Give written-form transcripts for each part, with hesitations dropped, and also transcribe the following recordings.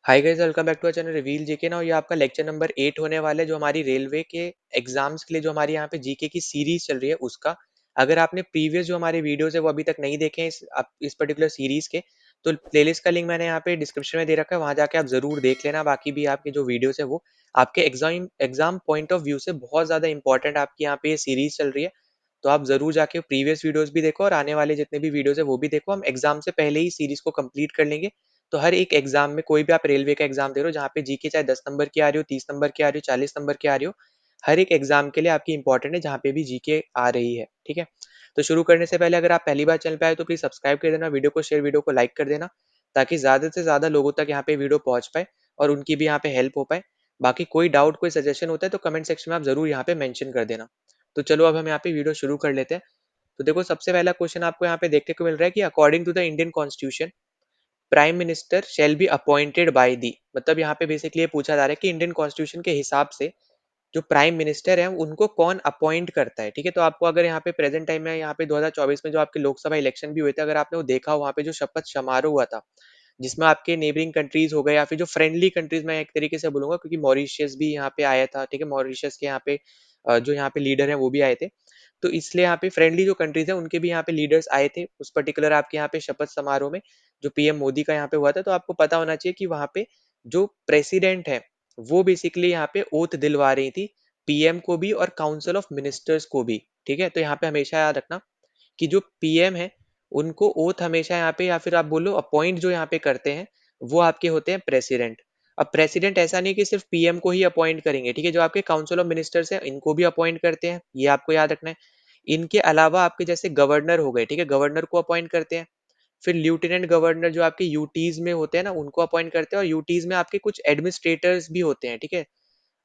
Hi guys, welcome back to our channel reveal GK. ना ये आपका लेक्चर नंबर 8 होने वाला है, जो हमारी रेलवे के एग्जाम्स के लिए जो हमारी यहाँ पे जीके की सीरीज चल रही है उसका। अगर आपने प्रीवियस जो हमारे वीडियोस है वो अभी तक नहीं देखे हैं इस पर्टिकुलर सीरीज के, तो प्लेलिस्ट का लिंक मैंने यहाँ पे डिस्क्रिप्शन में दे रखा है, वहां जाके आप जरूर देख लेना। बाकी भी आपके जो वीडियोस है वो आपके एग्जाम पॉइंट ऑफ व्यू से बहुत ज्यादा इंपॉर्टेंट आपकी यहाँ पे ये सीरीज चल रही है। तो आप जरूर जाके प्रीवियस वीडियोस भी देखो और आने वाले जितने भी वीडियोस है वो भी देखो। हम एग्जाम से पहले ही सीरीज को कंप्लीट कर लेंगे। तो हर एक एग्जाम में, कोई भी आप रेलवे का एग्जाम दे रहे हो जहाँ पे जीके चाहे 10 नंबर की आ रही हो, 30 नंबर की आ रही हो, 40 नंबर की आ रही हो, हर एक एग्जाम के लिए आपकी इंपॉर्टेंट है जहाँ पे भी जीके आ रही है। ठीक है, तो शुरू करने से पहले अगर आप पहली बार चैनल पे आए तो प्लीज सब्सक्राइब कर देना, वीडियो को शेयर, वीडियो को लाइक कर देना, ताकि ज्यादा से ज्यादा लोगों तक यहाँ पे वीडियो पहुंच पाए और उनकी भी यहाँ पे हेल्प हो पाए। बाकी कोई डाउट, कोई सजेशन होता है तो कमेंट सेक्शन में आप जरूर यहाँ पे मेंशन कर देना। तो चलो अब हम यहाँ पे वीडियो शुरू कर लेते हैं। तो देखो, सबसे पहला क्वेश्चन आपको यहाँ पे देखने को मिल रहा है कि according to the Indian constitution prime minister shall be appointed by the. मतलब यहाँ पे बेसिकली ये पूछा जा रहा है कि इंडियन कॉन्स्टिट्यूशन के हिसाब से जो प्राइम मिनिस्टर है उनको कौन अपॉइंट करता है। ठीक है, तो आपको अगर यहाँ पे प्रेजेंट टाइम में यहाँ पे 2024 में जो आपके लोकसभा इलेक्शन भी हुए थे, अगर आपने वो देखा हो, वहाँ पे जो शपथ समारोह हुआ था जिसमें आपके नेबरिंग कंट्रीज हो गए या फिर जो फ्रेंडली कंट्रीज, मैं एक तरीके से बोलूंगा क्योंकि मॉरिशियस भी यहाँ पे आया था। ठीक है, मॉरिशियस के यहाँ पे जो यहाँ पे लीडर है वो भी आए थे। तो इसलिए यहाँ पे फ्रेंडली जो कंट्रीज है उनके भी यहाँ पे लीडर्स आए थे उस पर्टिकुलर आपके यहाँ पे शपथ समारोह में, जो पीएम मोदी का यहाँ पे हुआ था। तो आपको पता होना चाहिए कि वहाँ पे जो प्रेसिडेंट है वो बेसिकली यहाँ पे ओथ दिलवा रही थी पीएम को भी और काउंसिल ऑफ मिनिस्टर्स को भी। ठीक है, तो यहाँ पे हमेशा याद रखना कि जो पीएम है उनको ओथ हमेशा यहाँ पे, या फिर आप बोलो अपॉइंट जो यहाँ पे करते हैं, वो आपके होते हैं प्रेसिडेंट। अब प्रेसिडेंट ऐसा नहीं कि सिर्फ पीएम को ही अपॉइंट करेंगे। ठीक है, जो आपके काउंसिल ऑफ मिनिस्टर्स हैं इनको भी अपॉइंट करते हैं, ये आपको याद रखना है। इनके अलावा आपके जैसे गवर्नर हो गए, ठीक है, गवर्नर को अपॉइंट करते हैं। फिर ल्यूटेनेंट गवर्नर जो आपके यूटीज में होते हैं ना, उनको अपॉइंट करते हैं। और यूटीज में आपके कुछ एडमिनिस्ट्रेटर्स भी होते हैं। ठीक है,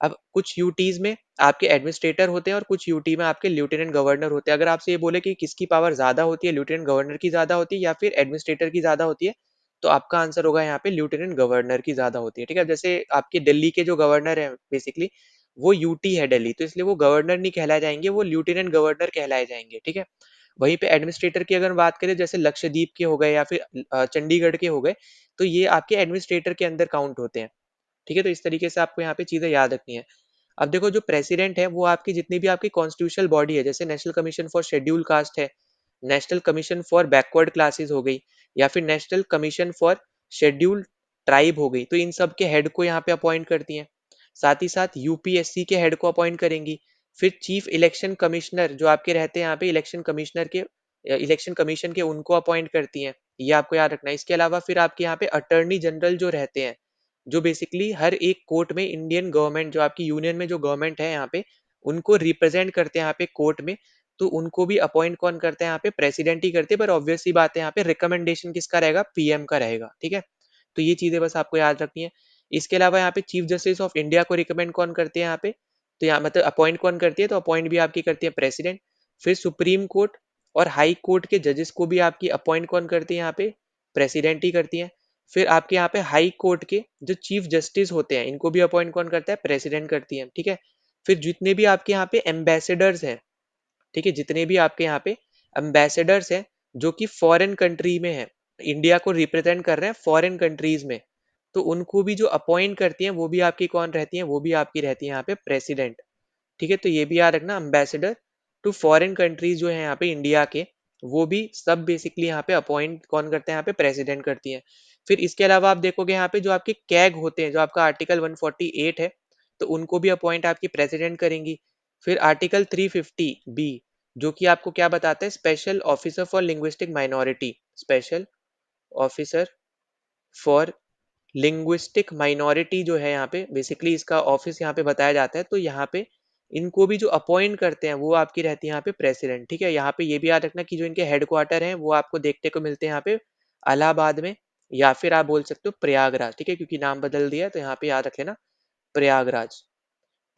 अब कुछ यूटीज में आपके एडमिनिस्ट्रेटर होते हैं और कुछ यूटी में आपके लेफ्टिनेंट गवर्नर होते हैं। अगर आपसे ये बोले कि किसकी पावर ज्यादा होती है, लेफ्टिनेंट गवर्नर की ज्यादा होती है या फिर एडमिनिस्ट्रेटर की ज्यादा होती है, तो आपका आंसर होगा यहाँ पे लेफ्टिनेंट गवर्नर की ज्यादा होती है। ठीक है, जैसे आपके दिल्ली के जो गवर्नर है बेसिकली वो यूटी है दिल्ली, तो इसलिए वो गवर्नर नहीं कहलाए जाएंगे, वो लेफ्टिनेंट गवर्नर कहलाए जाएंगे। ठीक है, वहीं पे एडमिनिस्ट्रेटर की अगर बात करें, जैसे लक्षद्वीप के हो गए या फिर चंडीगढ़ के हो गए, तो ये आपके एडमिनिस्ट्रेटर के अंदर काउंट होते हैं। ठीक है, तो इस तरीके से आपको यहाँ पे चीजें याद रखनी है। अब देखो, जो प्रेसिडेंट है वो आपकी जितनी भी आपकी कॉन्स्टिट्यूशनल बॉडी है, जैसे national commission for schedule caste है, national commission for backward classes हो गई, या फिर national commission for schedule tribe हो गई, तो इन सब के हेड को यहाँ पे अपॉइंट करती हैं। साथ ही साथ यूपीएससी के हेड को अपॉइंट करेंगी। फिर चीफ इलेक्शन कमिश्नर जो आपके रहते हैं यहाँ पे इलेक्शन कमिश्नर के, इलेक्शन कमीशन के, उनको अपॉइंट करती हैं। ये आपको याद रखना है। इसके अलावा फिर आपके यहाँ पे अटर्नी जनरल जो रहते हैं, जो बेसिकली हर एक कोर्ट में इंडियन गवर्नमेंट, जो आपकी यूनियन में जो गवर्नमेंट है यहाँ पे, उनको रिप्रेजेंट करते हैं यहाँ पे कोर्ट में, तो उनको भी अपॉइंट कौन करते हैं यहाँ पे, प्रेसिडेंट ही करते हैं। पर ऑब्वियस सी बात है, यहाँ पे रिकमेंडेशन किसका रहेगा, पीएम का रहेगा। ठीक है, तो ये चीजें बस आपको याद रखनी है। इसके अलावा यहाँ पे चीफ जस्टिस ऑफ इंडिया को रिकमेंड कौन करते हैं यहाँ पे, तो यहाँ मतलब अपॉइंट कौन करती है, तो अपॉइंट भी आपकी करती है प्रेसिडेंट। फिर सुप्रीम कोर्ट और हाई कोर्ट के जजेस को भी आपकी अपॉइंट कौन करती है यहाँ पे, प्रेसिडेंट ही करती है। फिर आपके यहाँ पे हाई कोर्ट के जो चीफ जस्टिस होते हैं इनको भी अपॉइंट कौन करता है, प्रेसिडेंट करती है। ठीक है, फिर जितने भी आपके यहाँ पे एम्बेसडर्स हैं, ठीक है, जितने भी आपके यहाँ पे एम्बेसडर्स हैं जो कि फॉरेन कंट्री में है, इंडिया को रिप्रेजेंट कर रहे हैं फॉरेन कंट्रीज में, तो उनको भी जो अपॉइंट करती हैं वो भी आपकी कौन रहती हैं, वो भी आपकी रहती है यहाँ पे प्रेसिडेंट। ठीक है, तो ये भी याद रखना, अम्बेसडर टू फॉरेन कंट्रीज जो है यहाँ पे इंडिया के, वो भी सब बेसिकली यहाँ पे अपॉइंट कौन करते हैं, यहाँ पे प्रेसिडेंट करती है। फिर इसके अलावा आप देखोगे यहाँ पे जो आपके कैग होते हैं, जो आपका आर्टिकल 148 है, तो उनको भी अपॉइंट आपकी प्रेसिडेंट करेंगी। फिर आर्टिकल 350 बी, जो कि आपको क्या बताता है, special officer for linguistic minority, special officer for linguistic minority जो है यहाँ पे बेसिकली इसका ऑफिस यहाँ पे बताया जाता है। तो यहाँ पे इनको भी जो अपॉइंट करते हैं वो आपकी रहती है यहाँ पे प्रेसिडेंट। ठीक है, यहाँ पे ये भी याद रखना कि जो इनके हेडक्वार्टर हैं वो आपको देखने को मिलते हैं यहाँ पे इलाहाबाद में, या फिर आप बोल सकते हो प्रयागराज। ठीक है, क्योंकि नाम बदल दिया है, तो यहाँ पे याद रख लेना प्रयागराज।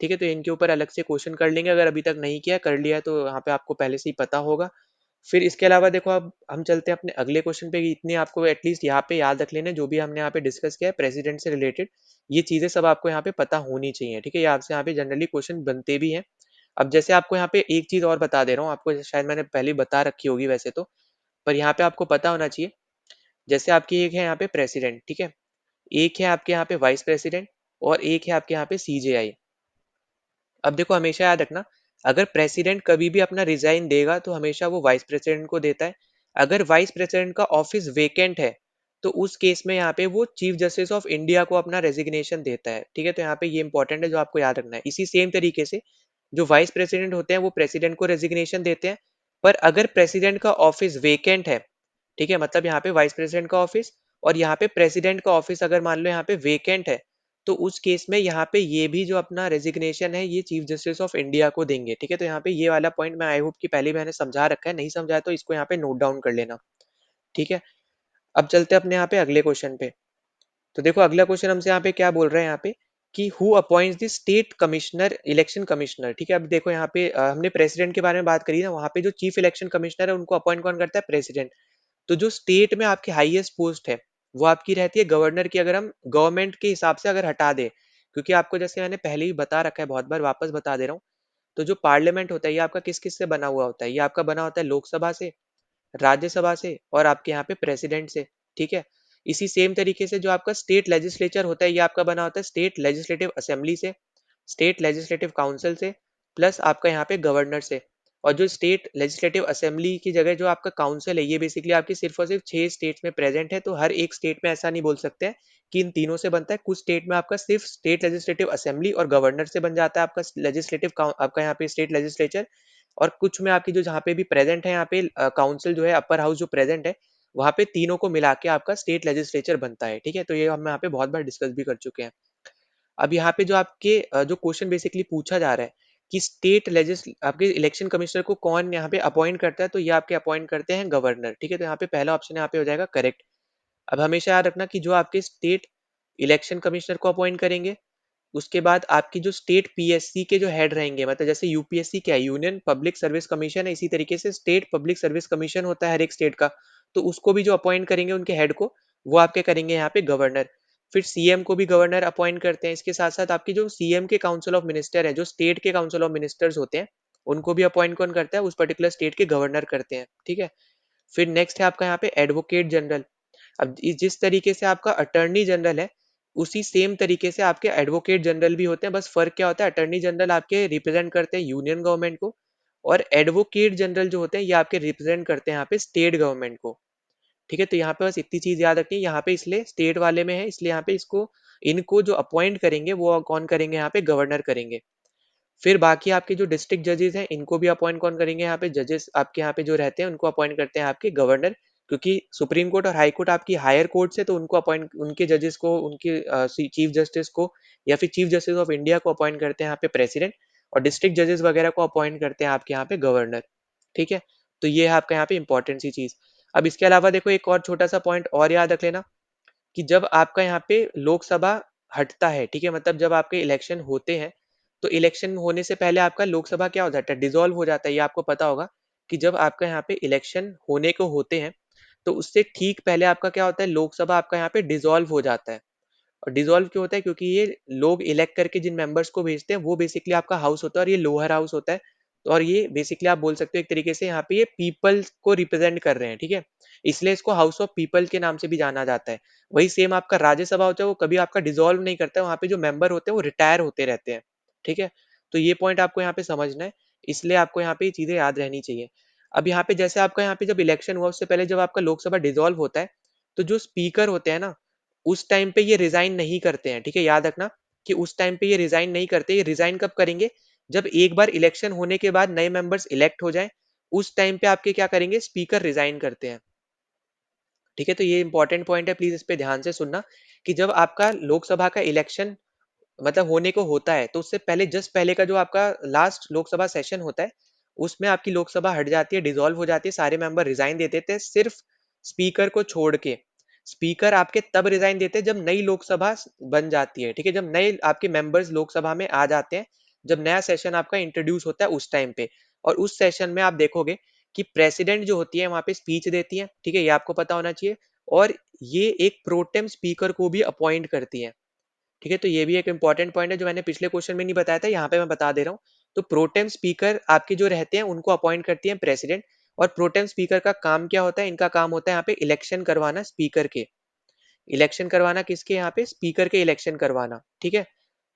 ठीक है, तो इनके ऊपर अलग से क्वेश्चन कर लेंगे, अगर अभी तक नहीं किया, कर लिया है तो यहाँ पे आपको पहले से ही पता होगा। फिर इसके अलावा देखो, अब हम चलते हैं अपने अगले क्वेश्चन पे। इतने आपको एटलीस्ट यहाँ पे याद रख लेने, जो भी हमने यहाँ पे डिस्कस किया है प्रेसिडेंट से रिलेटेड, ये चीजें सब आपको यहाँ पे पता होनी चाहिए। ठीक है, ये आपसे यहाँ पे जनरली क्वेश्चन बनते भी हैं। अब जैसे आपको यहाँ पे एक चीज और बता दे रहा हूँ, आपको शायद मैंने पहले बता रखी होगी वैसे तो, पर यहाँ पे आपको पता होना चाहिए। जैसे आपकी एक है यहाँ पे प्रेसिडेंट, ठीक है, एक है आपके यहाँ पे वाइस प्रेसिडेंट और एक है आपके यहाँ पे सीजेआई। अब देखो हमेशा याद रखना, अगर प्रेसिडेंट कभी भी अपना रिजाइन देगा तो हमेशा वो वाइस प्रेसिडेंट को देता है। अगर वाइस प्रेसिडेंट का ऑफिस वेकेंट है तो उस केस में यहाँ पे वो चीफ जस्टिस ऑफ इंडिया को अपना रेजिग्नेशन देता है। ठीक है, तो यहाँ पे ये इंपॉर्टेंट है जो आपको याद रखना है। इसी सेम तरीके से जो वाइस प्रेसिडेंट होते हैं वो प्रेसिडेंट को रेजिग्नेशन देते हैं। पर अगर प्रेसिडेंट का ऑफिस वेकेंट है, ठीक है, मतलब यहाँ पे वाइस प्रेसिडेंट का ऑफिस और यहाँ पे प्रेसिडेंट का ऑफिस अगर मान लो यहाँ पे वेकेंट है, तो उस केस में यहाँ पे ये भी जो अपना रेजिग्नेशन है ये चीफ जस्टिस ऑफ इंडिया को देंगे। ठीक है, तो यहाँ पे ये वाला पॉइंट मैं आई होप कि पहले मैंने समझा रखा है, नहीं समझाया तो इसको यहाँ पे नोट डाउन कर लेना। ठीक है, अब चलते हैं अपने यहाँ पे अगले क्वेश्चन पे। तो देखो अगला क्वेश्चन हमसे यहाँ पे क्या बोल रहा है यहाँ पे कि who appoints the state commissioner election commissioner. ठीक है, अब देखो यहाँ पे हमने प्रेसिडेंट के बारे में बात करी ना, वहाँ पे जो चीफ इलेक्शन कमिश्नर है उनको अपॉइंट कौन करता है? प्रेसिडेंट। तो जो स्टेट में आपकी हाईएस्ट पोस्ट है वो आपकी रहती है गवर्नर की, अगर हम गवर्नमेंट के हिसाब से अगर हटा दे, क्योंकि आपको जैसे मैंने पहले ही बता रखा है, बहुत बार वापस बता दे रहा हूँ। तो जो पार्लियामेंट होता है ये आपका किस किस से बना हुआ होता है? ये आपका बना होता है लोकसभा से, राज्यसभा से और आपके यहाँ पे प्रेसिडेंट से। ठीक है, इसी सेम तरीके से जो आपका स्टेट लेजिस्लेचर होता है ये आपका बना होता है स्टेट लेजिस्लेटिव असेंबली से, स्टेट लेजिस्लेटिव काउंसिल से, प्लस आपका यहाँ पे गवर्नर से। और जो स्टेट लेजिस्लेटिव असेंबली की जगह जो आपका काउंसिल है ये बेसिकली आपकी सिर्फ और सिर्फ 6 स्टेट्स में प्रेजेंट है। तो हर एक स्टेट में ऐसा नहीं बोल सकते हैं कि इन तीनों से बनता है। कुछ स्टेट में आपका सिर्फ स्टेट लेजिस्लेटिव असेंबली और गवर्नर से बन जाता है आपका लेजिस्लेटिव, आपका यहाँ पे स्टेट लेजिस्लेचर। और कुछ में आपकी जो जहाँ पे भी प्रेजेंट है यहाँ पे काउंसिल जो है, अपर हाउस जो प्रेजेंट है, वहाँ पे तीनों को मिला के आपका स्टेट लेजिस्लेचर बनता है। ठीक है, तो ये हम यहाँ पे बहुत बार डिस्कस भी कर चुके हैं। अब यहाँ पे जो आपके जो क्वेश्चन बेसिकली पूछा जा रहा है कि स्टेट लेजिस आपके इलेक्शन कमिश्नर को कौन यहाँ पे अपॉइंट करता है, तो ये आपके अपॉइंट करते हैं गवर्नर। ठीक है, तो यहाँ पे पहला ऑप्शन यहाँ पे हो जाएगा करेक्ट। अब हमेशा याद रखना कि जो आपके स्टेट इलेक्शन कमिश्नर को अपॉइंट करेंगे, उसके बाद आपकी जो स्टेट पीएससी के जो हेड रहेंगे, मतलब जैसे यूपीएससी क्या है, यूनियन पब्लिक सर्विस कमीशन है, इसी तरीके से स्टेट पब्लिक सर्विस कमीशन होता है हर एक स्टेट का। तो उसको भी जो अपॉइंट करेंगे उनके हेड को, वो आपके करेंगे यहाँ पे गवर्नर। फिर सीएम को भी गवर्नर अपॉइंट करते हैं। इसके साथ साथ आपकी जो सीएम के काउंसिल ऑफ मिनिस्टर है, जो स्टेट के काउंसिल ऑफ मिनिस्टर्स होते हैं, उनको भी अपॉइंट कौन करता है? उस पर्टिकुलर स्टेट के गवर्नर करते हैं। ठीक है, फिर नेक्स्ट है आपका यहाँ पे एडवोकेट जनरल। अब जिस तरीके से आपका अटर्नी जनरल है, उसी सेम तरीके से आपके एडवोकेट जनरल भी होते हैं। बस फर्क क्या होता है, अटर्नी जनरल आपके रिप्रेजेंट करते हैं यूनियन गवर्नमेंट को, और एडवोकेट जनरल जो होते हैं ये आपके रिप्रेजेंट करते हैं यहाँ पे स्टेट गवर्नमेंट को। ठीक है, तो यहाँ पे बस इतनी चीज याद रखनी है, यहाँ पे इसलिए स्टेट वाले में है, इसलिए यहाँ पे इसको इनको जो अपॉइंट करेंगे वो कौन करेंगे? यहाँ पे गवर्नर करेंगे। फिर बाकी आपके जो डिस्ट्रिक्ट जजेस हैं इनको भी अपॉइंट कौन करेंगे? यहाँ पे जजेस आपके यहाँ पे जो रहते हैं उनको अपॉइंट करते हैं आपके गवर्नर, क्योंकि सुप्रीम कोर्ट और हाई कोर्ट आपकी हायर कोर्ट से, तो उनको अपॉइंट, उनके जजेस को, उनके चीफ जस्टिस को या फिर चीफ जस्टिस ऑफ इंडिया को अपॉइंट करते हैं यहाँ पे प्रेसिडेंट, और डिस्ट्रिक्ट जजेस वगैरह को अपॉइंट करते हैं आपके यहाँ पे गवर्नर। ठीक है, तो ये है आपका यहाँ पे इंपॉर्टेंट सी चीज। अब इसके अलावा देखो एक और छोटा सा पॉइंट और याद रख लेना कि जब आपका यहाँ पे लोकसभा हटता है, ठीक है, मतलब जब आपके इलेक्शन होते हैं, तो इलेक्शन होने से पहले आपका लोकसभा क्या हो जाता है? डिसॉल्व हो जाता है। ये आपको पता होगा कि जब आपका यहाँ पे इलेक्शन होने को होते हैं, तो उससे ठीक पहले आपका क्या होता है? लोकसभा आपका यहाँ पे डिसॉल्व हो जाता है। और डिसॉल्व क्यों होता है? क्योंकि ये लोग इलेक्ट करके जिन मेंबर्स को भेजते हैं वो बेसिकली आपका हाउस होता है, और ये लोअर हाउस होता है। तो और ये बेसिकली आप बोल सकते हो एक तरीके से यहाँ पे ये पीपल को रिप्रेजेंट कर रहे हैं। ठीक है, इसलिए इसको हाउस ऑफ पीपल के नाम से भी जाना जाता है। वही सेम आपका राज्यसभा होता है, वो कभी आपका डिसॉल्व नहीं करता है, वहाँ पे जो मेंबर होते हैं वो रिटायर होते रहते हैं। ठीक है, तो ये पॉइंट आपको यहाँ पे समझना है, इसलिए आपको यहाँ पे ये चीजें याद रहनी चाहिए। अब यहाँ पे जैसे आपका यहाँ पे जब इलेक्शन हुआ उससे पहले जब आपका लोकसभा डिसॉल्व होता है, तो जो स्पीकर होते हैं ना, उस टाइम पे ये रिजाइन नहीं करते हैं। ठीक है, याद रखना कि उस टाइम पे ये रिजाइन नहीं करते। ये रिजाइन कब करेंगे? जब एक बार इलेक्शन होने के बाद नए मेंबर्स इलेक्ट हो जाएं, उस टाइम पे आपके क्या करेंगे? स्पीकर रिजाइन करते हैं। ठीक है, तो ये इंपॉर्टेंट पॉइंट है, प्लीज इस पे ध्यान से सुनना कि जब आपका लोकसभा का इलेक्शन मतलब होने को होता है, तो उससे पहले जस्ट पहले का जो आपका लास्ट लोकसभा सेशन होता है, उसमें आपकी लोकसभा हट जाती है, डिसॉल्व हो जाती है, सारे मेंबर रिजाइन दे देते हैं सिर्फ स्पीकर को छोड़ के। स्पीकर आपके तब रिजाइन देते हैं जब नई लोकसभा बन जाती है। ठीक है, जब नए आपके मेंबर्स लोकसभा में आ जाते हैं, जब नया सेशन आपका इंट्रोड्यूस होता है उस टाइम पे। और उस सेशन में आप देखोगे कि प्रेसिडेंट जो होती है वहां पे स्पीच देती है। ठीक है, ये आपको पता होना चाहिए। और ये एक प्रोटेम स्पीकर को भी अपॉइंट करती है। ठीक है, तो ये भी एक इंपॉर्टेंट पॉइंट है जो मैंने पिछले क्वेश्चन में नहीं बताया था, यहाँ पे मैं बता दे रहा हूँ। तो प्रोटेम स्पीकर आपके जो रहते हैं उनको अपॉइंट करती है प्रेसिडेंट। और प्रोटेम स्पीकर का काम क्या होता है? इनका काम होता है यहाँ पे इलेक्शन करवाना स्पीकर के। इलेक्शन करवाना किसके, यहाँ पे स्पीकर के इलेक्शन करवाना, ठीक है।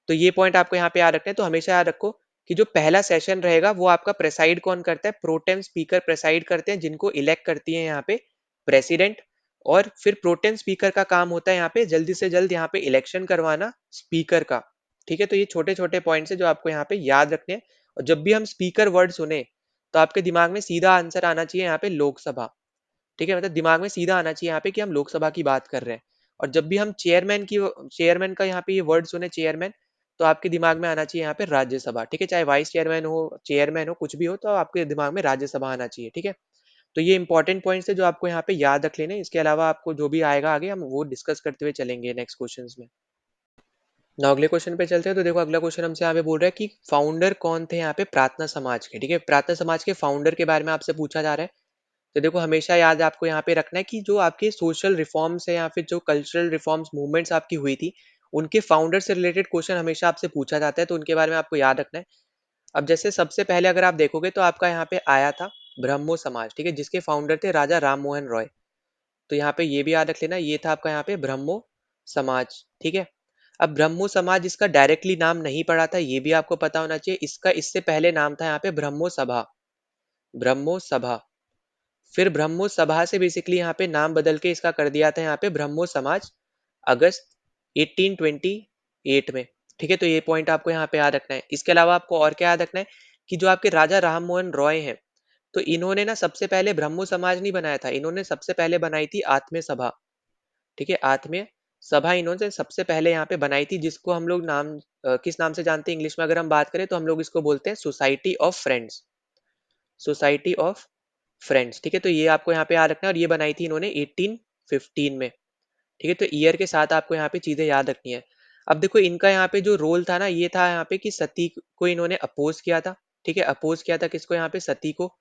तो ये पॉइंट आपको यहाँ पे याद रखना है। तो हमेशा याद रखो कि जो पहला सेशन रहेगा वो आपका प्रेसाइड कौन करता है, प्रोटेम स्पीकर प्रेसाइड करते हैं, जिनको इलेक्ट करती है यहाँ पे प्रेसिडेंट। और फिर प्रोटेम स्पीकर का काम होता है यहाँ पे जल्दी से जल्द यहाँ पे इलेक्शन करवाना स्पीकर का, ठीक है। तो ये छोटे छोटे पॉइंट्स है जो आपको यहाँ पे याद रखने हैं। और जब भी हम स्पीकर वर्ड सुने तो आपके दिमाग में सीधा आंसर आना चाहिए यहाँ पे लोकसभा, ठीक है। मतलब दिमाग में सीधा आना चाहिए यहाँ पे कि हम लोकसभा की बात कर रहे हैं। और जब भी हम चेयरमैन का यहाँ पे ये वर्ड सुने चेयरमैन, तो आपके दिमाग में आना चाहिए यहाँ पे राज्यसभा, ठीक है। चाहे वाइस चेयरमैन हो, चेयरमैन हो, कुछ भी हो, तो आपके दिमाग में राज्यसभा आना चाहिए, ठीक है। तो ये इंपॉर्टेंट पॉइंट्स है जो आपको यहाँ पे याद रख लेने। इसके अलावा आपको जो भी आएगा आगे हम वो डिस्कस करते हुए चलेंगे नेक्स्ट क्वेश्चंस में। ना अगले क्वेश्चन पे चलते हैं। तो देखो अगला क्वेश्चन हमसे यहाँ पे बोल रहा है कि फाउंडर कौन थे यहाँ पे प्रार्थना समाज के, ठीक है। प्रार्थना समाज के फाउंडर के बारे में आपसे पूछा जा रहा है। तो देखो हमेशा याद आपको यहाँ पे रखना है कि जो आपके सोशल रिफॉर्म्स है या फिर जो कल्चरल रिफॉर्म्स मूवमेंट्स आपकी हुई थी, उनके फाउंडर से रिलेटेड क्वेश्चन हमेशा आपसे पूछा जाता है, तो उनके बारे में आपको याद रखना है। अब जैसे सबसे पहले अगर आप देखोगे तो आपका यहाँ पे आया था ब्रह्मो समाज, ठीक है, जिसके फाउंडर थे राजा राम मोहन रॉय। तो यहाँ पे ये भी याद रख लेना, ये था आपका यहाँ पे ब्रह्मो समाज, ठीक है। अब ब्रह्मो समाज इसका डायरेक्टली नाम नहीं पड़ा था, ये भी आपको पता होना चाहिए। इसका इससे पहले नाम था यहाँ पे ब्रह्मो सभा, ब्रह्मो सभा। फिर ब्रह्मो सभा से बेसिकली यहाँ पे नाम बदल के इसका कर दिया था यहाँ पे ब्रह्मो समाज, अगस्त 1828 में, ठीक है। तो ये पॉइंट आपको यहाँ पे याद रखना है। इसके अलावा आपको और क्या याद रखना है कि जो आपके राजा राम मोहन रॉय हैं, तो इन्होंने ना सबसे पहले ब्रह्मो समाज नहीं बनाया था, इन्होंने सबसे पहले बनाई थी आत्म्य सभा, ठीक है। आत्म्य सभा इन्होंने सबसे पहले यहाँ पे बनाई थी, जिसको हम लोग किस नाम से जानते हैं इंग्लिश में अगर हम बात करें तो हम लोग इसको बोलते हैं society of friends, society of friends, ठीक है। तो ये आपको यहाँ पे याद रखना है। और ये बनाई थी इन्होंने 1815 में, ठीक है। तो ईयर के साथ आपको यहाँ पे चीजें याद रखनी है। अब देखो इनका यहाँ पे जो रोल था ना, ये था यहाँ पे कि सती को इन्होंने अपोज किया था, ठीक है। अपोज किया था किसको, यहाँ पे सती को।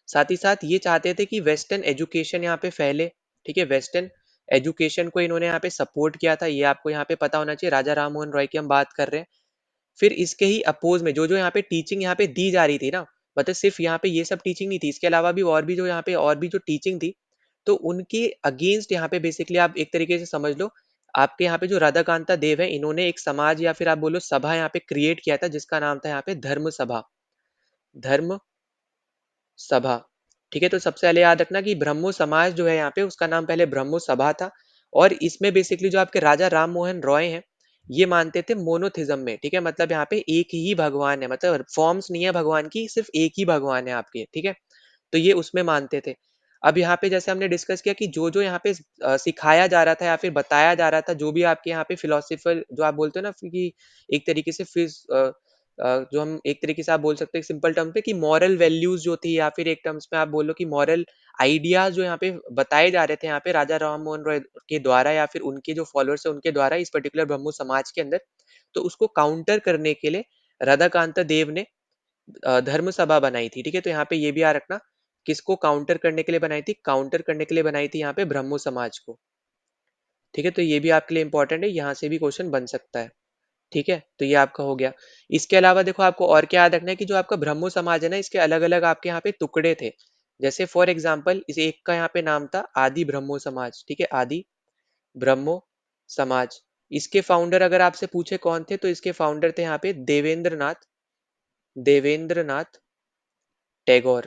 साथ ही साथ ये चाहते थे कि वेस्टर्न एजुकेशन यहाँ पे फैले, ठीक है। वेस्टर्न एजुकेशन को इन्होंने यहाँ पे सपोर्ट किया था, ये आपको यहाँ पे पता होना चाहिए। राजा राम मोहन रॉय की हम बात कर रहे हैं। फिर इसके ही अपोज में जो जो यहाँ पे टीचिंग यहाँ पे दी जा रही थी ना, मतलब सिर्फ यहाँ पे ये सब टीचिंग नहीं थी, इसके अलावा भी और भी जो यहाँ पे और भी जो टीचिंग थी, तो उनके अगेंस्ट यहाँ पे बेसिकली आप एक तरीके से समझ लो, आपके यहाँ पे जो राधाकांता देव है, इन्होंने एक समाज या फिर आप बोलो सभा यहाँ पे क्रिएट किया था, जिसका नाम था यहाँ पे धर्म सभा, धर्म सभा, ठीक है। तो सबसे पहले याद रखना कि ब्रह्मो समाज जो है यहाँ पे उसका नाम पहले ब्रह्मो सभा था। और इसमें बेसिकली जो आपके राजा राम मोहन रॉय हैं, ये मानते थे मोनोथिज्म में, ठीक है। मतलब यहाँ पे एक ही भगवान है, मतलब फॉर्म्स नहीं है भगवान की, सिर्फ एक ही भगवान है आपके, ठीक है। तो ये उसमें मानते थे। अब यहाँ पे जैसे हमने डिस्कस किया कि जो जो यहाँ पे सिखाया जा रहा था या फिर बताया जा रहा था, जो भी आपके यहाँ पे फिलोसफर जो आप बोलते हो ना कि एक तरीके से जो हम एक तरीके से आप बोल सकते हैं सिंपल टर्म पे कि मॉरल वैल्यूज जो थी, या फिर एक टर्म्स में आप बोलो कि मॉरल आइडियाज जो यहाँ पे बताए जा रहे थे यहाँ पे राजा राम मोहन रॉय के द्वारा या फिर उनके जो फॉलोअर्स है उनके द्वारा इस पर्टिकुलर ब्रह्मो समाज के अंदर, तो उसको काउंटर करने के लिए राधाकांत देव ने धर्म सभा बनाई थी, ठीक है। तो यहाँ पे ये भी याद रखना, किसको काउंटर करने के लिए बनाई थी, काउंटर करने के लिए बनाई थी यहाँ पे ब्रह्मो समाज को, ठीक है। तो ये भी आपके लिए इंपॉर्टेंट है, यहाँ से भी क्वेश्चन बन सकता है, ठीक है। तो ये आपका हो गया। इसके अलावा देखो आपको और क्या याद रखना है कि जो आपका ब्रह्मो समाज है ना, इसके अलग अलग आपके यहाँ पे टुकड़े थे। जैसे फॉर एग्जाम्पल इस एक का यहाँ पे नाम था आदि ब्रह्मो समाज, ठीक है, आदि ब्रह्मो समाज। इसके फाउंडर अगर आपसे पूछे कौन थे, तो इसके फाउंडर थे यहाँ पे देवेंद्र नाथ टैगोर,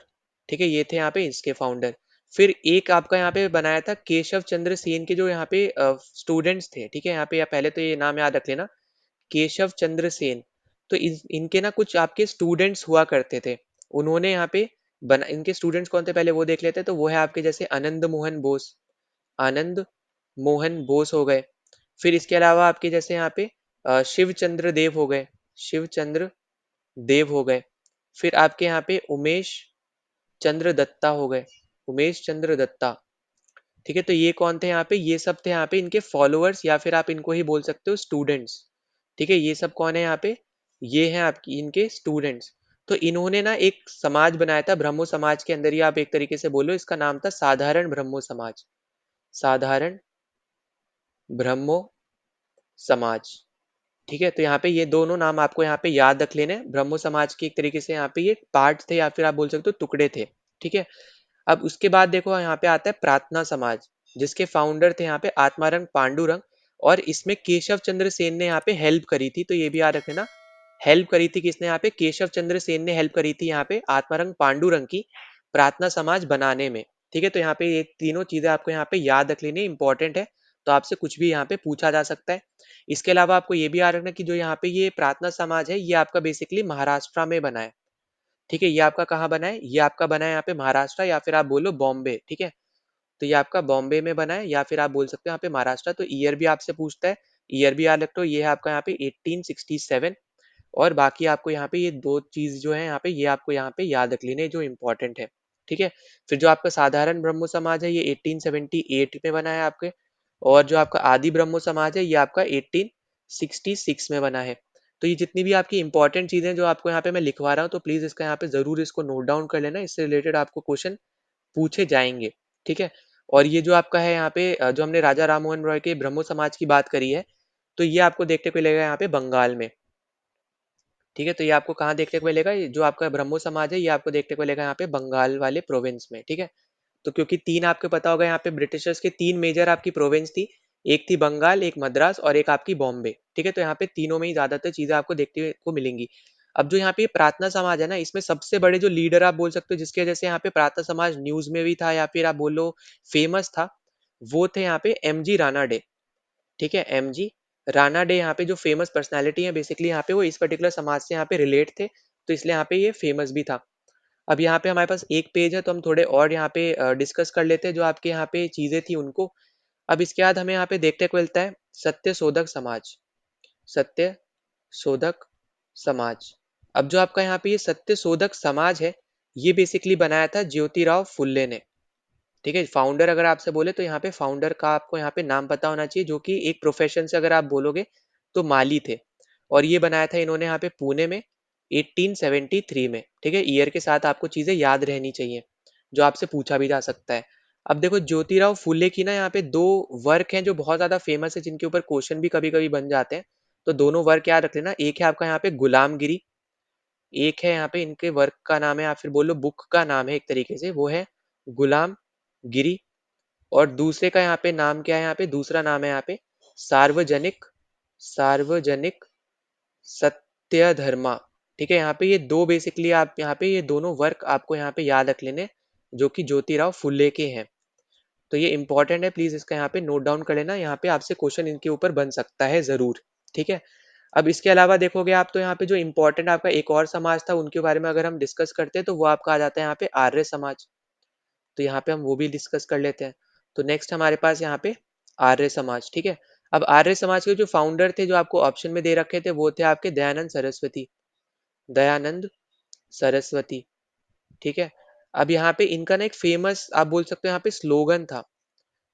ठीक है। ये थे यहाँ पे इसके फाउंडर। फिर एक आपका यहाँ पे बनाया था केशव चंद्र सेन के जो यहाँ पे स्टूडेंट्स थे, ठीक है। यहाँ पे या पहले तो ये नाम याद रख लेना, केशव चंद्र सेन। तो इनके ना कुछ आपके स्टूडेंट्स हुआ करते थे, उन्होंने यहाँ पे बना, इनके स्टूडेंट्स कौन थे पहले वो देख लेते हैं। तो वो है आपके जैसे आनंद मोहन बोस, आनंद मोहन बोस हो गए। फिर इसके अलावा आपके जैसे यहाँ पे शिव चंद्र देव हो गए, शिव चंद्र देव हो गए। फिर आपके यहाँ पे उमेश चंद्र दत्ता हो गए, उमेश चंद्र दत्ता, ठीक है। तो ये कौन थे यहाँ पे, ये सब थे यहाँ पे इनके फॉलोअर्स या फिर आप इनको ही बोल सकते हो स्टूडेंट्स, ठीक है। ये सब कौन है यहाँ पे, ये हैं आपकी इनके स्टूडेंट्स। तो इन्होंने ना एक समाज बनाया था ब्रह्मो समाज के अंदर ही आप एक तरीके से बोलो, इसका नाम था साधारण ब्रह्मो समाज, साधारण ब्रह्मो समाज, ठीक है। तो यहाँ पे ये दोनों नाम आपको यहाँ पे याद रख लेने हैं। ब्रह्मो समाज के एक तरीके से यहाँ पे ये पार्ट थे या फिर आप बोल सकते हो टुकड़े थे, ठीक है। अब उसके बाद देखो यहाँ पे आता है प्रार्थना समाज, जिसके फाउंडर थे यहाँ पे आत्मारंग पांडुरंग, और इसमें केशव चंद्र सेन ने यहाँ पे हेल्प करी थी, तो ये भी याद रखना। हेल्प करी थी किसने यहाँ पे? केशव चंद्र सेन ने हेल्प करी थी यहाँ पे आत्मारंग पांडुरंग की प्रार्थना समाज बनाने में। ठीक है, तो यहाँ पे ये तीनों चीजें आपको यहाँ पे याद रख लेनी इंपॉर्टेंट है, तो आपसे कुछ भी यहाँ पे पूछा जा सकता है। इसके अलावा आपको ये भी याद रखना कि जो यहाँ पे ये प्रार्थना समाज है, ये आपका बेसिकली महाराष्ट्र में बना है। ठीक है, ये आपका कहाँ बना है? ये आपका बना है यहाँ पे महाराष्ट्र, या फिर आप बोलो बॉम्बे। ठीक है, तो ये आपका बॉम्बे में बना है, या फिर आप बोल सकते हो यहाँ पे महाराष्ट्र। तो ईयर भी आपसे पूछता है, ईयर भी याद रखो, ये है आपका यहाँ पे 1867। और बाकी आपको यहाँ पे ये दो चीज जो है यहाँ पे, ये आपको यहाँ पे याद रख लेने जो इंपॉर्टेंट है। ठीक है, फिर जो आपका साधारण ब्रह्मो समाज है, ये 1878 में बना है आपके। और जो आपका आदि ब्रह्मो समाज है, ये आपका 1866 में बना है। तो ये जितनी भी आपकी इंपॉर्टेंट चीजें जो आपको यहाँ पे मैं लिखवा रहा हूँ, तो प्लीज इसका यहाँ पे जरूर इसको नोट डाउन कर लेना, इससे रिलेटेड आपको क्वेश्चन पूछे जाएंगे। ठीक है, और ये जो आपका है यहाँ पे जो हमने राजा राम मोहन रॉय के ब्रह्मो समाज की बात करी है, तो ये आपको देखने को मिलेगा यहाँ पे बंगाल में। ठीक है, तो ये आपको कहाँ देखने को मिलेगा? ये जो आपका ब्रह्मो समाज है, ये आपको देखने को मिलेगा यहाँ पे बंगाल वाले प्रोविंस में। ठीक है, तो क्योंकि तीन आपको पता होगा यहाँ पे ब्रिटिशर्स के तीन मेजर आपकी प्रोविंस थी, एक थी बंगाल, एक मद्रास और एक आपकी बॉम्बे। ठीक है, तो यहाँ पे तीनों में ही ज्यादातर चीजें आपको देखने को मिलेंगी। अब जो यहाँ पे प्रार्थना समाज है ना, इसमें सबसे बड़े जो लीडर आप बोल सकते हो, जिसकी वजह से यहाँ पे प्रार्थना समाज न्यूज में भी था, या फिर आप बोलो फेमस था, वो थे यहाँ पे एम जी रानाडे। ठीक है, एम जी रानाडे यहाँ पे जो फेमस पर्सनालिटी है, बेसिकली यहाँ पे वो इस पर्टिकुलर समाज से यहाँ पे रिलेट थे, तो इसलिए यहाँ पे ये फेमस भी था। अब यहाँ पे हमारे पास एक पेज है, तो हम थोड़े और यहाँ पे डिस्कस कर लेते हैं जो आपके यहाँ पे चीजें थी उनको। अब इसके बाद हमें यहाँ पे देखने को मिलता है सत्य शोधक समाज। सत्य शोधक समाज। अब जो आपका यहाँ पे ये सत्य शोधक समाज है, ये बेसिकली बनाया था ज्योतिराव फुल्ले ने। ठीक है, फाउंडर अगर आपसे बोले तो यहाँ पे फाउंडर का आपको यहाँ पे नाम पता होना चाहिए, जो कि एक प्रोफेशन से अगर आप बोलोगे तो माली थे। और ये बनाया था इन्होंने यहाँ पे पुणे में 1873 में। ठीक है, ईयर के साथ आपको चीजें याद रहनी चाहिए, जो आपसे पूछा भी जा सकता है। अब देखो ज्योतिराव फुले की ना यहाँ पे दो वर्क हैं जो बहुत ज्यादा फेमस है, जिनके ऊपर क्वेश्चन भी कभी कभी बन जाते हैं। तो दोनों वर्क याद रख लेना, एक है आपका यहाँ पे गुलामगिरी, एक है यहाँ पे इनके वर्क का नाम है, या फिर बोलो बुक का नाम है एक तरीके से, वो है गुलाम गिरी। और दूसरे का यहाँ पे नाम क्या है? यहाँ पे दूसरा नाम है यहाँ पे सार्वजनिक सार्वजनिक सत्य धर्मा। ठीक है, यहाँ पे ये दो बेसिकली आप यहाँ पे ये दोनों वर्क आपको यहाँ पे याद रख लेने, जो कि ज्योतिराव फुले के हैं। तो ये इंपॉर्टेंट है, प्लीज इसका यहाँ पे नोट डाउन कर लेना, यहाँ पे आपसे क्वेश्चन इनके ऊपर बन सकता है जरूर। ठीक है, अब इसके अलावा देखोगे आप, तो यहाँ पे जो इंपॉर्टेंट आपका एक और समाज था, उनके बारे में अगर हम डिस्कस करते हैं, तो वो आपका आ जाता है यहाँ पे आर्य समाज। तो यहाँ पे हम वो भी डिस्कस कर लेते हैं। तो नेक्स्ट हमारे पास यहाँ पे आर्य समाज। ठीक है, अब आर्य समाज के जो फाउंडर थे, जो आपको ऑप्शन में दे रखे थे, वो थे आपके दयानंद सरस्वती। दयानंद सरस्वती। ठीक है, अब यहाँ पे इनका ना एक फेमस आप बोल सकते हो यहाँ पे स्लोगन था।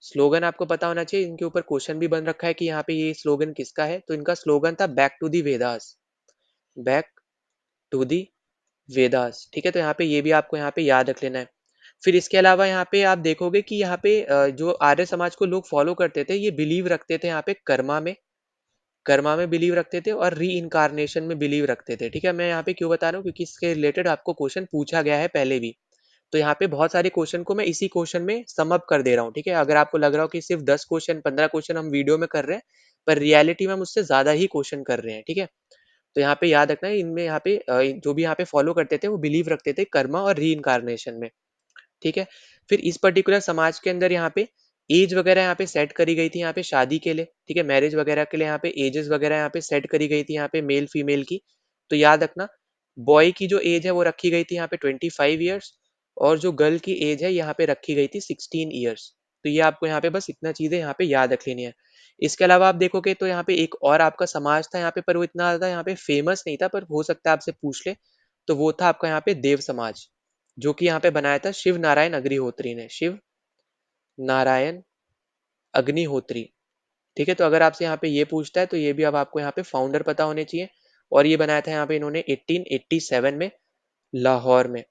स्लोगन आपको पता होना चाहिए, इनके ऊपर क्वेश्चन भी बन रखा है कि यहाँ पे ये स्लोगन किसका है। तो इनका स्लोगन था back to the Vedas. Back to the Vedas. ठीक है, तो यहाँ पे ये भी आपको यहाँ पे याद रख लेना है। फिर इसके अलावा यहाँ पे आप देखोगे कि यहाँ पे जो आर्य समाज को लोग फॉलो करते थे, ये बिलीव रखते थे यहाँ पे कर्मा में बिलीव रखते थे, और री इनकारनेशन में बिलीव रखते थे। ठीक है, मैं यहाँ पे क्यों बता रहा हूँ, क्योंकि इसके रिलेटेड आपको क्वेश्चन पूछा गया है पहले भी। तो यहाँ पे बहुत सारे क्वेश्चन को मैं इसी क्वेश्चन में सम अप कर दे रहा हूँ। ठीक है, अगर आपको लग रहा हो कि सिर्फ 10 क्वेश्चन 15 क्वेश्चन हम वीडियो में कर रहे हैं, पर रियलिटी में हम उससे ज्यादा ही क्वेश्चन कर रहे हैं। ठीक है, तो यहाँ पे याद रखना है, इनमें यहाँ पे जो भी यहाँ पे फॉलो करते थे, वो बिलीव रखते थे कर्मा और री इनकारनेशन में। ठीक है, फिर इस पर्टिकुलर समाज के अंदर यहाँ पे एज वगैरह यहाँ पे सेट करी गई थी यहाँ पे शादी के लिए। ठीक है, मैरिज वगैरह के लिए यहाँ पे एजेस वगैरह यहाँ पे सेट करी गई थी यहाँ पे मेल फीमेल की। तो याद रखना, बॉय की जो एज है वो रखी गई थी यहाँ पे 25 ईयर्स, और जो गर्ल की एज है यहाँ पे रखी गई थी 16 ईयर्स। तो ये आपको यहाँ पे बस इतना चीजें यहाँ पे याद रख लेनी है। इसके अलावा आप देखोगे तो यहाँ पे एक और आपका समाज था यहाँ पे, पर वो इतना ज्यादा यहाँ पे फेमस नहीं था, पर हो सकता है आपसे पूछ ले। तो वो था आपका यहाँ पे देव समाज, जो कि यहाँ पे बनाया था शिव नारायण अग्निहोत्री ने। शिव नारायण अग्निहोत्री। ठीक है, तो अगर आपसे यहाँ पे ये पूछता है, तो ये भी अब आपको यहाँ पे फाउंडर पता होने चाहिए। और ये बनाया था यहाँ पे इन्होंने 1887 में लाहौर में।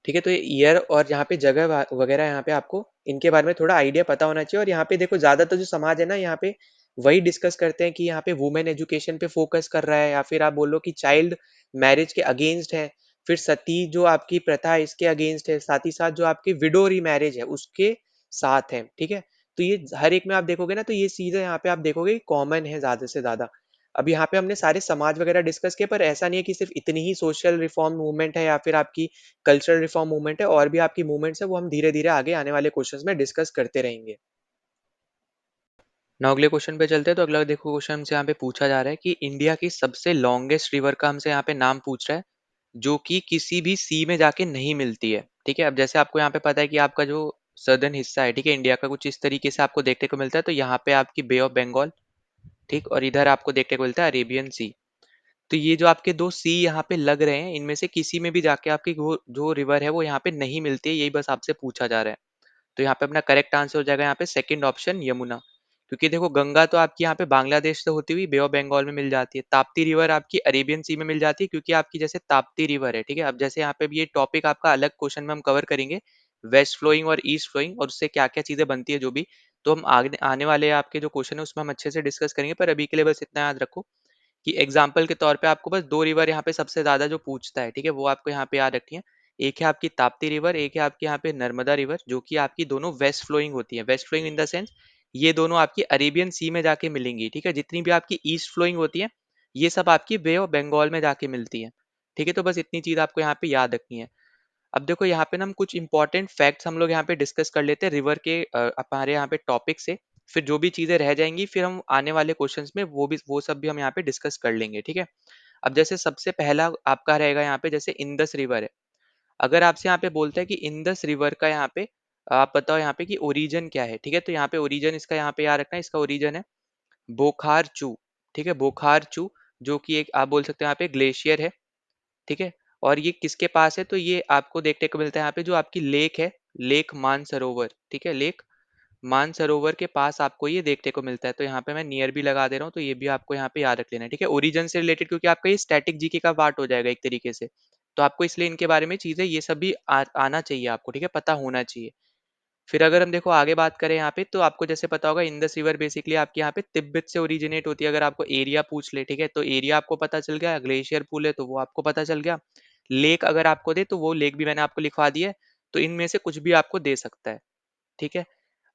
ठीक है, तो ये ईयर और यहाँ पे जगह वगैरह यहाँ पे आपको इनके बारे में थोड़ा आइडिया पता होना चाहिए। और यहाँ पे देखो ज्यादातर जो समाज है ना, यहाँ पे वही डिस्कस करते हैं कि यहाँ पे वुमेन एजुकेशन पे फोकस कर रहा है, या फिर आप बोलो कि चाइल्ड मैरिज के अगेंस्ट है, फिर सती जो आपकी प्रथा है इसके अगेंस्ट है, साथ ही साथ जो आपकी विडो री मैरिज है उसके 7 हैं, ठीक है? तो ये हर एक में आप देखोगे ना, तो ये चीज़ें यहाँ पे आप देखोगे कॉमन है ज़्यादा से ज़्यादा। अब यहाँ पे हमने सारे समाज वगैरह डिस्कस किए, पर ऐसा नहीं है कि सिर्फ़ इतनी ही सोशल रिफ़ॉर्म मूवमेंट है या फिर आपकी कल्चरल रिफ़ॉर्म मूवमेंट है, और भी आपकी मूवमेंट्स हैं, वो हम धीरे-धीरे आगे आने वाले क्वेश्चन्स में डिस्कस करते रहेंगे। नाउ अगले क्वेश्चन पे चलते हैं। तो अगला देखो क्वेश्चन हमसे यहाँ पे पूछा जा रहा है कि इंडिया की सबसे लॉन्गेस्ट रिवर का हमसे यहाँ पे नाम पूछ रहा है, जो कि किसी भी सी में जाके नहीं मिलती है, ठीक है? अब जैसे आपको यहाँ पे पता है कि आपका जो सदर्न हिस्सा है, ठीक है, इंडिया का, कुछ इस तरीके से आपको देखने को मिलता है। तो यहाँ पे आपकी बे ऑफ बंगाल, ठीक, और इधर आपको देखने को मिलता है अरेबियन सी। तो ये जो आपके दो सी यहाँ पे लग रहे हैं, इनमें से किसी में भी जाके आपकी वो जो रिवर है वो यहाँ पे नहीं मिलती है, यही बस आपसे पूछा जा रहा है। तो यहाँ पे अपना करेक्ट आंसर हो जाएगा यहाँ पे सेकंड ऑप्शन, यमुना। क्योंकि देखो गंगा तो आपकी यहाँ पे बांग्लादेश से होती हुई बे ऑफ बंगाल में मिल जाती है। ताप्ती रिवर आपकी अरेबियन सी में मिल जाती है, क्योंकि आपकी जैसे ताप्ती रिवर है, ठीक है? अब जैसे यहाँ पे भी ये टॉपिक आपका अलग क्वेश्चन में हम कवर करेंगे, वेस्ट फ्लोइंग और ईस्ट फ्लोइंग, और उससे क्या क्या चीजें बनती है जो भी। तो हम आगे आने वाले आपके जो क्वेश्चन है उसमें हम अच्छे से डिस्कस करेंगे, पर अभी के लिए बस इतना याद रखो कि एग्जाम्पल के तौर पे आपको बस दो रिवर यहाँ पे सबसे ज्यादा जो पूछता है, ठीक है, वो आपको यहाँ पे याद रखनी है। एक है आपकी ताप्ती रिवर, एक है आपकी यहाँ पे नर्मदा रिवर, जो कि आपकी दोनों वेस्ट फ्लोइंग होती है। West flowing in the sense ये दोनों आपकी अरेबियन सी में जाके मिलेंगी, ठीक है? जितनी भी आपकी ईस्ट फ्लोइंग होती है, ये सब आपकी बे ऑफ बंगाल में जाके मिलती है, ठीक है? तो बस इतनी चीज आपको यहाँ पे याद रखनी है। अब देखो यहाँ पे ना हम कुछ इंपॉर्टेंट फैक्ट्स हम लोग यहाँ पे डिस्कस कर लेते हैं रिवर के हमारे यहाँ पे टॉपिक से। फिर जो भी चीजें रह जाएंगी फिर हम आने वाले क्वेश्चंस में वो सब भी हम यहाँ पे डिस्कस कर लेंगे, ठीक है? अब जैसे सबसे पहला आपका रहेगा यहाँ पे, जैसे इंदस रिवर है। अगर आपसे यहाँ पे बोलते हैं कि इंदस रिवर का यहाँ पे आप बताओ यहाँ पे कि ओरिजिन क्या है, ठीक है? तो यहाँ पे ओरिजिन इसका यहाँ पे याद रखना है, इसका ओरिजिन है बोखार चू, ठीक है? बोखार चू, जो कि एक आप बोल सकते हो यहाँ पे ग्लेशियर है, ठीक है? और ये किसके पास है? तो ये आपको देखने को मिलता है यहाँ पे जो आपकी लेक है, लेक मानसरोवर, ठीक है? लेक मानसरोवर के पास आपको ये देखने को मिलता है। तो यहाँ पे मैं नियर भी लगा दे रहा हूँ, तो ये भी आपको यहाँ पे याद रख लेना है, ठीक है? ओरिजिन से रिलेटेड, क्योंकि आपका ये स्टैटिक जीके का पार्ट हो जाएगा एक तरीके से। तो आपको इसलिए इनके बारे में चीजें ये सब भी आना चाहिए आपको, ठीक है? पता होना चाहिए। फिर अगर हम देखो आगे बात करें यहाँ पे, तो आपको जैसे पता होगा इंडस रिवर बेसिकली आपके यहाँ पे तिब्बत से ओरिजिनेट होती है। अगर आपको एरिया पूछ ले, ठीक है, तो एरिया आपको पता चल गया। ग्लेशियर पूल है तो वो आपको पता चल गया। लेक अगर आपको दे तो वो लेक भी मैंने आपको लिखवा दी है। तो इनमें से कुछ भी आपको दे सकता है, ठीक है?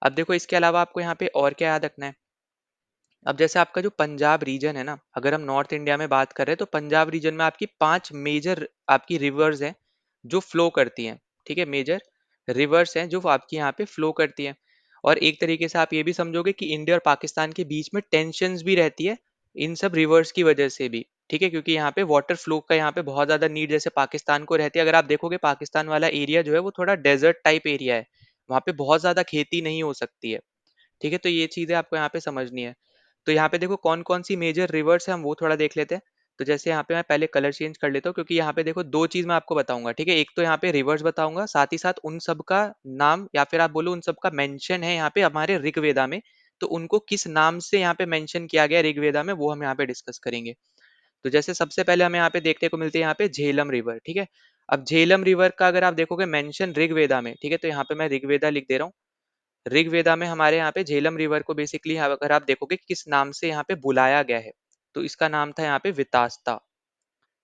अब देखो इसके अलावा आपको यहाँ पे और क्या याद रखना है। अब जैसे आपका जो पंजाब रीजन है ना, अगर हम नॉर्थ इंडिया में बात कर रहे हैं, तो पंजाब रीजन में आपकी 5 मेजर आपकी रिवर्स हैं जो फ्लो करती हैं, ठीक है? मेजर रिवर्स हैं जो आपकी यहाँ पे फ्लो करती हैं। और एक तरीके से आप ये भी समझोगे कि इंडिया और पाकिस्तान के बीच में टेंशन्स भी रहती है इन सब रिवर्स की वजह से भी, ठीक है? क्योंकि यहाँ पे वाटर फ्लो का यहाँ पे बहुत ज्यादा नीड जैसे पाकिस्तान को रहती है। अगर आप देखोगे पाकिस्तान वाला एरिया जो है वो थोड़ा डेजर्ट टाइप एरिया है, वहाँ पे बहुत ज्यादा खेती नहीं हो सकती है, ठीक है? तो ये चीजें आपको यहाँ पे समझनी है। तो यहाँ पे देखो कौन कौन सी मेजर रिवर्स है, हम वो थोड़ा देख लेते हैं। तो जैसे यहाँ पे मैं पहले कलर चेंज कर लेता हूँ, क्योंकि यहाँ पे देखो दो चीज मैं आपको बताऊंगा, ठीक है? एक तो यहाँ पे रिवर्स बताऊंगा, साथ ही साथ उन सब का नाम या फिर आप बोलो उन सब का मेंशन है यहाँ पे हमारे ऋग्वेदा में। तो उनको किस नाम से यहाँ पे मेंशन किया गया ऋग्वेदा में, वो हम यहाँ पे डिस्कस करेंगे। तो जैसे सबसे पहले हमें यहाँ पे देखने को मिलती है यहाँ पे झेलम रिवर, ठीक है? अब झेलम रिवर का अगर आप देखोगे मेंशन ऋग्वेदा में, ठीक है, तो यहाँ पे मैं ऋग्वेदा लिख दे रहा हूँ। ऋग्वेदा में हमारे यहाँ पे झेलम रिवर को बेसिकली अगर आप देखोगे कि किस नाम से यहाँ पे बुलाया गया है, तो इसका नाम था यहाँ पे वितास्ता,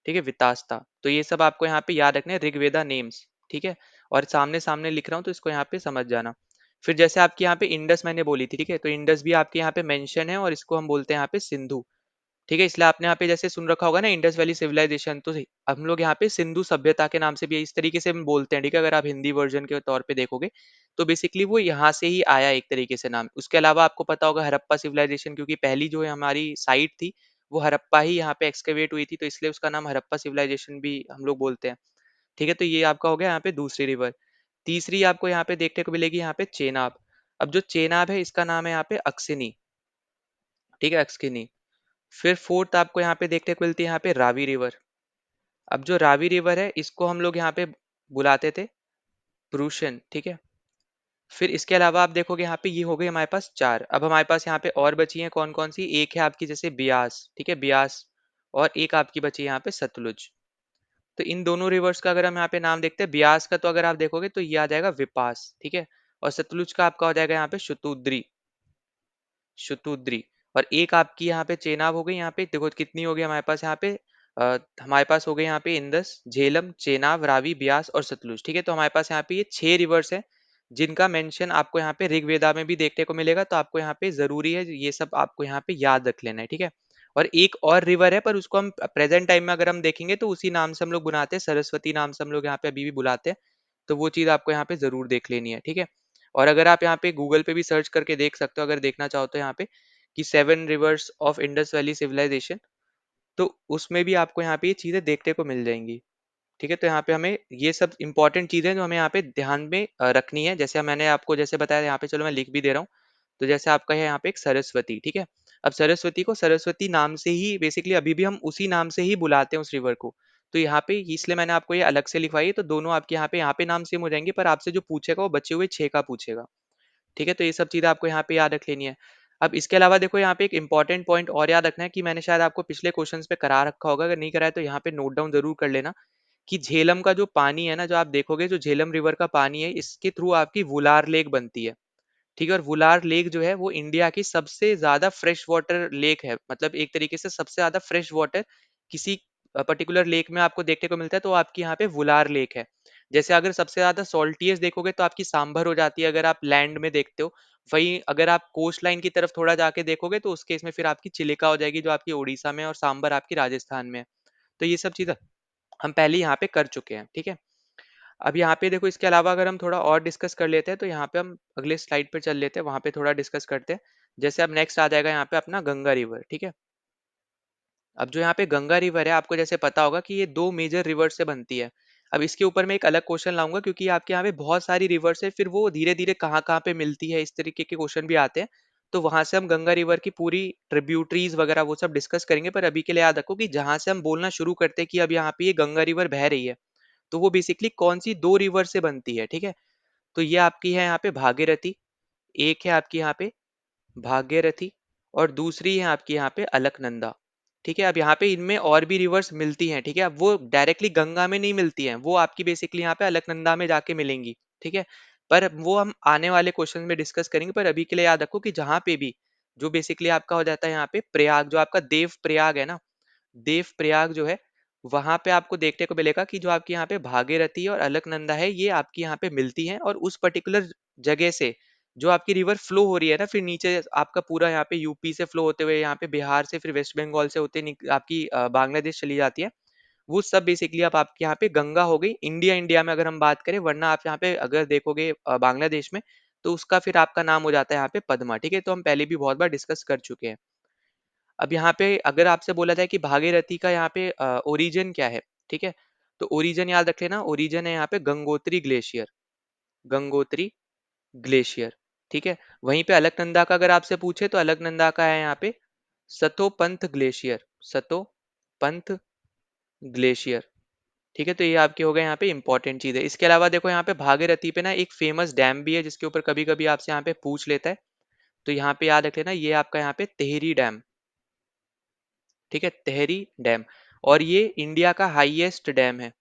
ठीक है? वितास्ता। तो ये सब आपको यहाँ पे याद रखने हैं ऋग्वेदा नेम्स, ठीक है? और सामने सामने लिख रहा हूँ तो इसको यहाँ पे समझ जाना। फिर जैसे आपकी यहाँ पे इंडस मैंने बोली थी, ठीक है, तो इंडस भी आपके यहाँ पे मेंशन है और इसको हम बोलते हैं यहाँ पे सिंधु, ठीक है? इसलिए आपने यहाँ पे जैसे सुन रखा होगा ना इंडस वैली सिविलाइजेशन, तो हम लोग यहाँ पे सिंधु सभ्यता के नाम से भी इस तरीके से हम बोलते हैं, ठीक है? अगर आप हिंदी वर्जन के तौर पे देखोगे तो बेसिकली वो यहाँ से ही आया एक तरीके से नाम। उसके अलावा आपको पता होगा हड़प्पा सिविलाइजेशन, क्योंकि पहली जो है हमारी साइट थी वो हड़प्पा ही यहाँ पे एक्सकेवेट हुई थी, तो इसलिए उसका नाम हड़प्पा सिविलाइजेशन भी हम लोग बोलते हैं, ठीक है? तो ये आपका हो गया यहाँ पे दूसरी रिवर। तीसरी आपको यहाँ पे देखने को मिलेगी यहाँ पे चेनाब। अब जो चेनाब है इसका नाम है यहाँ पे अक्सिनी, ठीक है? अक्सकिनी। फिर फोर्थ आपको यहाँ पे देखने को मिलती है यहाँ पे रावी रिवर। अब जो रावी रिवर है इसको हम लोग यहाँ पे बुलाते थे प्रूशन, ठीक है? फिर इसके अलावा आप देखोगे यहाँ पे ये हो गई हमारे पास चार। अब हमारे पास यहाँ पे और बची हैं कौन कौन सी, एक है आपकी जैसे बियास, ठीक है, बियास, और एक आपकी बची है यहाँ पे सतलुज। तो इन दोनों रिवर्स का अगर हम यहाँ पे नाम देखते हैं, बियास का तो अगर आप देखोगे तो ये आ जाएगा विपास, ठीक है? और सतलुज का आपका हो जाएगा यहाँ पे शतुद्री, शतुद्री। और एक आपकी यहाँ पे चेनाब हो गई। यहाँ पे देखो कितनी हो गई हमारे पास यहाँ पे हमारे पास हो गए यहाँ पे इंदस, झेलम, चेनाब, रावी, ब्यास और सतलुज, ठीक है? तो हमारे पास यहाँ पे ये 6 रिवर्स है जिनका मेंशन आपको यहाँ पे ऋग्वेदा में भी देखने को मिलेगा, तो आपको यहाँ पे ज़रूरी है ये सब आपको यहाँ पे याद रख लेना है, ठीक है? और एक और रिवर है, पर उसको हम प्रेज़ेंट टाइम में अगर हम देखेंगे तो उसी नाम से हम लोग बुलाते हैं, सरस्वती नाम से हम लोग यहाँ पे अभी भी बुलाते हैं, तो वो चीज़ आपको यहाँ पे ज़रूर देख लेनी है, ठीक है? और अगर आप यहाँ पे गूगल पे भी सर्च करके देख सकते हो, अगर देखना चाहो तो यहाँ पे कि 7 rivers of Indus valley civilization, तो उसमें भी आपको यहाँ पे ये चीज़ें देखने को मिल जाएँगी। ठीक है, तो यहाँ पे हमें ये सब इंपॉर्टेंट चीज़ें जो हमें यहाँ पे ध्यान में रखनी है। जैसे मैंने आपको जैसे बताया, यहाँ पे चलो मैं लिख भी दे रहा हूँ। तो जैसे आपका है यहाँ पे एक सरस्वती, ठीक है? अब सरस्वती को सरस्वती नाम से ही बेसिकली अभी भी हम उसी नाम से ही बुलाते हैं उस रिवर को। तो यहाँ पे इसलिए मैंने आपको ये अलग से लिखवाई है, तो दोनों आपके यहाँ पे नाम सेम हो जाएँगे, पर आपसे जो पूछेगा वो बचे हुए 6 का पूछेगा। ठीक है? तो ये सब चीज़ें आपको यहाँ पे याद रख लेनी है। अब इसके अलावा देखो, यहाँ पे एक इम्पोर्टेंट पॉइंट और याद रखना है कि मैंने शायद आपको पिछले क्वेश्चंस पे करा रखा होगा, अगर नहीं कराया तो यहाँ पे नोट डाउन ज़रूर कर लेना कि झेलम का जो पानी है ना, जो आप देखोगे, जो झेलम रिवर का पानी है, इसके थ्रू आपकी वुलार लेक बनती है। ठीक है? और वुलार लेक जो है वो इंडिया की सबसे ज्यादा फ्रेश वाटर लेक है, मतलब एक तरीके से सबसे ज्यादा फ्रेश वाटर किसी पर्टिकुलर लेक में आपको देखने को मिलता है, तो आपकी यहाँ पे वुलार लेक है। जैसे अगर सबसे ज्यादा सॉल्टियस देखोगे तो आपकी सांभर हो जाती है, अगर आप लैंड में देखते हो। वहीं अगर आप कोस्ट लाइन की तरफ थोड़ा जाके देखोगे तो उस केस में फिर आपकी चिलिका हो जाएगी, जो आपकी उड़ीसा में है, और सांभर आपकी राजस्थान में है। तो ये सब चीजें हम पहले यहाँ पे कर चुके हैं, ठीक है? अब यहाँ पे देखो, इसके अलावा अगर हम थोड़ा और डिस्कस कर लेते हैं, तो यहाँ पे हम अगले स्लाइड पे चल लेते हैं, वहां पे थोड़ा डिस्कस करते हैं। जैसे अब नेक्स्ट आ जाएगा यहाँ पे अपना गंगा रिवर, ठीक है? अब जो यहाँ पे गंगा रिवर है, आपको जैसे पता होगा कि ये दो मेजर रिवर से बनती है। अब इसके ऊपर मैं एक अलग क्वेश्चन लाऊंगा, क्योंकि आपके यहाँ पे बहुत सारी रिवर्स है, फिर वो धीरे धीरे कहाँ कहाँ पे मिलती है, इस तरीके के क्वेश्चन भी आते हैं। तो वहां से हम गंगा रिवर की पूरी ट्रिब्यूटरीज वगैरह वो सब डिस्कस करेंगे, पर अभी के लिए याद रखो कि जहां से हम बोलना शुरू करते हैं कि अब यहाँ पे ये गंगा रिवर बह रही है, तो वो बेसिकली कौन सी दो रिवर से बनती है, ठीक है? तो ये आपकी है यहाँ पे भागीरथी, एक है आपकी यहाँ पे भाग्यरथी, और दूसरी है आपकी यहाँ पे अलकनंदा। ठीक है? अब यहाँ पे इनमें और भी रिवर्स मिलती हैं, ठीक है? अब वो डायरेक्टली गंगा में नहीं मिलती हैं, वो आपकी बेसिकली यहाँ पे अलकनंदा में जाके मिलेंगी, ठीक है? पर वो हम आने वाले क्वेश्चन में डिस्कस करेंगे, पर अभी के लिए याद रखो कि जहाँ पे भी जो बेसिकली आपका हो जाता है यहाँ पे प्रयाग, जो आपका देव प्रयाग है ना, देव प्रयाग जो है, वहां पे आपको देखने को मिलेगा कि जो आपकी यहाँ पे भागीरथी और अलकनंदा है, ये आपकी यहाँ पे मिलती हैं, और उस पर्टिकुलर जगह से जो आपकी रिवर फ्लो हो रही है ना, फिर नीचे आपका पूरा यहाँ पे यूपी से फ्लो होते हुए, यहाँ पे बिहार से, फिर वेस्ट बंगाल से होते आपकी बांग्लादेश चली जाती है। वो सब बेसिकली आप आपके यहाँ पे गंगा हो गई इंडिया, इंडिया में अगर हम बात करें, वरना आप यहाँ पे अगर देखोगे बांग्लादेश में, तो उसका फिर आपका नाम हो जाता है यहाँ पे पद्मा, ठीक है? तो हम पहले भी बहुत बार डिस्कस कर चुके हैं। अब यहाँ पे अगर आपसे बोला जाए कि भागीरथी का यहाँ पे ओरिजिन क्या है, ठीक है? तो ओरिजिन याद रख लेना, ओरिजिन है यहाँ पे गंगोत्री ग्लेशियर, गंगोत्री ग्लेशियर, ठीक है? वहीं पे अलकनंदा का अगर आपसे पूछे, तो अलकनंदा का है यहाँ पे सतोपंथ ग्लेशियर, सतोपंथ ग्लेशियर, ठीक है? तो ये आपके हो गए यहाँ पे इंपॉर्टेंट चीज है। इसके अलावा देखो, यहाँ पे भागीरथी पे ना एक फेमस डैम भी है, जिसके ऊपर कभी कभी आपसे यहाँ पे पूछ लेता है, तो यहाँ पे याद रख लेना, ये आपका यहाँ पे तेहरी डैम, ठीक है? तेहरी डैम, और ये इंडिया का हाईएस्ट डैम है,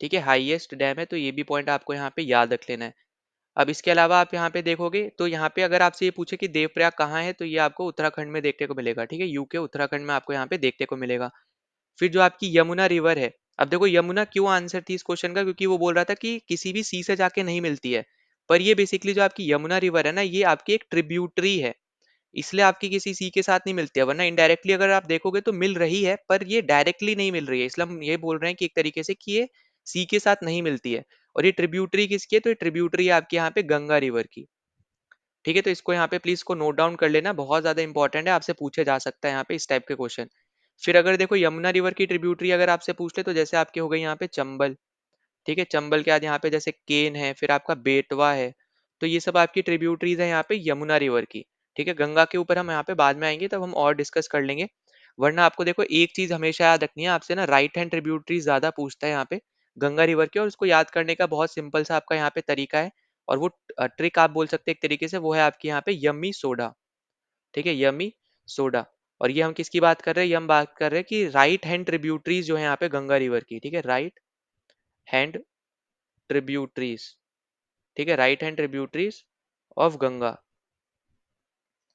ठीक है? हाईएस्ट डैम है, तो ये भी पॉइंट आपको यहाँ पे याद रख लेना है। अब इसके अलावा आप यहाँ पे देखोगे, तो यहाँ पे अगर आपसे ये पूछे कि देवप्रयाग कहाँ है, तो ये आपको उत्तराखंड में देखने को मिलेगा, ठीक है? यूके उत्तराखंड में आपको यहाँ पे देखने को मिलेगा। फिर जो आपकी यमुना रिवर है, अब देखो यमुना क्यों आंसर थी इस क्वेश्चन का, क्योंकि वो बोल रहा था कि किसी भी सी से जाके नहीं मिलती है। पर ये बेसिकली जो आपकी यमुना रिवर है ना, ये आपकी एक ट्रिब्यूटरी है, इसलिए आपकी किसी सी के साथ नहीं मिलती है, वरना इनडायरेक्टली अगर आप देखोगे तो मिल रही है, पर ये डायरेक्टली नहीं मिल रही है, इसलिए हम ये बोल रहे हैं कि एक तरीके से कि ये सी के साथ नहीं मिलती है। और ये ट्रिब्यूटरी किसकी है, तो ये ट्रिब्यूटरी है आपके यहाँ पे गंगा रिवर की, ठीक है? तो इसको यहाँ पे प्लीज को नोट डाउन कर लेना, बहुत ज्यादा इंपॉर्टेंट है, आपसे पूछे जा सकता है यहाँ पे इस टाइप के क्वेश्चन। फिर अगर देखो यमुना रिवर की ट्रिब्यूटरी अगर आपसे पूछ ले, तो जैसे आपके हो गई यहाँ पे चंबल, ठीक है? चंबल के बाद यहाँ पे जैसे केन है, फिर आपका बेटवा है, तो ये सब आपकी ट्रिब्यूटरीज है यहाँ पे यमुना रिवर की, ठीक है? गंगा के ऊपर हम यहाँ पे बाद में आएंगे, तब हम और डिस्कस कर लेंगे। वरना आपको देखो एक चीज हमेशा याद रखनी है, आपसे ना राइट हैंड ट्रिब्यूटरी ज्यादा पूछता है यहाँ पे गंगा रिवर की, और उसको याद करने का बहुत सिंपल सा आपका यहाँ पे तरीका है, और वो ट्रिक आप बोल सकते हैं एक तरीके से, वो है आपकी यहाँ पे यम्मी सोडा, ठीक है? Yummy soda. और ये हम किसकी बात कर रहे हैं, ये हम बात कर रहे हैं कि राइट हैंड ट्रिब्यूटरीज जो है यहाँ पे गंगा रिवर की, ठीक है? राइट हैंड ट्रिब्यूटरीज, ठीक है? Right hand tributaries of Ganga.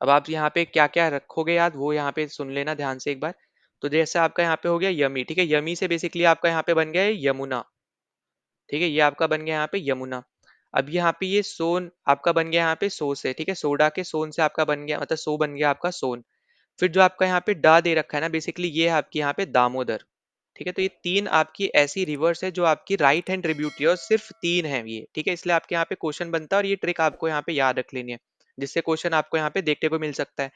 अब आप यहाँ पे क्या क्या रखोगे याद, वो यहाँ पे सुन लेना ध्यान से एक बार। तो जैसे आपका यहाँ पे हो गया यमी, ठीक है? यमी से बेसिकली आपका यहाँ पे बन गया है यमुना, ठीक है? ये आपका बन गया यहाँ पे यमुना। अब यहाँ पे ये सोन आपका बन गया यहाँ पे सो से, ठीक है, सोडा के सोन से आपका बन गया, मतलब सो बन गया आपका सोन। फिर जो आपका यहाँ पे डा दे रखा है ना, बेसिकली ये है आपकी यहाँ पे दामोदर। ठीक है, तो ये तीन आपकी ऐसी रिवर्स है जो आपकी राइट हैंड ट्रिब्यूटरी है, और सिर्फ तीन है ये, ठीक है, इसलिए आपके यहाँ पे क्वेश्चन बनता है, और ये ट्रिक आपको यहाँ पे याद रख लेनी है, जिससे क्वेश्चन आपको यहाँ पे देखने को मिल सकता है।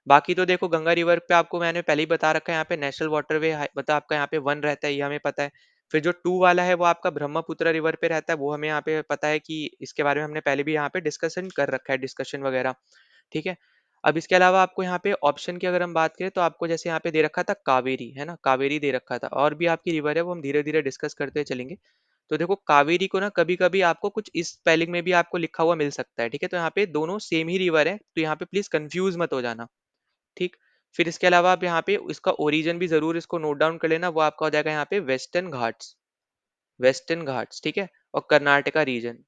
बाकी तो देखो गंगा रिवर पे आपको मैंने पहले ही बता रखा है, यहाँ पे नेशनल वाटरवे मतलब आपका यहाँ पे 1 रहता है, ये हमें पता है। फिर जो 2 वाला है वो आपका ब्रह्मपुत्र रिवर पे रहता है, वो हमें यहाँ पे पता है कि इसके बारे में हमने पहले भी यहाँ पे डिस्कशन कर रखा है, डिस्कशन वगैरह। ठीक है। अब इसके अलावा आपको यहाँ पे ऑप्शन की अगर हम बात करें, तो आपको जैसे यहाँ पे दे रखा था कावेरी, है ना, कावेरी दे रखा था, और भी आपकी रिवर है, वो हम धीरे धीरे डिस्कस करते चलेंगे। तो देखो कावेरी को ना कभी कभी आपको कुछ इस स्पेलिंग में भी आपको लिखा हुआ मिल सकता है, ठीक है, तो यहाँ पे दोनों सेम ही रिवर है, तो यहाँ पे प्लीज कंफ्यूज मत हो जाना। ठीक। फिर इसके अलावा आप यहाँ पे इसका ओरिजिन भी जरूर इसको नोट डाउन कर लेना, वो आपका हो जाएगा यहाँ पे वेस्टर्न घाट्स, वेस्टर्न घाट्स, ठीक है, और कर्नाटका रीजन,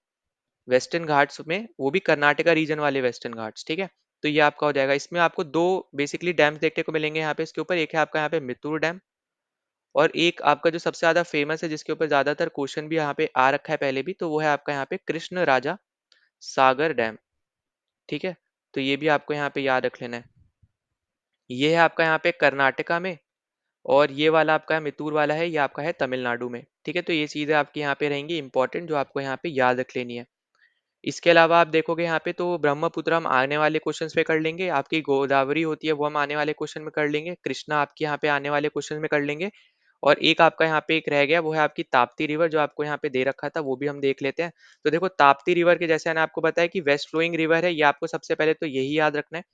वेस्टर्न घाट्स में वो भी कर्नाटका रीजन वाले वेस्टर्न घाट्स, ठीक है। तो ये आपका हो जाएगा, इसमें आपको दो बेसिकली डैम्स देखने को मिलेंगे यहाँ पे इसके ऊपर, एक है आपका यहाँ पे मित्तूर डैम, और एक आपका जो सबसे ज्यादा फेमस है, जिसके ऊपर ज्यादातर क्वेश्चन भी यहाँ पे आ रखा है पहले भी, तो वो है आपका यहाँ पे कृष्ण राजा सागर डैम। ठीक है, तो ये भी आपको यहाँ पे याद रख लेना है। ये है आपका यहाँ पे कर्नाटका में, और ये वाला आपका मितूर वाला है, ये आपका है तमिलनाडु में। ठीक है, तो ये चीजें आपकी यहाँ पे रहेंगी इंपॉर्टेंट, जो आपको यहाँ पे याद रख लेनी है। इसके अलावा आप देखोगे यहाँ पे तो ब्रह्मपुत्र हम आने वाले क्वेश्चंस पे कर लेंगे, आपकी गोदावरी होती है वो हम आने वाले क्वेश्चन में कर लेंगे, कृष्णा आपके यहाँ पे आने वाले क्वेश्चन में कर लेंगे, और एक आपका यहाँ पे एक रह गया, वो है आपकी ताप्ती रिवर, जो आपको यहाँ पे दे रखा था, वो भी हम देख लेते हैं। तो देखो ताप्ती रिवर के जैसे मैंने आपको बताया कि वेस्ट फ्लोइंग रिवर है, ये आपको सबसे पहले तो यही याद रखना है।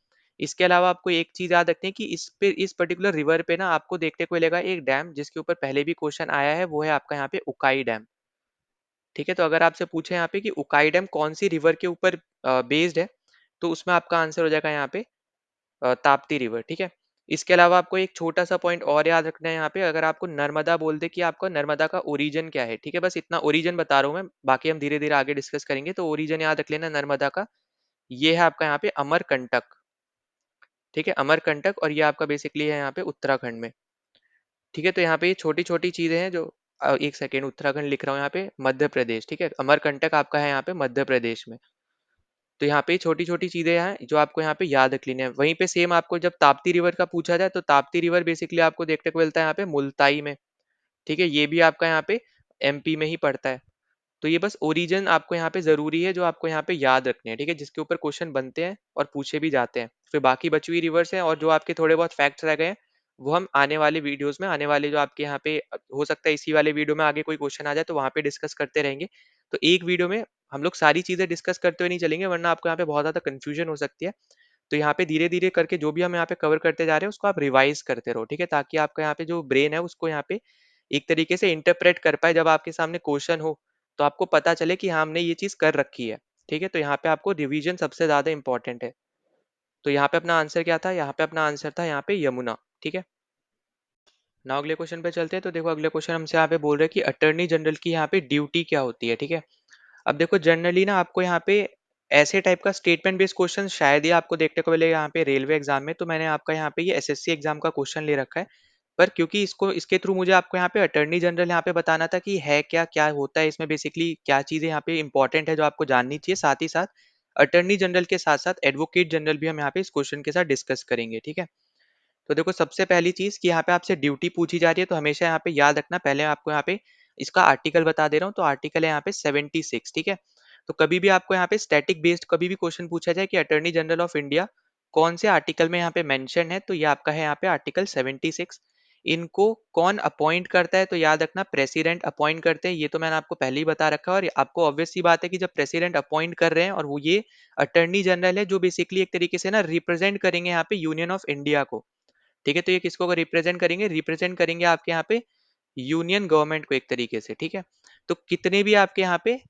इसके अलावा आपको एक चीज याद रखनी है कि इस पे, इस पर्टिकुलर रिवर पे ना आपको देखने को मिलेगा एक डैम, जिसके ऊपर पहले भी क्वेश्चन आया है, वो है आपका यहाँ पे उकाई डैम। ठीक है, तो अगर आपसे पूछे यहाँ पे कि उकाई डैम कौन सी रिवर के ऊपर बेस्ड है, तो उसमें आपका आंसर हो जाएगा यहाँ पे ताप्ती रिवर। ठीक है। इसके अलावा आपको एक छोटा सा पॉइंट और याद रखना है यहाँ पे, अगर आपको नर्मदा बोल दे कि आपका नर्मदा का ओरिजिन क्या है, ठीक है, बस इतना ओरिजिन बता रहा हूँ मैं, बाकी हम धीरे धीरे आगे डिस्कस करेंगे, तो ओरिजिन याद रख लेना नर्मदा का, ये है आपका यहाँ पे अमरकंटक। ठीक है, अमरकंटक, और ये आपका बेसिकली है यहाँ पे उत्तराखंड में। ठीक है, तो यहाँ पे ये छोटी छोटी चीजें हैं जो एक सेकेंड, उत्तराखंड लिख रहा हूँ यहाँ पे, मध्य प्रदेश, ठीक है, अमरकंटक आपका है यहाँ पे मध्य प्रदेश में। तो यहाँ पे छोटी छोटी चीजें हैं जो आपको यहाँ पे याद रख लेनी है। वहीं पे सेम आपको जब ताप्ती रिवर का पूछा जाए, तो ताप्ती रिवर बेसिकली आपको देखने को मिलता है यहाँ पे मुल्ताई में। ठीक है, ये भी आपका यहाँ पे एमपी में ही पड़ता है। तो ये बस ओरिजिन आपको यहाँ पे जरूरी है, जो आपको यहाँ पे याद रखने हैं, ठीक है, जिसके ऊपर क्वेश्चन बनते हैं और पूछे भी जाते हैं। फिर बाकी बची हुई रिवर्स हैं, और जो आपके थोड़े बहुत फैक्ट्स रह गए हैं, वो हम आने वाले वीडियोस में, आने वाले जो आपके यहाँ पे हो सकता है इसी वाले वीडियो में आगे कोई क्वेश्चन आ जाए, तो वहां पे डिस्कस करते रहेंगे। तो एक वीडियो में हम लोग सारी चीजें डिस्कस करते हुए नहीं चलेंगे, वरना आपको यहाँ पे बहुत ज्यादा कंफ्यूजन हो सकती है। तो यहाँ पे धीरे धीरे करके जो भी हम यहाँ पे कवर करते जा रहे हैं, उसको आप रिवाइज करते रहो, ठीक है, ताकि आपका यहाँ पे जो ब्रेन है उसको यहाँ पे एक तरीके से इंटरप्रेट कर पाए, जब आपके सामने क्वेश्चन हो, तो आपको पता चले कि हाँ हमने ये चीज कर रखी है। ठीक है, तो यहाँ पे आपको रिवीजन सबसे ज्यादा इंपॉर्टेंट है। तो यहाँ पे अपना आंसर क्या था, यहाँ पे अपना आंसर था यहाँ पे यमुना। ठीक है, ना अगले क्वेश्चन पे चलते हैं। तो देखो अगले क्वेश्चन हमसे यहाँ पे बोल रहे हैं कि अटर्नी जनरल की यहाँ पे ड्यूटी क्या होती है। ठीक है, अब देखो जनरली ना आपको यहाँ पे ऐसे टाइप का स्टेटमेंट बेस्ड क्वेश्चन शायद ही आपको देखने को मिले यहाँ पे रेलवे एग्जाम में, तो मैंने आपका यहाँ पे ये एसएससी एग्जाम का क्वेश्चन ले रखा है। पर क्योंकि इसको इसके थ्रू मुझे आपको यहाँ पे अटर्नी जनरल यहाँ पे बताना था कि है क्या, क्या होता है इसमें, बेसिकली क्या चीजें यहाँ पे इंपॉर्टेंट है जो आपको जाननी चाहिए, साथ ही साथ अटर्नी जनरल के साथ साथ एडवोकेट जनरल भी हम यहाँ पे इस क्वेश्चन के साथ डिस्कस करेंगे। ठीक है, तो देखो सबसे पहली चीज कि यहाँ पे आपसे ड्यूटी पूछी जा रही है, तो हमेशा यहाँ पे याद रखना, पहले आपको यहाँ पे इसका आर्टिकल बता दे रहा हूँ, तो आर्टिकल है यहाँ पे 76। ठीक है, तो कभी भी आपको यहाँ पे स्टैटिक बेस्ड कभी भी क्वेश्चन पूछा जाए कि अटर्नी जनरल ऑफ इंडिया कौन से आर्टिकल में यहाँ पे मेंशन है, तो ये आपका है यहाँ पे आर्टिकल 76। इनको कौन अपॉइंट करता है, तो याद रखना प्रेसिडेंट अपॉइंट करते हैं, ये तो मैंने आपको पहले ही बता रखा है, और आपको ऑब्वियस सी बात है कि जब प्रेसिडेंट अपॉइंट कर रहे हैं, और वो ये अटर्नी जनरल है जो बेसिकली एक तरीके से ना रिप्रेजेंट करेंगे यहाँ पे यूनियन ऑफ इंडिया को। ठीक है, तो ये किसको को रिप्रेजेंट करेंगे, रिप्रेजेंट करेंगे आपके यहाँ पे यूनियन गवर्नमेंट को एक तरीके से। ठीक है, तो कितने भी आपके यहाँ पे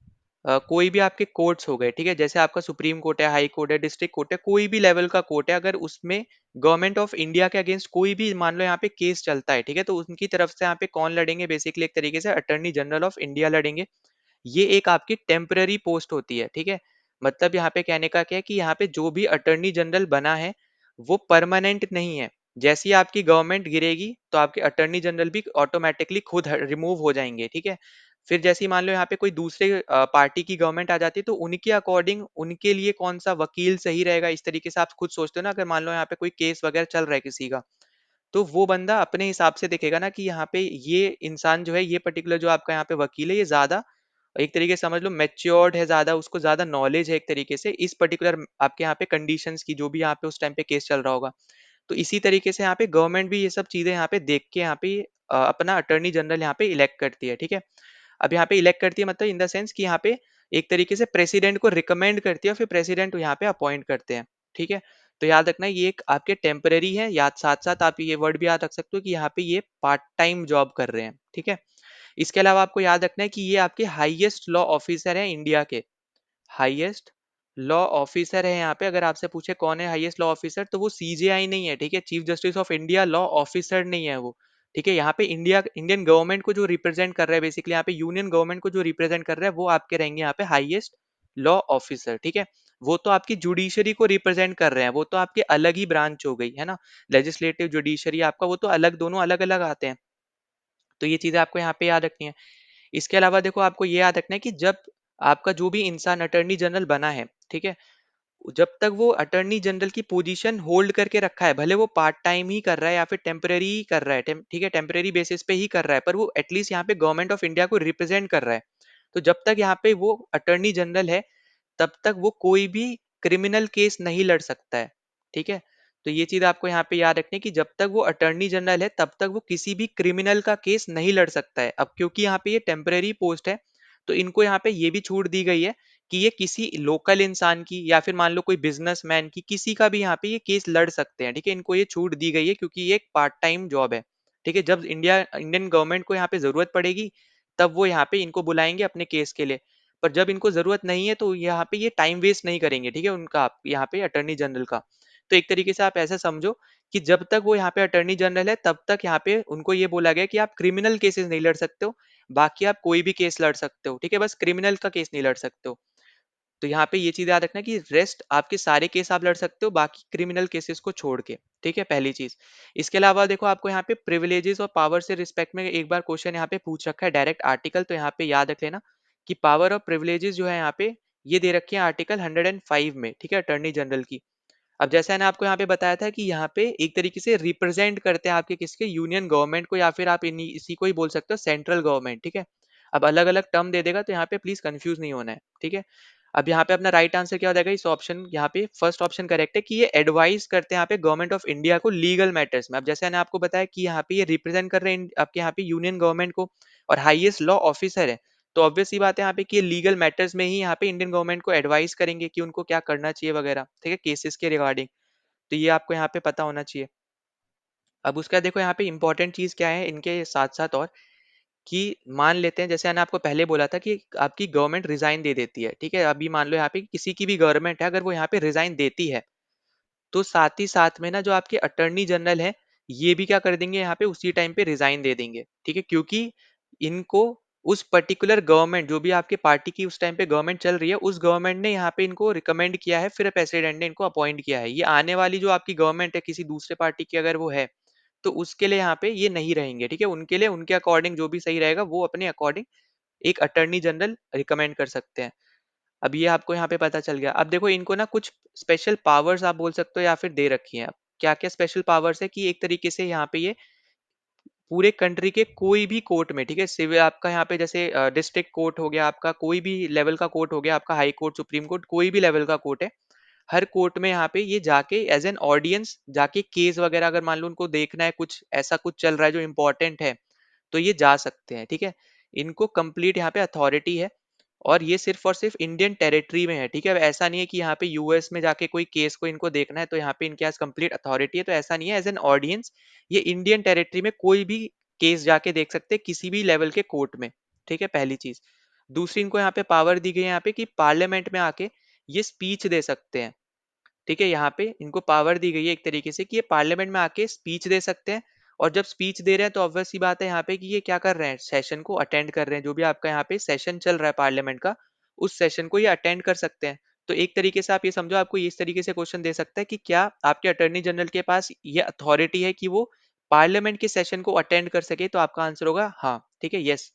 कोई भी आपके कोर्ट्स हो गए, ठीक है, जैसे आपका सुप्रीम कोर्ट है, हाई कोर्ट है, डिस्ट्रिक्ट कोर्ट है, कोई भी लेवल का कोर्ट है, अगर उसमें गवर्नमेंट ऑफ इंडिया के अगेंस्ट कोई भी मान लो यहाँ पे केस चलता है, ठीक है, तो उनकी तरफ से यहाँ पे कौन लड़ेंगे, बेसिकली एक तरीके से अटर्नी जनरल ऑफ इंडिया लड़ेंगे। ये एक आपकी टेम्पररी पोस्ट होती है। ठीक है, मतलब यहाँ पे कहने का क्या है कि यहाँ पे जो भी अटर्नी जनरल बना है, वो परमानेंट नहीं है। जैसी ही आपकी गवर्नमेंट गिरेगी, तो आपके अटर्नी जनरल भी ऑटोमेटिकली खुद रिमूव हो जाएंगे। ठीक है, फिर जैसे ही मान लो यहाँ पे कोई दूसरे पार्टी की गवर्नमेंट आ जाती है, तो उनके अकॉर्डिंग उनके लिए कौन सा वकील सही रहेगा, इस तरीके से आप खुद सोचते हो ना। अगर मान लो यहाँ पे कोई केस वगैरह चल रहा है किसी का, तो वो बंदा अपने हिसाब से देखेगा ना कि यहाँ पे ये इंसान जो है, ये पर्टिकुलर जो आपका यहाँ पे वकील है, ये ज्यादा एक तरीके से समझ लो मैच्योर्ड है, ज्यादा उसको ज्यादा नॉलेज है एक तरीके से इस पर्टिकुलर आपके यहाँ पे कंडीशंस की, जो भी यहाँ पे उस टाइम पे केस चल रहा होगा। तो इसी तरीके से यहाँ पे गवर्नमेंट भी ये सब चीजें यहाँ पे देख के यहाँ पे अपना अटर्नी जनरल यहाँ पे इलेक्ट करती है, ठीक है। अब यहाँ पे इलेक्ट करती है मतलब इन द सेंस कि यहाँ पे एक तरीके से प्रेसिडेंट को रिकमेंड करती है और फिर प्रेसिडेंट यहाँ पे अपॉइंट करते हैं, ठीक है। तो याद रखना ये एक आपके टेम्पररी है, याद साथ साथ आप ये वर्ड भी याद रख सकते हो कि यहाँ पे ये पार्ट टाइम जॉब कर रहे हैं, ठीक है। इसके अलावा आपको याद रखना है कि ये आपके हाईएस्ट लॉ ऑफिसर हैं इंडिया के, हाईएस्ट लॉ ऑफिसर है यहाँ पे। अगर आपसे पूछे कौन है हाईएस्ट लॉ ऑफिसर, तो वो सीजेआई नहीं है, ठीक है, chief justice of India law officer नहीं है वो, ठीक है। यहाँ पे इंडियन गवर्नमेंट को जो रिप्रेजेंट कर रहा है, बेसिकली यहाँ पे यूनियन गवर्नमेंट को जो रिप्रेजेंट कर रहा है, वो आपके रहेंगे यहाँ पे हाईएस्ट लॉ ऑफिसर, ठीक है। वो तो आपकी जुडिशरी को रिप्रेजेंट कर रहे हैं, वो तो आपके अलग ही ब्रांच हो गई है ना, लेजिस्लेटिव जुडिशरी आपका, वो तो अलग, दोनों अलग अलग आते हैं। तो ये चीजें आपको यहाँ पे याद रखनी है। इसके अलावा देखो आपको ये याद रखना है कि जब आपका जो भी इंसान अटर्नी जनरल बना है, ठीक है, जब तक वो अटर्नी जनरल की पोजीशन होल्ड करके रखा है, भले वो पार्ट टाइम ही कर रहा है या फिर टेम्पररी ही कर रहा है, ठीक है, टेम्पररी बेसिस पे ही कर रहा है, पर वो एटलीस्ट यहाँ पे गवर्नमेंट ऑफ इंडिया को रिप्रेजेंट कर रहा है। तो जब तक यहाँ पे वो अटर्नी जनरल है, तब तक वो कोई भी क्रिमिनल केस नहीं लड़ सकता है, ठीक है। तो ये चीज आपको यहाँ पे याद रखनी है कि जब तक वो अटर्नी जनरल है, तब तक वो किसी भी क्रिमिनल का केस नहीं लड़ सकता है। अब क्योंकि यहाँ पे ये टेम्पररी पोस्ट है, तो इनको यहाँ पे ये भी छूट दी गई है कि ये किसी लोकल इंसान की या फिर मान लो कोई बिजनेसमैन की, किसी का भी यहाँ पे ये केस लड़ सकते हैं, ठीक है। इनको ये छूट दी गई है क्योंकि ये एक पार्ट टाइम जॉब है, ठीक है। जब इंडियन गवर्नमेंट को यहाँ पे जरूरत पड़ेगी, तब वो यहाँ पे इनको बुलाएंगे अपने केस के लिए। पर जब इनको जरूरत नहीं है, तो यहाँ पे ये टाइम वेस्ट नहीं करेंगे, ठीक है, उनका यहाँ पे अटर्नी जनरल का। तो एक तरीके से आप ऐसा समझो कि जब तक वो यहाँ पे अटर्नी जनरल है, तब तक यहाँ पे उनको ये बोला गया कि आप क्रिमिनल केसेस नहीं लड़ सकते हो, बाकी आप कोई भी केस लड़ सकते हो, ठीक है, बस क्रिमिनल का केस नहीं लड़ सकते हो। तो यहाँ पे ये चीज याद रखना कि रेस्ट आपके सारे केस आप लड़ सकते हो, बाकी क्रिमिनल केसेस को छोड़ के, ठीक है, पहली चीज। इसके अलावा देखो आपको यहाँ पे प्रिविलेजेस और पावर से रिस्पेक्ट में एक बार क्वेश्चन यहाँ पे पूछ रखा है डायरेक्ट आर्टिकल, तो यहाँ पे याद रख लेना कि पावर और प्रिविलेजेस जो है यहाँ पे ये दे रखे हैं आर्टिकल 105 में, ठीक है, अटर्नी जनरल की। अब जैसा मैंने आपको यहाँ पे बताया था कि यहाँ पे एक तरीके से रिप्रेजेंट करते हैं आपके किसके, यूनियन गवर्नमेंट को, या फिर आप इसी को ही बोल सकते हो सेंट्रल गवर्नमेंट, ठीक है। अब अलग अलग टर्म दे देगा, तो यहाँ पे प्लीज कंफ्यूज नहीं होना है, ठीक है। अब यहाँ पे अपना राइट आंसर क्या हो जाएगा, इस ऑप्शन यहाँ पे फर्स्ट ऑप्शन करेक्ट है कि ये एडवाइस करते हैं यहाँ पे गवर्नमेंट ऑफ इंडिया को लीगल मैटर्स में। अब जैसे मैंने आपको बताया कि यहाँ पे ये रिप्रेजेंट कर रहे हैं आपके यहाँ पे यूनियन गवर्नमेंट को, और हाईएस्ट लॉ ऑफिसर है, तो ऑब्वियस सी बात है यहाँ पे कि ये लीगल मैटर्स में ही यहाँ पे इंडियन गवर्नमेंट को एडवाइस करेंगे कि उनको क्या करना चाहिए वगैरह, ठीक है, केसेस के रिगार्डिंग। तो ये आपको यहाँ पे पता होना चाहिए। अब उसका देखो यहाँ पे इंपॉर्टेंट चीज क्या है इनके साथ साथ, और कि मान लेते हैं जैसे मैंने आपको पहले बोला था कि आपकी गवर्नमेंट रिजाइन दे देती है, ठीक है। अभी मान लो यहाँ पे किसी की भी गवर्नमेंट है, अगर वो यहाँ पे रिजाइन देती है, तो साथ ही साथ में ना जो आपके अटर्नी जनरल है, ये भी क्या कर देंगे, यहाँ पे उसी टाइम पे रिजाइन दे देंगे, ठीक है। क्योंकि इनको उस पर्टिकुलर गवर्नमेंट, जो भी आपके पार्टी की उस टाइम पे गवर्नमेंट चल रही है, उस गवर्नमेंट ने यहाँ पे इनको रिकमेंड किया है, फिर प्रेसिडेंट ने इनको अपॉइंट किया है। ये आने वाली जो आपकी गवर्नमेंट है किसी दूसरे पार्टी की अगर वो है, तो उसके लिए यहाँ पे ये नहीं रहेंगे, ठीक है। उनके लिए उनके अकॉर्डिंग जो भी सही रहेगा, वो अपने अकॉर्डिंग एक अटर्नी जनरल रिकमेंड कर सकते हैं। अब ये आपको यहाँ पे पता चल गया। अब देखो इनको ना कुछ स्पेशल पावर्स आप बोल सकते हो या फिर दे रखी हैं। अब क्या क्या स्पेशल पावर्स है कि एक तरीके से यहाँ पे ये पूरे कंट्री के कोई भी कोर्ट में, ठीक है, सिविल आपका यहाँ पे जैसे डिस्ट्रिक्ट कोर्ट हो गया, आपका कोई भी लेवल का कोर्ट हो गया, आपका हाई कोर्ट, सुप्रीम कोर्ट, कोई भी लेवल का कोर्ट है, हर कोर्ट में यहाँ पे ये जाके एज एन ऑडियंस जाके केस वगैरह, अगर मान लो उनको देखना है कुछ ऐसा कुछ चल रहा है जो इंपॉर्टेंट है, तो ये जा सकते हैं, ठीक है। इनको कंप्लीट यहाँ पे अथॉरिटी है, और ये सिर्फ और सिर्फ इंडियन टेरिटरी में है, ठीक है। अब ऐसा नहीं है कि यहाँ पे यूएस में जाके कोई केस को इनको देखना है, तो यहाँ पे इनके पास कंप्लीट अथॉरिटी है, तो ऐसा नहीं है। एज एन ऑडियंस ये इंडियन टेरिटरी में कोई भी केस जाके देख सकते हैं किसी भी लेवल के कोर्ट में, ठीक है, पहली चीज। दूसरी इनको यहाँ पे पावर दी गई है यहाँ पे कि पार्लियामेंट में आके ये स्पीच दे सकते हैं, ठीक है। यहाँ पे इनको पावर दी गई है एक तरीके से कि ये पार्लियामेंट में आके स्पीच दे सकते हैं, और जब स्पीच दे रहे हैं तो ऑब्वियस सी बात है यहाँ पे कि ये क्या कर रहे हैं, सेशन को अटेंड कर रहे हैं, जो भी आपका यहाँ पे सेशन चल रहा है पार्लियामेंट का, उस सेशन को ये अटेंड कर सकते हैं। तो एक तरीके से आप ये समझो, आपको ये इस तरीके से क्वेश्चन दे सकता है कि क्या आपके अटर्नी जनरल के पास ये अथॉरिटी है कि वो पार्लियामेंट के सेशन को अटेंड कर सके, तो आपका आंसर होगा हाँ, ठीक है, यस।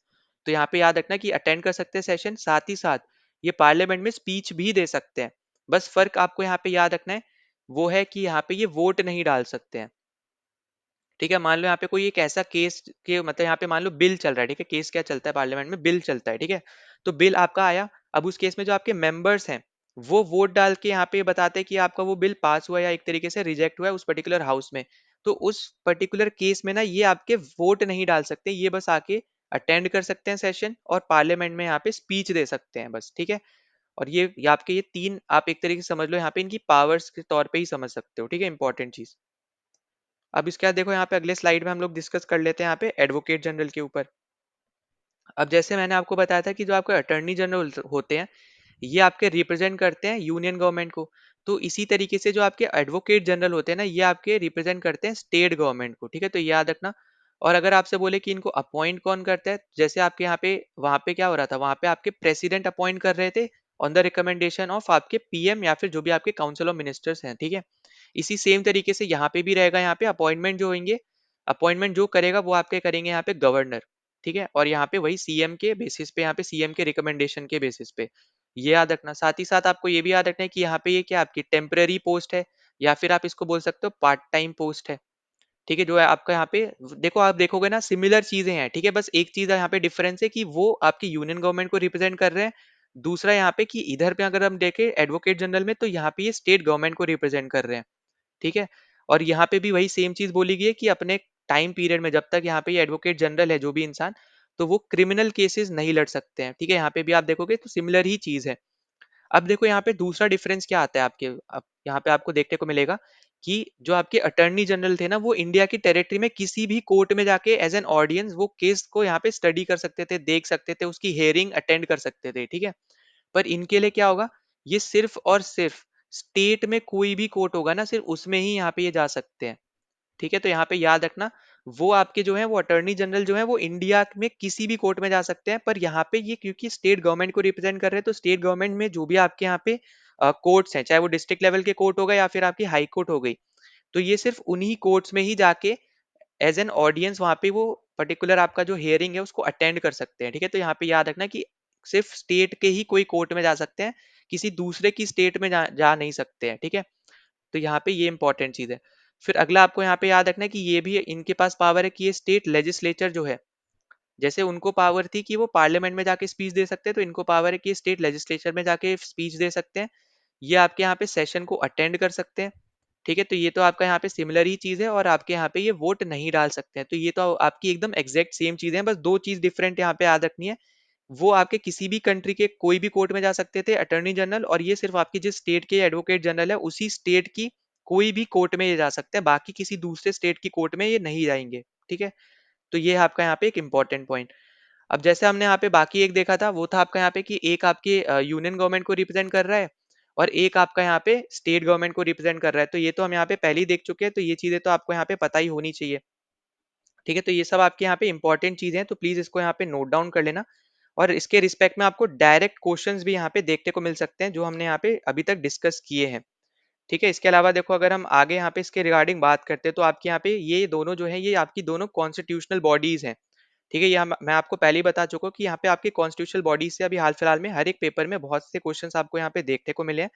तो यहाँ पे याद रखना कि अटेंड कर सकते हैं सेशन, साथ ही साथ ये पार्लियामेंट में स्पीच भी दे सकते हैं। बस फ़र्क आपको यहाँ पे याद रखना है, वो है कि यहाँ पे ये वोट नहीं डाल सकते हैं। ठीक है, मान लो यहाँ पे कोई एक ऐसा केस के मतलब यहाँ पे मान लो बिल चल रहा है, ठीक है, केस क्या चलता है पार्लियामेंट में, बिल चलता है, ठीक है, तो बिल आपका आया, अब उस केस में जो आपके मेंबर्स हैं वो वोट डाल के यहाँ पे बताते हैं कि आपका वो बिल पास हुआ या एक तरीके से रिजेक्ट हुआ है उस पर्टिकुलर हाउस में। तो उस पर्टिकुलर केस में ना ये आपके वोट नहीं डाल सकते, ये बस आके अटेंड कर सकते हैं सेशन और पार्लियामेंट में यहाँ पे स्पीच दे सकते हैं बस, ठीक है। और ये आपके ये तीन आप एक तरीके से समझ लो यहाँ पे इनकी पावर्स के तौर पे ही समझ सकते हो, ठीक है, इंपॉर्टेंट चीज। अब इसके बाद देखो यहाँ पे अगले स्लाइड में हम लोग डिस्कस कर लेते हैं यहाँ पे एडवोकेट जनरल के ऊपर। अब जैसे मैंने आपको बताया था कि जो आपके अटॉर्नी जनरल होते हैं ये आपके रिप्रेजेंट करते हैं यूनियन गवर्नमेंट को। तो इसी तरीके से जो आपके एडवोकेट जनरल होते हैं ना ये आपके रिप्रेजेंट करते हैं स्टेट गवर्नमेंट को, ठीक है, तो ये याद रखना। और अगर आपसे बोले कि इनको अपॉइंट कौन करता है, जैसे आपके यहाँ पे वहां पे क्या हो रहा था, वहां पे आपके प्रेसिडेंट अपॉइंट कर रहे थे ऑन द रिकमेंडेशन ऑफ आपके पीएम या फिर जो भी आपके काउंसिल ऑफ मिनिस्टर्स हैं, ठीक है। इसी सेम तरीके से यहाँ पे भी रहेगा, यहाँ पे अपॉइंटमेंट जो होंगे, अपॉइंटमेंट जो करेगा वो आपके करेंगे यहाँ पे गवर्नर, ठीक है, और यहाँ पे वही सीएम के बेसिस पे, यहाँ पे सीएम के रिकमेंडेशन के बेसिस पे, ये याद रखना। साथ ही साथ आपको ये भी याद रखना है कि यहाँ पे ये क्या आपकी टेम्पररी पोस्ट है या फिर आप इसको बोल सकते हो पार्ट टाइम पोस्ट है, ठीक है, जो है आपका यहाँ पे देखो, आप देखोगे ना सिमिलर चीजें हैं, ठीक है, बस एक चीज यहाँ पे डिफरेंस है कि वो आपकी यूनियन गवर्नमेंट को रिप्रेजेंट कर रहे हैं, दूसरा यहाँ पे कि इधर पे अगर हम देखें एडवोकेट जनरल में तो यहाँ पे ये स्टेट गवर्नमेंट को रिप्रेजेंट कर रहे हैं, ठीक है। और यहाँ पे भी वही सेम चीज बोली गई है कि अपने टाइम पीरियड में जब तक यहाँ पे ये एडवोकेट जनरल है जो भी इंसान, तो वो क्रिमिनल केसेस नहीं लड़ सकते हैं, ठीक है, यहाँ पे भी आप देखोगे तो सिमिलर ही चीज है। अब देखो यहाँ पे दूसरा डिफरेंस क्या आता है आपके, अब यहाँ पे आपको देखने को मिलेगा कि जो आपके अटॉर्नी जनरल थे ना वो इंडिया की टेरिटरी में किसी भी कोर्ट में जाके एज एन ऑडियंस वो केस को यहाँ पे स्टडी कर सकते थे, देख सकते थे, उसकी हेयरिंग अटेंड कर सकते थे, ठीक है। पर इनके लिए क्या होगा, ये सिर्फ और सिर्फ स्टेट में कोई भी कोर्ट होगा ना, सिर्फ उसमें ही यहाँ पे ये जा सकते हैं, ठीक है। तो यहाँ पे याद रखना वो आपके जो है वो अटॉर्नी जनरल जो है वो इंडिया में किसी भी कोर्ट में जा सकते हैं, पर यहाँ पे ये क्योंकि स्टेट गवर्नमेंट को रिप्रेजेंट कर रहे हैं तो स्टेट गवर्नमेंट में जो भी आपके यहाँ पे कोर्ट्स हैं, चाहे वो डिस्ट्रिक्ट लेवल के कोर्ट हो गए या फिर आपकी हाई कोर्ट हो गई, तो ये सिर्फ उन्हीं कोर्ट्स में ही जाके एज एन ऑडियंस वहां पे वो पर्टिकुलर आपका जो हियरिंग है उसको अटेंड कर सकते हैं, ठीक है। तो यहाँ पे याद रखना कि सिर्फ स्टेट के ही कोई कोर्ट में जा सकते हैं, किसी दूसरे की स्टेट में जा नहीं सकते हैं, ठीक है। तो यहाँ पे ये इंपॉर्टेंट चीज है। फिर अगला आपको यहाँ पे याद रखना है कि ये भी इनके पास पावर है कि ये स्टेट लेजिस्लेचर जो है, जैसे उनको पावर थी कि वो पार्लियामेंट में जाके स्पीच दे सकते हैं, तो इनको पावर है कि स्टेट लेजिस्लेचर में जाके स्पीच दे सकते हैं, ये आपके यहाँ पे सेशन को अटेंड कर सकते हैं, ठीक है। तो ये तो आपका यहाँ पे सिमिलर ही चीज है और आपके यहाँ पे ये वोट नहीं डाल सकते हैं, तो ये तो आपकी एकदम एग्जैक्ट सेम चीजें हैं, बस दो चीज डिफरेंट यहाँ पे याद रखनी है। वो आपके किसी भी कंट्री के कोई भी कोर्ट में जा सकते थे अटॉर्नी जनरल, और ये सिर्फ आपकी जिस स्टेट के एडवोकेट जनरल है उसी स्टेट की कोई भी कोर्ट में ये जा सकते हैं, बाकी किसी दूसरे स्टेट की कोर्ट में ये नहीं जाएंगे, ठीक है। तो ये है आपका यहाँ पे एक इंपॉर्टेंट पॉइंट। अब जैसे हमने यहाँ पे बाकी एक देखा था वो था आपका यहाँ पे कि एक आपके यूनियन गवर्नमेंट को रिप्रेजेंट कर रहा है और एक आपका यहाँ पे स्टेट गवर्नमेंट को रिप्रेजेंट कर रहा है, तो ये तो हम यहाँ पे पहले ही देख चुके हैं, तो ये चीजें तो आपको यहाँ पे पता ही होनी चाहिए, ठीक है। तो ये सब आपके यहाँ पे इंपॉर्टेंट चीजें हैं, तो प्लीज इसको यहाँ पे नोट डाउन कर लेना। और इसके रिस्पेक्ट में आपको डायरेक्ट क्वेश्चंस भी यहाँ पे देखने को मिल सकते हैं जो हमने यहाँ पे अभी तक डिस्कस किए हैं, ठीक है। इसके अलावा देखो अगर हम आगे यहाँ पे इसके रिगार्डिंग बात करते हैं तो आपके यहाँ पे ये दोनों जो है ये आपकी दोनों कॉन्स्टिट्यूशनल बॉडीज हैं, ठीक है। ये मैं आपको पहले ही बता चुका हूँ कि यहाँ पे आपके कॉन्स्टिट्यूशनल बॉडीज से अभी हाल फिलहाल में हर एक पेपर में बहुत से क्वेश्चंस आपको यहाँ पे देखने को मिले हैं,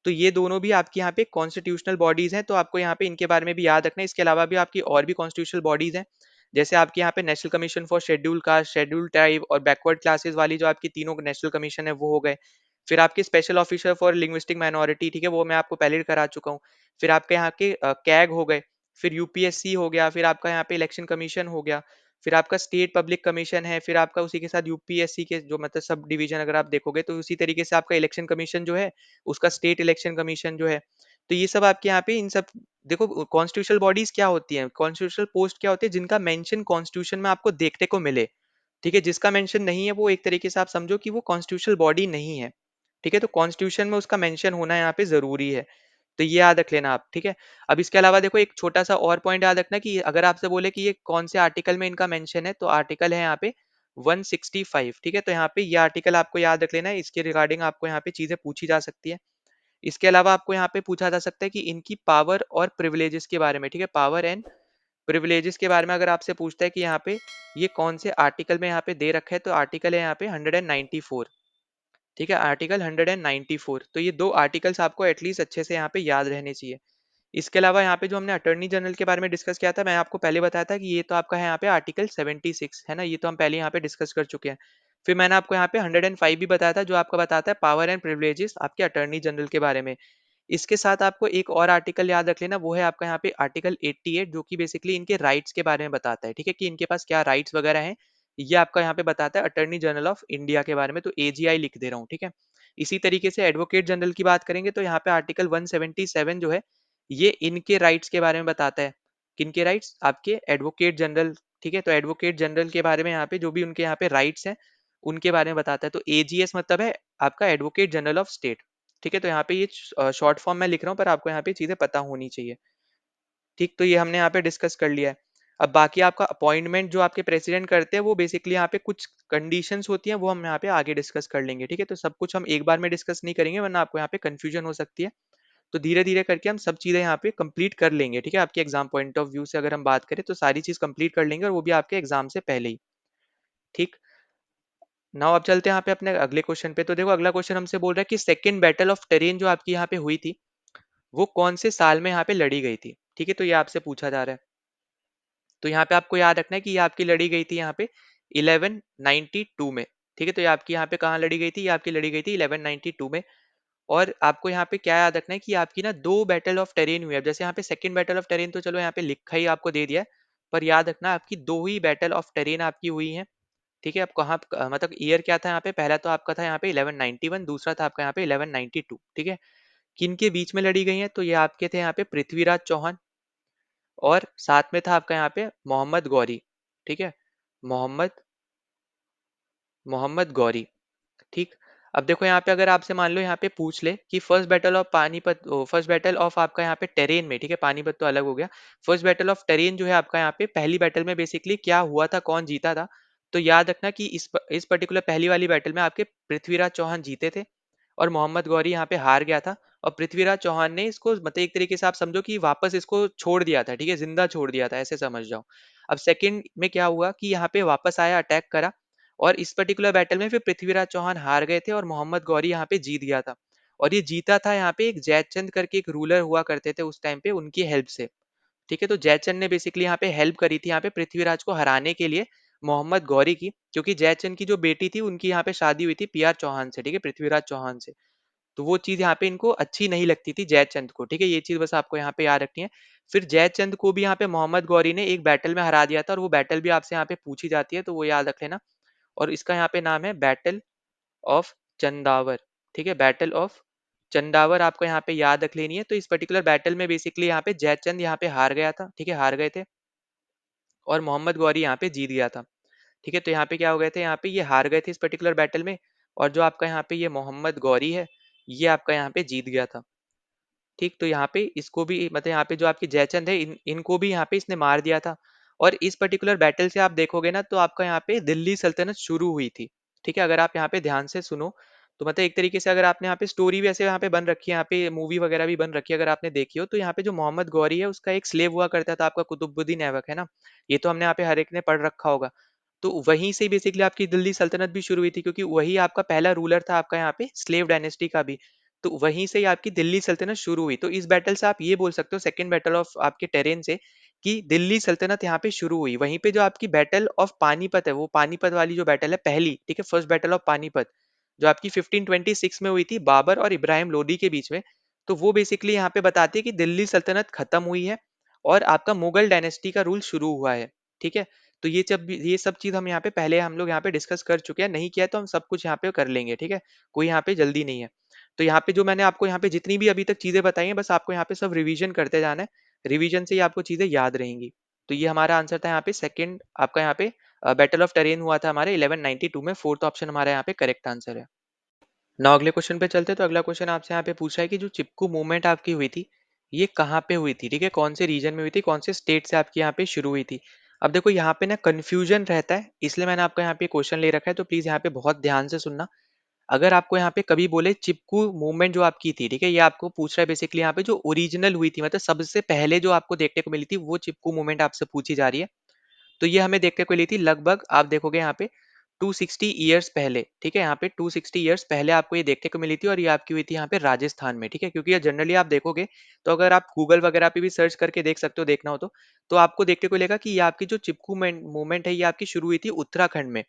तो ये दोनों भी आपकी यहाँ पे कॉन्स्टिट्यूशनल बॉडीज हैं, तो आपको यहाँ पे इनके बारे में भी याद रखना है। इसके अलावा भी आपकी और भी कॉन्स्टिट्यूशनल बॉडीज हैं, जैसे आपके यहाँ पे national commission for schedule cast, schedule tribe और बैकवर्ड क्लासेस वाली जो आपकी तीनों नेशनल कमीशन है वो हो गए। फिर आपके special officer for linguistic minority, ठीक है, वो मैं आपको पहले करा चुका हूँ। फिर आपके यहाँ के कैग हो गए, फिर यूपीएससी हो गया, फिर आपका यहाँ पे इलेक्शन कमीशन हो गया, फिर आपका स्टेट पब्लिक कमीशन है, फिर आपका उसी के साथ यूपीएससी के जो मतलब सब डिवीजन अगर आप देखोगे तो उसी तरीके से आपका इलेक्शन कमीशन जो है उसका स्टेट इलेक्शन कमीशन जो है। तो ये सब आपके यहाँ पे इन सब देखो कॉन्स्टिट्यूशनल बॉडीज क्या होती हैं, कॉन्स्टिट्यूशनल पोस्ट क्या होती है जिनका मेंशन कॉन्स्टिट्यूशन में आपको देखने को मिले, ठीक है। जिसका मेंशन नहीं है वो एक तरीके से आप समझो कि वो कॉन्स्टिट्यूशनल बॉडी नहीं है, ठीक है। तो कॉन्स्टिट्यूशन में उसका मेंशन होना यहाँ पे जरूरी है, तो ये याद रख लेना आप, ठीक है। अब इसके अलावा देखो एक छोटा सा और पॉइंट याद रखना कि अगर आपसे बोले कि ये कौन से आर्टिकल में इनका मेंशन है, तो आर्टिकल है यहाँ पे 165, ठीक है। तो यहाँ पे ये आर्टिकल आपको याद रख लेना है, इसके रिगार्डिंग आपको यहाँ पे चीजें पूछी जा सकती है। इसके अलावा आपको यहाँ पे पूछा जा सकता है कि इनकी पावर और प्रिविलेजेस के बारे में, ठीक है, पावर एंड प्रिविलेजेस के बारे में अगर आपसे पूछता है कि यहाँ पे ये कौन से आर्टिकल में यहाँ पे दे रखा है, तो आर्टिकल है यहाँ पे 194। ठीक है, आर्टिकल 194। तो ये दो आर्टिकल्स आपको एटलीस्ट अच्छे से यहाँ पे याद रहने चाहिए। इसके अलावा यहाँ पे जो हमने अटॉर्नी जनरल के बारे में डिस्कस किया था, मैं आपको पहले बताया था कि ये तो आपका है यहाँ पे आर्टिकल 76 है ना, ये तो हम पहले यहाँ पे डिस्कस कर चुके हैं। फिर मैंने आपको यहाँ पे 105 भी बताया था, जो आपका बताता है पावर एंड प्रिविलेजेस आपके अटॉर्नी जनरल के बारे में। इसके साथ आपको एक और आर्टिकल याद रख लेना, वो है आपका यहाँ पे आर्टिकल 88, जो कि बेसिकली इनके राइट्स के बारे में बताता है। ठीक है, कि इनके पास क्या राइट्स वगैरह हैं, ये आपका यहाँ पे बताता है अटॉर्नी जनरल ऑफ इंडिया के बारे में, तो एजीआई लिख दे रहा हूँ। ठीक है, इसी तरीके से एडवोकेट जनरल की बात करेंगे तो यहाँ पे आर्टिकल 177 जो है, ये इनके राइट्स के बारे में बताता है। किनके राइट्स? आपके एडवोकेट जनरल। ठीक है, तो एडवोकेट जनरल के बारे में यहाँ पे जो भी उनके यहाँ पे राइट्स हैं, उनके बारे में बताता है। तो एजीएस मतलब है आपका एडवोकेट जनरल ऑफ स्टेट। ठीक है, तो यहाँ पे ये शॉर्ट फॉर्म में लिख रहा हूँ, पर आपको यहाँ पे चीजें पता होनी चाहिए। ठीक, तो ये हमने यहाँ पे डिस्कस कर लिया है। अब बाकी आपका अपॉइंटमेंट जो आपके प्रेसिडेंट करते हैं, वो बेसिकली यहाँ पे कुछ कंडीशंस होती हैं, वो हम यहाँ पे आगे डिस्कस कर लेंगे। ठीक है, तो सब कुछ हम एक बार में डिस्कस नहीं करेंगे, वरना आपको यहाँ पे कंफ्यूजन हो सकती है। तो धीरे धीरे करके हम सब चीजें यहाँ पे कंप्लीट कर लेंगे। ठीक है, आपके एग्जाम पॉइंट ऑफ व्यू से अगर हम बात करें, तो सारी चीज कंप्लीट कर लेंगे, और वो भी आपके एग्जाम से पहले ही। ठीक, नाउ अब चलते हैं यहाँ पे अपने अगले क्वेश्चन पे। तो देखो, अगला क्वेश्चन हमसे बोल रहा है कि सेकंड बैटल ऑफ टेरेन जो आपकी यहाँ पे हुई थी, वो कौन से साल में यहाँ पे लड़ी गई थी। ठीक है, तो ये आपसे पूछा जा रहा है। तो यहाँ पे आपको याद रखना है कि ये आपकी लड़ी गई थी यहाँ पे 1192 में। ठीक है, तो ये आपकी यहाँ पे कहाँ लड़ी गई थी? ये आपकी लड़ी गई थी 1192 में। और आपको यहाँ पे क्या याद रखना है कि आपकी ना दो बैटल ऑफ टेरेन हुई है। अब जैसे यहाँ पे सेकंड बैटल ऑफ टेरेन तो चलो यहाँ पे लिखा ही आपको दे दिया है, पर याद रखना आपकी दो ही बैटल ऑफ टेरेन आपकी हुई है। ठीक है, अब कहाँ मतलब ईयर क्या था यहाँ पे? पहला तो आपका था यहाँ पे 1191, दूसरा था आपका यहाँ पे 1192। ठीक है, किन के बीच में लड़ी गई है? तो ये आपके थे यहाँ पे पृथ्वीराज चौहान, और साथ में था आपका यहाँ पे मोहम्मद गौरी। ठीक है, मोहम्मद मोहम्मद गौरी। ठीक, अब देखो यहाँ पे अगर आपसे मान लो यहाँ पे पूछ ले कि first battle of Panipat, first battle of आपका यहाँ पे टेरेन में, ठीक है, पानीपत तो अलग हो गया, फर्स्ट बैटल ऑफ टेरेन जो है आपका यहाँ पे पहली बैटल में बेसिकली क्या हुआ था, कौन जीता था? तो याद रखना कि इस पर्टिकुलर पहली वाली बैटल में आपके पृथ्वीराज चौहान जीते थे, और मोहम्मद गौरी यहाँ पे हार गया था। और पृथ्वीराज चौहान ने इसको मतलब एक तरीके से आप समझो कि वापस इसको छोड़ दिया था। ठीक है, जिंदा छोड़ दिया था, ऐसे समझ जाओ। अब सेकंड में क्या हुआ कि यहाँ पे वापस आया, अटैक करा, और इस पर्टिकुलर बैटल में फिर पृथ्वीराज चौहान हार गए थे, और मोहम्मद गौरी यहाँ पे जीत गया था। और ये जीता था यहाँ पे एक जयचंद करके एक रूलर हुआ करते थे उस टाइम पे, उनकी हेल्प से। ठीक है, तो जयचंद ने बेसिकली यहाँ पे हेल्प करी थी यहाँ पे पृथ्वीराज को हराने के लिए, मोहम्मद गौरी की, क्योंकि जयचंद की जो बेटी थी उनकी यहाँ पे शादी हुई थी पीआर चौहान से। ठीक है, पृथ्वीराज चौहान से। तो वो चीज यहाँ पे इनको अच्छी नहीं लगती थी जयचंद को। ठीक है, ये चीज बस आपको यहाँ पे याद रखनी है। फिर जयचंद को भी यहाँ पे मोहम्मद गौरी ने एक बैटल में हरा दिया था, और वो बैटल भी आपसे यहाँ पे पूछी जाती है, तो वो याद रख लेना। और इसका यहाँ पे नाम है बैटल ऑफ चंदावर। ठीक है, बैटल ऑफ चंदावर आपको यहाँ पे याद रख लेनी है। तो इस पर्टिकुलर बैटल में बेसिकली यहाँ पे जयचंद यहाँ पे हार गया था। ठीक है, हार गए थे, और मोहम्मद गौरी यहाँ पे जीत गया था। ठीक है, तो यहाँ पे क्या हो गए थे? यहाँ पे ये हार गए थे इस पर्टिकुलर बैटल में, और जो आपका यहाँ पे ये मोहम्मद गौरी है, ये आपका यहाँ पे जीत गया था। ठीक, तो यहाँ पे इसको भी मतलब यहाँ पे जो आपकी जयचंद है, इनको भी यहाँ पे इसने मार दिया था। और इस पर्टिकुलर बैटल से आप देखोगे ना, तो आपका यहाँ पे दिल्ली सल्तनत शुरू हुई थी। ठीक है, अगर आप यहाँ पे ध्यान से सुनो, तो मतलब एक तरीके से अगर आपने यहाँ पे स्टोरी भी ऐसे यहाँ पे बन रखी है, यहाँ पे मूवी वगैरह भी बन रखी है, अगर आपने देखी हो, तो यहाँ पे जो मोहम्मद गौरी है, उसका एक स्लेव हुआ करता था आपका कुतुबुद्दीन ऐबक, है ना। ये तो हमने यहाँ पे हर एक ने पढ़ रखा होगा। तो वहीं से बेसिकली आपकी दिल्ली सल्तनत भी शुरू हुई थी, क्योंकि वही आपका पहला रूलर था आपका यहाँ पे स्लेव डायनेस्टी का भी। तो वहीं से ही आपकी दिल्ली सल्तनत शुरू हुई। तो इस बैटल से आप ये बोल सकते हो, सेकंड बैटल ऑफ आपके टेरेन से, कि दिल्ली सल्तनत यहाँ पे शुरू हुई। वहीं पे जो आपकी बैटल ऑफ पानीपत है, वो पानीपत वाली जो बैटल है पहली, ठीक है, फर्स्ट बैटल ऑफ पानीपत, जो आपकी 1526 में हुई थी बाबर और इब्राहिम लोदी के बीच में। तो वो बेसिकली यहाँ पे बताती है कि दिल्ली सल्तनत खत्म हुई है, और आपका मुगल डायनेस्टी का रूल शुरू हुआ है। ठीक है, तो ये सब चीज हम यहाँ पे पहले हम लोग यहाँ पे डिस्कस कर चुके हैं, नहीं किया तो हम सब कुछ यहाँ पे कर लेंगे। ठीक है, कोई यहाँ पे जल्दी नहीं है। तो यहाँ पे जो मैंने आपको यहाँ पे जितनी भी अभी तक चीजें बताई हैं, बस आपको यहाँ पे सब रिवीजन करते जाना है। रिवीजन से ही आपको चीजें याद रहेंगी। तो ये हमारा आंसर था यहाँ पे सेकंड आपका यहाँ पे बैटल ऑफ टेरेन हुआ था हमारे 1192 में। फोर्थ ऑप्शन हमारा यहाँ पे करेक्ट आंसर है। ना अगले क्वेश्चन पे चलते हैं। तो अगला क्वेश्चन आपसे यहाँ पे पूछा है कि जो चिपकू मूवमेंट आपकी हुई थी, ये कहाँ पे हुई थी? ठीक है, कौन से रीजन में हुई थी, कौन से स्टेट से आपकी यहाँ पे शुरू हुई थी? अब देखो यहाँ पे ना कंफ्यूजन रहता है, इसलिए मैंने आपका यहाँ पे क्वेश्चन ले रखा है, तो प्लीज यहाँ पे बहुत ध्यान से सुनना। अगर आपको यहाँ पे कभी बोले चिपकू मूवमेंट जो आपकी थी, ठीक है, ये आपको पूछ रहा है बेसिकली यहाँ पे जो ओरिजिनल हुई थी, मतलब सबसे पहले जो आपको देखने को मिली थी वो चिपकू मूवमेंट आपसे पूछी जा रही है। तो ये हमें देखने को मिली थी लगभग, आप देखोगे यहाँ पे 260 ईयर्स पहले, ठीक है, यहाँ पे 260 ईयर्स पहले आपको ये देखने को मिली थी, और ये आपकी हुई थी यहाँ पे राजस्थान में, ठीक है, क्योंकि ये जनरली आप देखोगे तो अगर आप गूगल वगैरह पे भी सर्च करके देख सकते हो, देखना हो तो आपको देखने को मिलेगा कि ये आपकी जो चिपकू मूवमेंट है ये आपकी शुरू हुई थी उत्तराखंड में।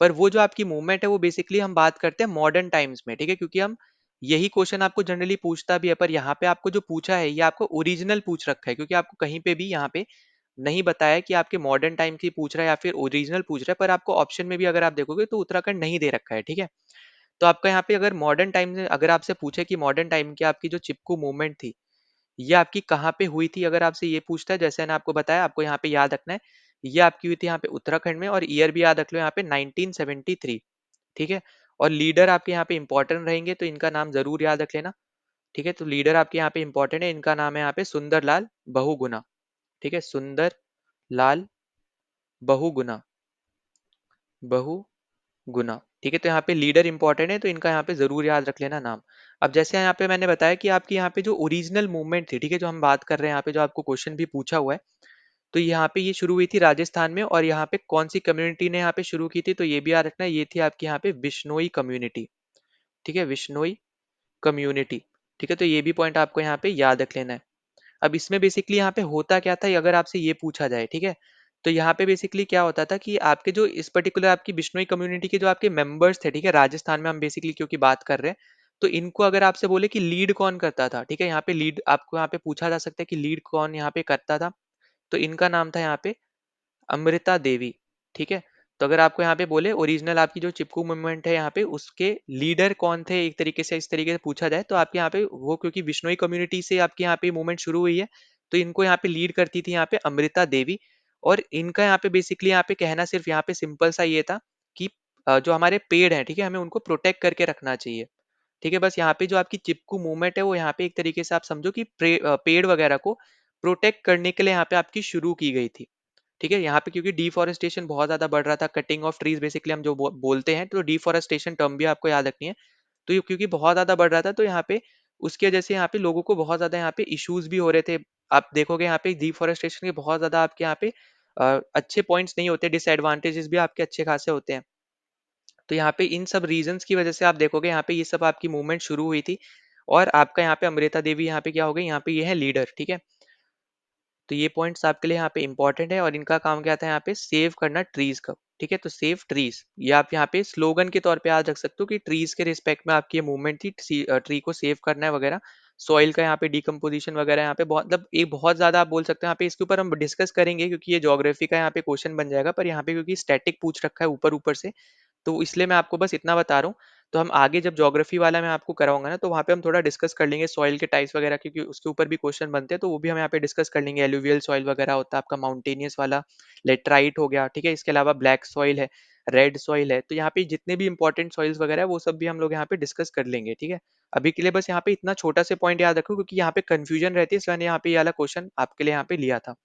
पर वो जो आपकी मूवमेंट है वो बेसिकली हम बात करते हैं मॉडर्न टाइम्स में, ठीक है, क्योंकि हम यही क्वेश्चन आपको जनरली पूछता भी है, पर यहाँ पे आपको जो पूछा है ये आपको ओरिजिनल पूछ रखा है, क्योंकि आपको कहीं पे भी यहाँ पे नहीं बताया कि आपके मॉडर्न टाइम की पूछ रहा है या फिर ओरिजिनल पूछ रहा है, पर आपको ऑप्शन में भी अगर आप देखोगे तो उत्तराखंड नहीं दे रखा है, ठीक है। तो आपका यहाँ पे अगर मॉडर्न टाइम में अगर आपसे पूछे कि मॉडर्न टाइम की आपकी जो चिपकू मूवमेंट थी ये आपकी कहाँ पे हुई थी, अगर आपसे ये पूछता है, जैसे मैंने आपको बताया, आपको यहाँ पे याद रखना है ये आपकी हुई थी यहाँ पे उत्तराखंड में, और ईयर भी याद रख लो यहाँ पे 1973, ठीक है। और लीडर आपके यहाँ पे इंपॉर्टेंट रहेंगे तो इनका नाम जरूर याद रख लेना, ठीक है। तो लीडर आपके यहाँ पे इंपॉर्टेंट है, इनका नाम है यहाँ पे सुंदर लाल बहुगुणा, ठीक है, सुंदर लाल बहुगुणा, बहुगुणा, ठीक है। तो यहाँ पे लीडर इंपॉर्टेंट है तो इनका यहाँ पे जरूर याद रख लेना नाम। अब जैसे यहाँ पे मैंने बताया कि आपकी यहाँ पे जो ओरिजिनल मूवमेंट थी, ठीक है, जो हम बात कर रहे हैं यहाँ पे, जो आपको क्वेश्चन भी पूछा हुआ है, तो यहाँ पे ये शुरू हुई थी राजस्थान में, और यहाँ पे कौन सी कम्युनिटी ने यहाँ पे शुरू की थी, तो ये भी याद रखना है, ये थी आपकी यहाँ पे बिश्नोई कम्युनिटी, ठीक है, बिश्नोई कम्युनिटी, ठीक है। तो ये भी पॉइंट आपको यहाँ पे याद रख लेना है। अब इसमें बेसिकली यहाँ पे होता क्या था, अगर आपसे ये पूछा जाए, ठीक है, तो यहाँ पे बेसिकली क्या होता था कि आपके जो इस पर्टिकुलर आपकी बिश्नोई कम्युनिटी के जो आपके मेंबर्स थे, ठीक है, राजस्थान में हम बेसिकली क्योंकि बात कर रहे हैं, तो इनको अगर आपसे बोले कि लीड कौन करता था, ठीक है, यहाँ पे लीड आपको यहाँ पे पूछा जा सकता है कि लीड कौन यहाँ पे करता था, तो इनका नाम था यहाँ पे अमृता देवी, ठीक है। तो अगर आपको यहाँ पे बोले ओरिजिनल आपकी जो चिपकू मूवमेंट है यहाँ पे उसके लीडर कौन थे, एक तरीके से इस तरीके से पूछा जाए, तो आपके यहाँ पे वो क्योंकि बिश्नोई कम्युनिटी से आपके यहाँ पे मूवमेंट शुरू हुई है, तो इनको यहाँ पे लीड करती थी यहाँ पे अमृता देवी। और इनका यहाँ पे बेसिकली यहाँ पे कहना सिर्फ यहाँ पे सिंपल सा ये था कि जो हमारे पेड़ हैं, ठीक है, हमें उनको प्रोटेक्ट करके रखना चाहिए, ठीक है। बस यहाँ पे जो आपकी चिपकू मूवमेंट है वो यहाँ पे एक तरीके से आप समझो कि पेड़ वगैरह को प्रोटेक्ट करने के लिए यहाँ पे आपकी शुरू की गई थी, ठीक है। यहाँ पे क्योंकि डिफॉरेस्टेशन बहुत ज्यादा बढ़ रहा था, कटिंग ऑफ ट्रीज बेसिकली हम जो बोलते हैं, तो डिफॉरेस्टेशन टर्म भी आपको याद रखनी है। तो ये क्योंकि बहुत ज्यादा बढ़ रहा था तो यहाँ पे उसकी वजह से यहाँ पे लोगों को बहुत ज्यादा यहाँ पे इश्यूज भी हो रहे थे। आप देखोगे यहाँ पे डिफॉरेस्टेशन के बहुत ज्यादा आपके यहाँ पे अच्छे पॉइंट्स नहीं होते, डिसएडवांटेजेस भी आपके अच्छे खासे होते हैं। तो यहाँ पे इन सब रीजंस की वजह से आप देखोगे यहाँ पे ये सब आपकी मूवमेंट शुरू हुई थी, और आपका यहाँ पे अमृता देवी यहाँ पे क्या हो गई, यहाँ पे ये है लीडर, ठीक है। तो ये पॉइंट्स आपके लिए यहाँ पे इंपॉर्टेंट है, और इनका काम क्या था यहाँ पे सेव करना ट्रीज का, ठीक है। तो सेव ट्रीज ये आप यहाँ पे स्लोगन के तौर पे याद रख सकते हो कि ट्रीज के रिस्पेक्ट में आपकी ये मूवमेंट थी, ट्री को सेव करना है वगैरह। सॉइल का यहाँ पे डिकम्पोजिशन वगैरह यहाँ पे बहुत मतलब एक बहुत ज्यादा आप बोल सकते हो, यहाँ पे इसके ऊपर हम डिस्कस करेंगे क्योंकि ये ज्योग्राफी का यहाँ पे क्वेश्चन बन जाएगा, पर यहाँ पे क्योंकि स्टैटिक पूछ रखा है ऊपर ऊपर से, तो इसलिए मैं आपको बस इतना बता रहा हूँ। तो हम आगे जब ज्योग्राफी वाला मैं आपको कराऊंगा ना, तो वहाँ पे हम थोड़ा डिस्कस कर लेंगे सॉइल के टाइप्स वगैरह, क्योंकि उसके ऊपर भी क्वेश्चन बनते हैं, तो वो भी हम यहाँ पे डिस्कस कर लेंगे। एलुवियल सॉइल वगैरह होता है आपका, माउंटेनियस वाला लेटराइट हो गया, ठीक है। इसके अलावा ब्लैक सॉइल है, रेड सॉइल है, तो यहाँ पे जितने भी इंपॉर्टेंट सॉइल्स वगैरह है वो सब भी हम लोग यहाँ पे डिस्कस कर लेंगे, ठीक है। अभी के लिए बस यहाँ पे इतना छोटा से पॉइंट याद रखो, क्योंकि यहाँ पे कंफ्यूजन रहती है, इसलिए मैंने यहाँ पे ये वाला क्वेश्चन आपके लिए यहाँ पे लिया था।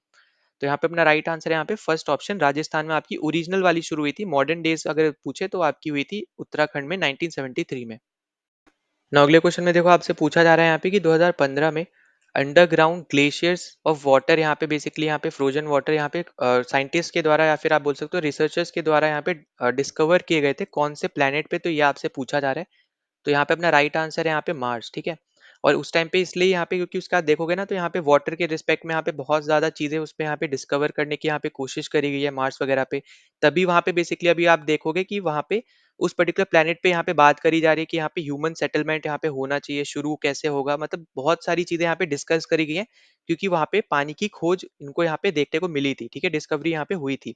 तो यहाँ पे अपना राइट आंसर है यहाँ पे फर्स्ट ऑप्शन, राजस्थान में आपकी ओरिजिनल वाली शुरू हुई थी। मॉडर्न डेज अगर पूछे तो आपकी हुई थी उत्तराखंड में 1973 में। ना अगले क्वेश्चन में देखो आपसे पूछा जा रहा है यहाँ पे कि 2015 में अंडरग्राउंड ग्लेशियर्स ऑफ वाटर, यहाँ पे बेसिकली यहाँ पे फ्रोजन वाटर यहाँ पे साइंटिस्ट के द्वारा या फिर आप बोल सकते हो रिसर्चर्स के द्वारा यहाँ पे डिस्कवर किए गए थे कौन से प्लेनेट पे, तो ये आपसे पूछा जा रहा है। तो यहाँ पे अपना राइट आंसर है यहाँ पे मार्स, ठीक है। और उस टाइम पे इसलिए यहाँ पे क्योंकि उसका आप देखोगे ना, तो यहाँ पे वाटर के रिस्पेक्ट में यहाँ पे बहुत ज्यादा चीजें उस पे यहाँ पे डिस्कवर करने की यहाँ पे कोशिश करी गई है मार्स वगैरह पे। तभी वहाँ पे बेसिकली अभी आप देखोगे कि वहाँ पे उस पर्टिकुलर प्लेनेट पे यहाँ पे बात करी जा रही है कि यहाँ पे ह्यूमन सेटलमेंट यहाँ पे होना चाहिए, शुरू कैसे होगा, मतलब बहुत सारी चीजें यहाँ पे डिस्कस करी गई है, क्योंकि वहाँ पे पानी की खोज इनको यहाँ पे देखने को मिली थी, ठीक है, डिस्कवरी यहाँ पे हुई थी।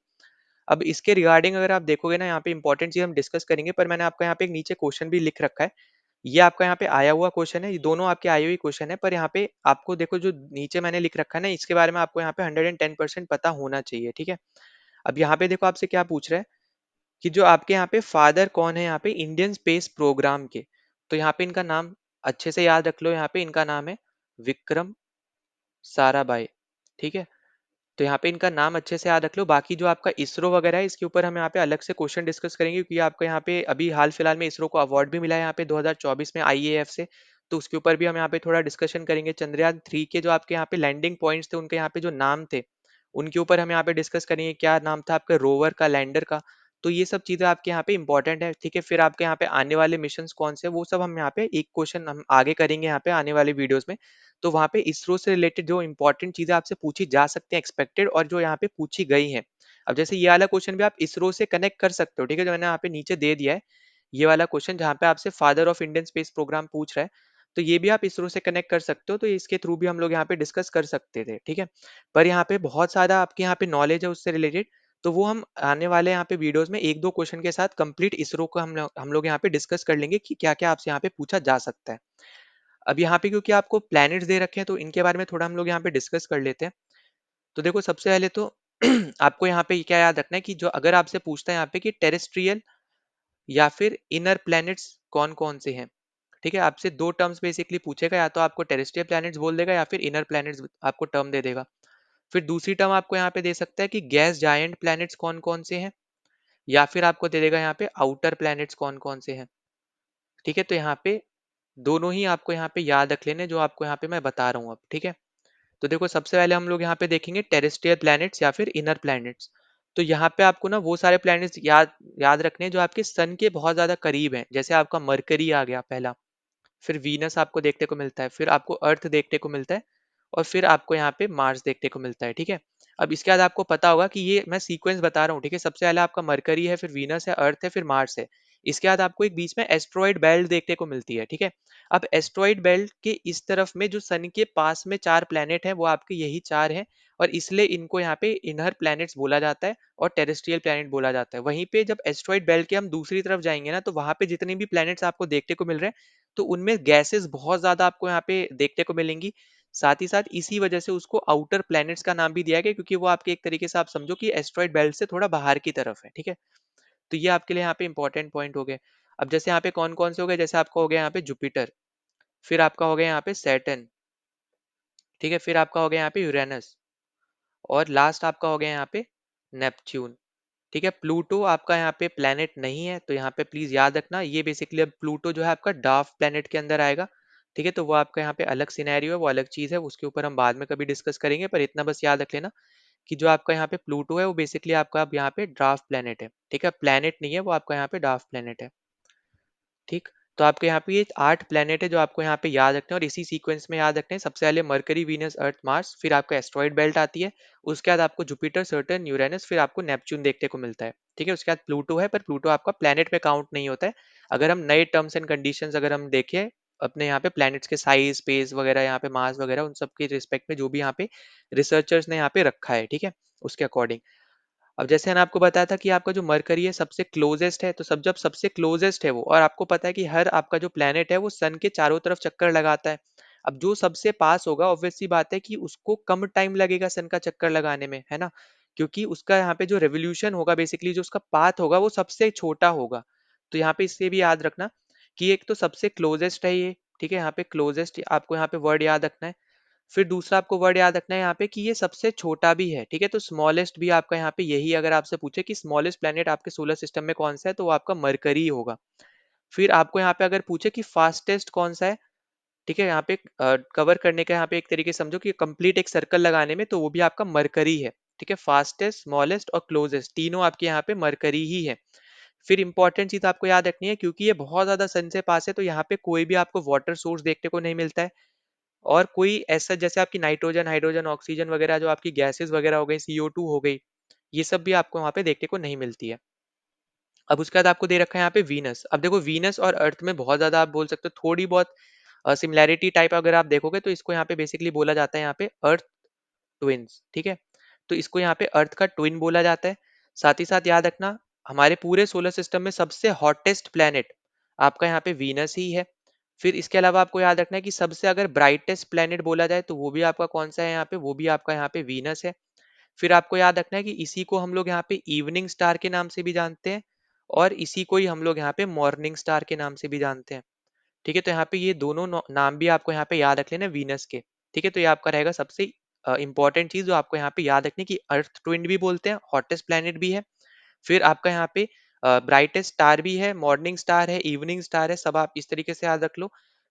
अब इसके रिगार्डिंग अगर आप देखोगे ना, यहाँ पे इंपॉर्टेंट चीज हम डिस्कस करेंगे, पर मैंने आपका यहाँ पे एक नीचे क्वेश्चन भी लिख रखा है। ये आपका यहाँ पे आया हुआ क्वेश्चन है, ये दोनों आपके आए हुए क्वेश्चन है, पर यहाँ पे आपको देखो जो नीचे मैंने लिख रखा है ना, इसके बारे में आपको यहाँ पे 110% पता होना चाहिए, ठीक है। अब यहाँ पे देखो आपसे क्या पूछ रहा है कि जो आपके यहाँ पे फादर कौन है यहाँ पे इंडियन स्पेस प्रोग्राम के, तो यहाँ पे इनका नाम अच्छे से याद रख लो, यहाँ पे इनका नाम है विक्रम साराभाई, ठीक है। तो यहाँ पे इनका नाम अच्छे से याद रख लो। बाकी जो आपका इसरो वगैरह है, इसके ऊपर हम यहाँ पे अलग से क्वेश्चन डिस्कस करेंगे, क्योंकि आपको यहाँ पे अभी हाल फिलहाल में इसरो को अवार्ड भी मिला है यहाँ पे 2024 में आईएएफ से। तो उसके ऊपर भी हम यहाँ पे थोड़ा डिस्कशन करेंगे। चंद्रयान 3 के जो आपके यहाँ पे लैंडिंग पॉइंट्स थे, उनके यहाँ पे जो नाम थे, उनके ऊपर हम यहाँ पे डिस्कस करेंगे। क्या नाम था आपका रोवर का, लैंडर का? तो ये सब चीजें आपके यहाँ पे इंपॉर्टेंट है, ठीक है। फिर आपके यहाँ पे आने वाले मिशन कौन से, वो सब हम यहाँ पे एक क्वेश्चन हम आगे करेंगे यहाँ पे आने वाले वीडियोस में। तो वहाँ पे इसरो से रिलेटेड जो इंपॉर्टेंट चीजें आपसे पूछी जा सकती हैं एक्सपेक्टेड, और जो यहाँ पे पूछी गई हैं। अब जैसे ये वाला क्वेश्चन भी आप इसरो से कनेक्ट कर सकते हो, ठीक है, जो मैंने यहाँ पे नीचे दे दिया है। ये वाला क्वेश्चन जहाँ पे आपसे father of Indian space program पूछ रहा है, तो ये भी आप इसरो से कनेक्ट कर सकते हो। तो इसके थ्रू भी हम लोग यहाँ पे डिस्कस कर सकते थे, ठीक है। पर यहाँ पे बहुत सारा आपके यहाँ पे नॉलेज है उससे रिलेटेड। तो वो हम आने वाले यहाँ पे वीडियोस में एक दो क्वेश्चन के साथ कंप्लीट इसरो को हम लोग यहाँ पे डिस्कस कर लेंगे कि क्या क्या आपसे यहाँ पे पूछा जा सकता है। अब यहाँ पे क्योंकि आपको प्लैनेट्स दे रखे हैं, तो इनके बारे में थोड़ा हम लोग यहाँ पे डिस्कस कर लेते हैं। तो देखो, सबसे पहले तो आपको यहाँ पे क्या याद रखना है कि जो अगर आपसे पूछता है यहाँ पे कि टेरेस्ट्रियल या फिर इनर प्लैनेट्स कौन कौन से हैं, ठीक है, आपसे दो टर्म्स बेसिकली पूछेगा। या तो आपको टेरेस्ट्रियल प्लैनेट्स बोल देगा, या फिर इनर प्लैनेट्स आपको टर्म दे देगा। फिर दूसरी टर्म आपको यहाँ पे दे सकता है कि गैस जायंट प्लैनेट्स कौन कौन से हैं, या फिर आपको दे देगा यहाँ पे आउटर प्लैनेट्स कौन कौन से हैं, ठीक है। तो यहाँ पे दोनों ही आपको यहाँ पे याद रख लेने, जो आपको यहाँ पे मैं बता रहा हूँ अब, ठीक है। तो देखो, सबसे पहले हम लोग यहाँ पे देखेंगे टेरेस्ट्रियल प्लैनेट्स या फिर इनर प्लैनेट्स। तो यहाँ पे आपको ना वो सारे प्लैनेट्स याद याद रखने हैं जो आपके सन के बहुत ज्यादा करीब हैं। जैसे आपका मरकरी आ गया पहला, फिर वीनस आपको देखने को मिलता है, फिर आपको अर्थ देखने को मिलता है, और फिर आपको यहाँ पे मार्स देखने को मिलता है, ठीक है। अब इसके बाद आपको पता होगा कि ये मैं सीक्वेंस बता रहा हूँ, ठीक है। सबसे पहले आपका मरकरी है, फिर वीनस है, अर्थ है, फिर मार्स है। इसके बाद आपको एक बीच में एस्ट्रॉइड बेल्ट देखने को मिलती है, ठीक है। अब एस्ट्रॉइड बेल्ट के इस तरफ में जो सन के पास में चार प्लैनेट है, वो आपके यही चार हैं। और इसलिए इनको यहाँ पे इनर प्लैनेट्स बोला जाता है और टेरेस्ट्रियल प्लैनेट बोला जाता है। वहीं पे जब एस्ट्रॉइड बेल्ट के हम दूसरी तरफ जाएंगे ना, तो वहां पे जितने भी प्लैनेट्स आपको देखने को मिल रहे हैं, तो उनमें गैसेस बहुत ज्यादा आपको यहाँ पे देखने को मिलेंगी। साथ ही साथ इसी वजह से उसको आउटर प्लैनेट्स का नाम भी दिया गया, क्योंकि वो आपके एक तरीके से आप समझो कि एस्ट्रॉइड बेल्ट से थोड़ा बाहर की तरफ है, ठीक है। तो ये आपके लिए यहाँ पे इंपॉर्टेंट पॉइंट हो गए। अब जैसे यहाँ पे कौन कौन से हो गए, जैसे आपका हो गया यहाँ पे जुपिटर, फिर आपका हो गया यहाँ पे सैटर्न, ठीक है, फिर आपका हो गया यहाँ पे यूरेनस, और लास्ट आपका हो गया यहाँ पे नेपच्यून, ठीक है। प्लूटो आपका यहाँ पे प्लेनेट नहीं है, तो यहाँ पे प्लीज याद रखना, ये बेसिकली अब प्लूटो जो है आपका डार्क प्लेनेट के अंदर आएगा, ठीक है। तो वो आपका यहाँ पे अलग सिनेरियो है, वो अलग चीज है, उसके ऊपर हम बाद में कभी डिस्कस करेंगे। पर इतना बस याद रख लेना कि जो आपका यहाँ पे प्लूटो है, वो बेसिकली आपका अब यहाँ पे ड्राफ्ट प्लेनेट है, ठीक है। प्लेनेट नहीं है, वो आपका यहाँ पे ड्राफ्ट प्लेनेट है, ठीक। तो आपके यहाँ पे ये 8 प्लैनेट है जो आपको यहाँ पे याद रखने हैं, और इसी सीक्वेंस में याद रखने हैं। सबसे पहले मरकरी, वीनस, अर्थ, मार्स, फिर आपका एस्ट्रॉइड बेल्ट आती है। उसके बाद आपको जुपिटर, सैटर्न, यूरेनस, फिर आपको नेपच्यून देखने को मिलता है, ठीक है। उसके बाद प्लूटो है, पर प्लूटो आपका प्लैनेट में काउंट नहीं होता है। अगर हम नए टर्म्स एंड कंडीशंस अगर हम देखें अपने यहाँ पे प्लैनेट्स के साइज, स्पेस वगैरह, यहाँ पे मास वगैरह, उन सब के रिस्पेक्ट में जो भी यहाँ पे रिसर्चर्स ने यहाँ पे रखा है, ठीक है, उसके अकॉर्डिंग। अब जैसे मैंने आपको बताया था कि आपका जो मरकरी है सबसे क्लोजेस्ट है, तो सब जब सबसे क्लोजेस्ट है वो, और आपको पता है कि हर आपका जो प्लेनेट है वो सन के चारों तरफ चक्कर लगाता है। अब जो सबसे पास होगा, ऑब्वियस सी बात है कि उसको कम टाइम लगेगा सन का चक्कर लगाने में, है ना। क्योंकि उसका यहाँ पे जो रेवोल्यूशन होगा, बेसिकली जो उसका पाथ होगा, वो सबसे छोटा होगा। तो यहाँ पे इससे भी याद रखना कि एक तो सबसे क्लोजेस्ट है ये, ठीक है। यहाँ पे क्लोजेस्ट आपको यहाँ पे वर्ड याद रखना है। फिर दूसरा आपको वर्ड याद रखना है यहाँ पे कि ये सबसे छोटा भी है, ठीक है। तो स्मॉलेस्ट भी आपका यहाँ पे यही, अगर आपसे पूछे कि स्मॉलेस्ट प्लेनेट आपके सोलर सिस्टम में कौन सा है, तो वो आपका मरकरी ही होगा। फिर आपको यहाँ पे अगर पूछे कि फास्टेस्ट कौन सा है, ठीक है, यहाँ पे कवर करने का यहाँ पे एक तरीके से समझो कि कंप्लीट एक सर्कल लगाने में, तो वो भी आपका मरकरी है, ठीक है। फास्टेस्ट, स्मॉलेस्ट और क्लोजेस्ट तीनों आपके यहाँ पे मरकरी ही है। फिर इंपॉर्टेंट चीज आपको याद रखनी है, क्योंकि ये बहुत ज्यादा सन से पास है, तो यहाँ पे कोई भी आपको वाटर सोर्स देखने को नहीं मिलता है। और कोई ऐसा, जैसे आपकी नाइट्रोजन, हाइड्रोजन, ऑक्सीजन वगैरह, जो आपकी गैसेस वगैरह हो गई, CO2 हो गई, ये सब भी आपको वहां पे देखने को नहीं मिलती है। अब उसके बाद आपको दे रखा है यहाँ पे वीनस। अब देखो, वीनस और अर्थ में बहुत ज्यादा आप बोल सकते हो थोड़ी बहुत सिमिलैरिटी टाइप अगर आप देखोगे, तो इसको यहाँ पे बेसिकली बोला जाता है यहाँ पे अर्थ ट्विन्स, ठीक है। तो इसको यहाँ पे अर्थ का ट्विन बोला जाता है। साथ ही साथ याद रखना, हमारे पूरे सोलर सिस्टम में सबसे हॉटेस्ट प्लेनेट आपका यहाँ पे वीनस ही है। फिर इसके अलावा आपको याद रखना है कि सबसे अगर ब्राइटेस्ट प्लेनेट बोला जाए, तो वो भी आपका कौन सा है यहाँ पे, वो भी आपका यहाँ पे वीनस है। फिर आपको याद रखना है कि इसी को हम लोग यहाँ पे इवनिंग स्टार के नाम से भी जानते हैं, और इसी को ही हम लोग यहाँ पे मॉर्निंग स्टार के नाम से भी जानते हैं, ठीक है। तो यहाँ पे ये दोनों नाम भी आपको यहाँ पे याद रख लेना वीनस के, ठीक है। तो ये आपका रहेगा सबसे इंपॉर्टेंट चीज़ जो आपको यहाँ पे याद रखनी है कि अर्थ ट्विन भी बोलते हैं, हॉटेस्ट प्लैनेट भी है। फिर आपका यहाँ पे ब्राइटेस्ट स्टार भी है, मॉर्निंग स्टार है, इवनिंग स्टार है, सब आप इस तरीके से याद रख लो।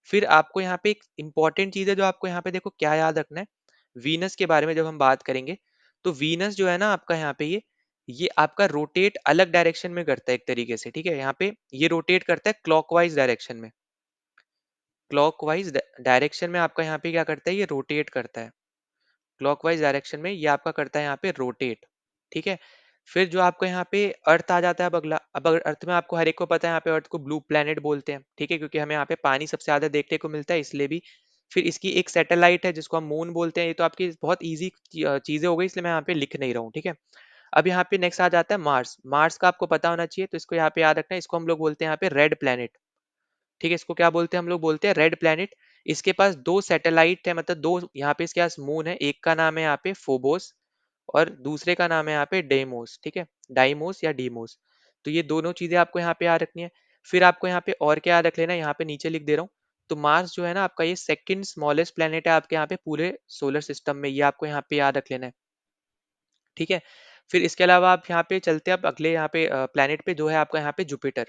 फिर आपको यहाँ पे एक इंपॉर्टेंट चीज़ है जो आपको यहाँ पे देखो क्या याद रखना है, वीनस के बारे में जब हम बात करेंगे, तो वीनस जो है ना आपका यहाँ पे ये आपका रोटेट अलग डायरेक्शन में करता है एक तरीके से, ठीक है? यहाँ पे ये रोटेट करता है क्लॉकवाइज़ डायरेक्शन में। क्लॉकवाइज़ डायरेक्शन में आपका यहाँ पे क्या करता है, ये रोटेट करता है। क्लॉकवाइज डायरेक्शन में ये आपका करता है यहाँ पे रोटेट, ठीक है। फिर जो आपको यहाँ पे अर्थ आ जाता है अब अगला। अब अगर अर्थ में आपको हर एक को पता है यहाँ पे अर्थ को ब्लू प्लेनेट बोलते हैं, ठीक है, क्योंकि हमें यहाँ पे पानी सबसे ज्यादा देखने को मिलता है इसलिए भी। फिर इसकी एक सैटेलाइट है जिसको हम मून बोलते हैं। ये तो आपकी बहुत ईजी चीजें हो गई इसलिए मैं यहाँ पे लिख नहीं रहा हूँ, ठीक है। अब यहाँ पे नेक्स्ट आ जाता है मार्स। मार्स का आपको पता होना चाहिए, तो इसको यहाँ पे याद रखना है। इसको हम लोग बोलते हैं यहाँ पे रेड प्लेनेट, ठीक है। इसको क्या बोलते हैं, हम लोग बोलते हैं रेड प्लेनेट। इसके पास दो सैटेलाइट है, मतलब दो यहाँ पे इसके पास मून है। एक का नाम है यहाँ पे फोबोस और दूसरे का नाम है यहाँ पे डेमोस, ठीक है, डाइमोस या डीमोस। तो ये दोनों चीजें आपको यहाँ पे याद रखनी है। फिर आपको यहाँ पे और क्या याद रख लेना है, यहाँ पे नीचे लिख दे रहा हूँ। तो मार्स जो है ना आपका, ये सेकंड स्मॉलेस्ट प्लेनेट है आपके यहाँ पे पूरे सोलर सिस्टम में, ये आपको यहाँ पे याद रख लेना है, ठीक है। फिर इसके अलावा आप यहाँ पे चलते हैं अब अगले यहाँ पे प्लेनेट पे, जो है आपका यहाँ पे जुपिटर।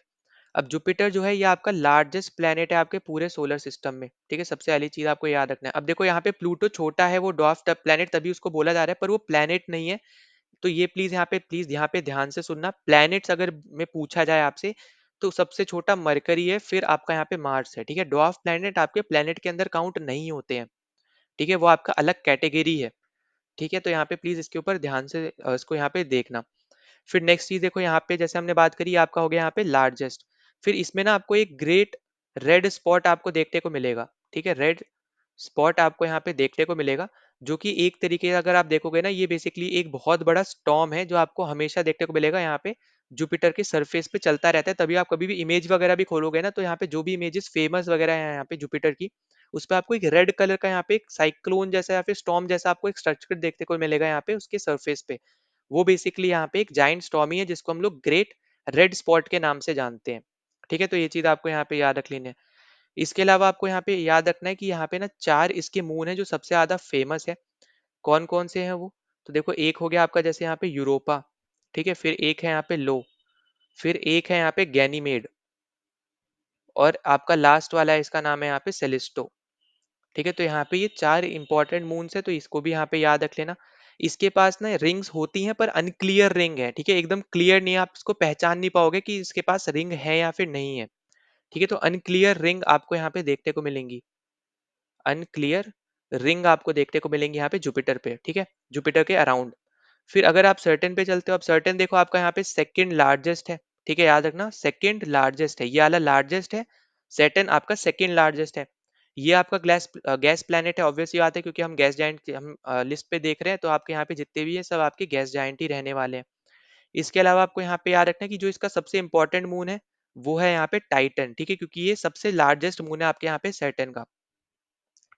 अब जुपिटर जो है ये आपका लार्जेस्ट प्लेनेट है आपके पूरे सोलर सिस्टम में, ठीक है। सबसे पहली चीज आपको याद रखना है। अब देखो यहाँ पे प्लूटो छोटा है, वो डॉफ प्लेनेट तभी उसको बोला जा रहा है, पर वो प्लेनेट नहीं है। तो ये प्लीज यहाँ पे ध्यान से सुनना। प्लैनेट्स अगर में पूछा जाए आपसे, तो सबसे छोटा मरकरी है, फिर आपका यहाँ पे मार्स है, ठीक है। ड्वार्फ प्लैनेट आपके प्लैनेट के अंदर काउंट नहीं होते हैं, ठीक है, वो आपका अलग कैटेगरी है, ठीक है। तो यहाँ पे प्लीज इसके ऊपर ध्यान से इसको यहाँ पे देखना। फिर नेक्स्ट चीज देखो यहाँ पे, जैसे हमने बात करी, आपका हो गया यहाँ पे लार्जेस्ट। फिर इसमें ना आपको एक ग्रेट रेड स्पॉट आपको देखने को मिलेगा, ठीक है। रेड स्पॉट आपको यहाँ पे देखने को मिलेगा, जो कि एक तरीके से अगर आप देखोगे ना, ये बेसिकली एक बहुत बड़ा स्टॉर्म है जो आपको हमेशा देखने को मिलेगा यहाँ पे जुपिटर के सरफेस पे चलता रहता है। तभी आप कभी भी इमेज वगैरह भी खोलोगे ना, तो यहाँ पे जो भी इमेजेस फेमस वगैरह है यहाँ पे जुपिटर की, उस पर आपको एक रेड कलर का यहाँ पे एक साइक्लोन जैसा या फिर स्टॉर्म जैसा आपको एक स्ट्रक्चर देखने को मिलेगा यहाँ पे उसके सरफेस पे। वो बेसिकली यहाँ पे एक जाइंट स्टॉर्म ही है, जिसको हम लोग ग्रेट रेड स्पॉट के नाम से जानते हैं, ठीक है। तो ये चीज आपको यहाँ पे याद रख लेनी है। इसके अलावा आपको यहाँ पे याद रखना है कि यहाँ पे ना 4 इसके मून है जो सबसे ज्यादा फेमस है। कौन कौन से हैं वो? तो देखो, एक हो गया आपका जैसे यहाँ पे यूरोपा, ठीक है। फिर एक है यहाँ पे लो, फिर एक है यहाँ पे गैनीमेड, और आपका लास्ट वाला है, इसका नाम है यहाँ पे सेलिस्टो, ठीक है। तो यहाँ पे ये 4 इंपॉर्टेंट मून्स है, तो इसको भी यहाँ पे याद रख लेना। इसके पास ना रिंग्स होती हैं, पर अनक्लियर रिंग है, ठीक है, एकदम क्लियर नहीं है, आप इसको पहचान नहीं पाओगे कि इसके पास रिंग है या फिर नहीं है, ठीक है। तो अनक्लियर रिंग आपको यहाँ पे देखने को मिलेंगी, अनक्लियर रिंग आपको देखने को मिलेंगी यहाँ पे जुपिटर पे, ठीक है, जुपिटर के अराउंड। फिर अगर आप सर्टेन पे चलते हो, अब सर्टेन देखो आपका यहाँ पे सेकंड लार्जेस्ट है, ठीक है, याद रखना सेकंड लार्जेस्ट है, ये वाला लार्जेस्ट है, सैटर्न आपका सेकंड लार्जेस्ट है। ये आपका गैस गैस प्लैनेट है, ऑब्वियस सी बात है, क्योंकि हम गैस जाइंट हम लिस्ट पे देख रहे हैं, तो आपके यहाँ पे जितने भी है सब आपके गैस जाइंट ही रहने वाले हैं। इसके अलावा आपको यहाँ पे याद रखना है कि जो इसका सबसे इंपॉर्टेंट मून है वो है यहाँ पे टाइटन, ठीक है, क्योंकि ये सबसे लार्जेस्ट मून है आपके यहाँ पे सैटर्न का,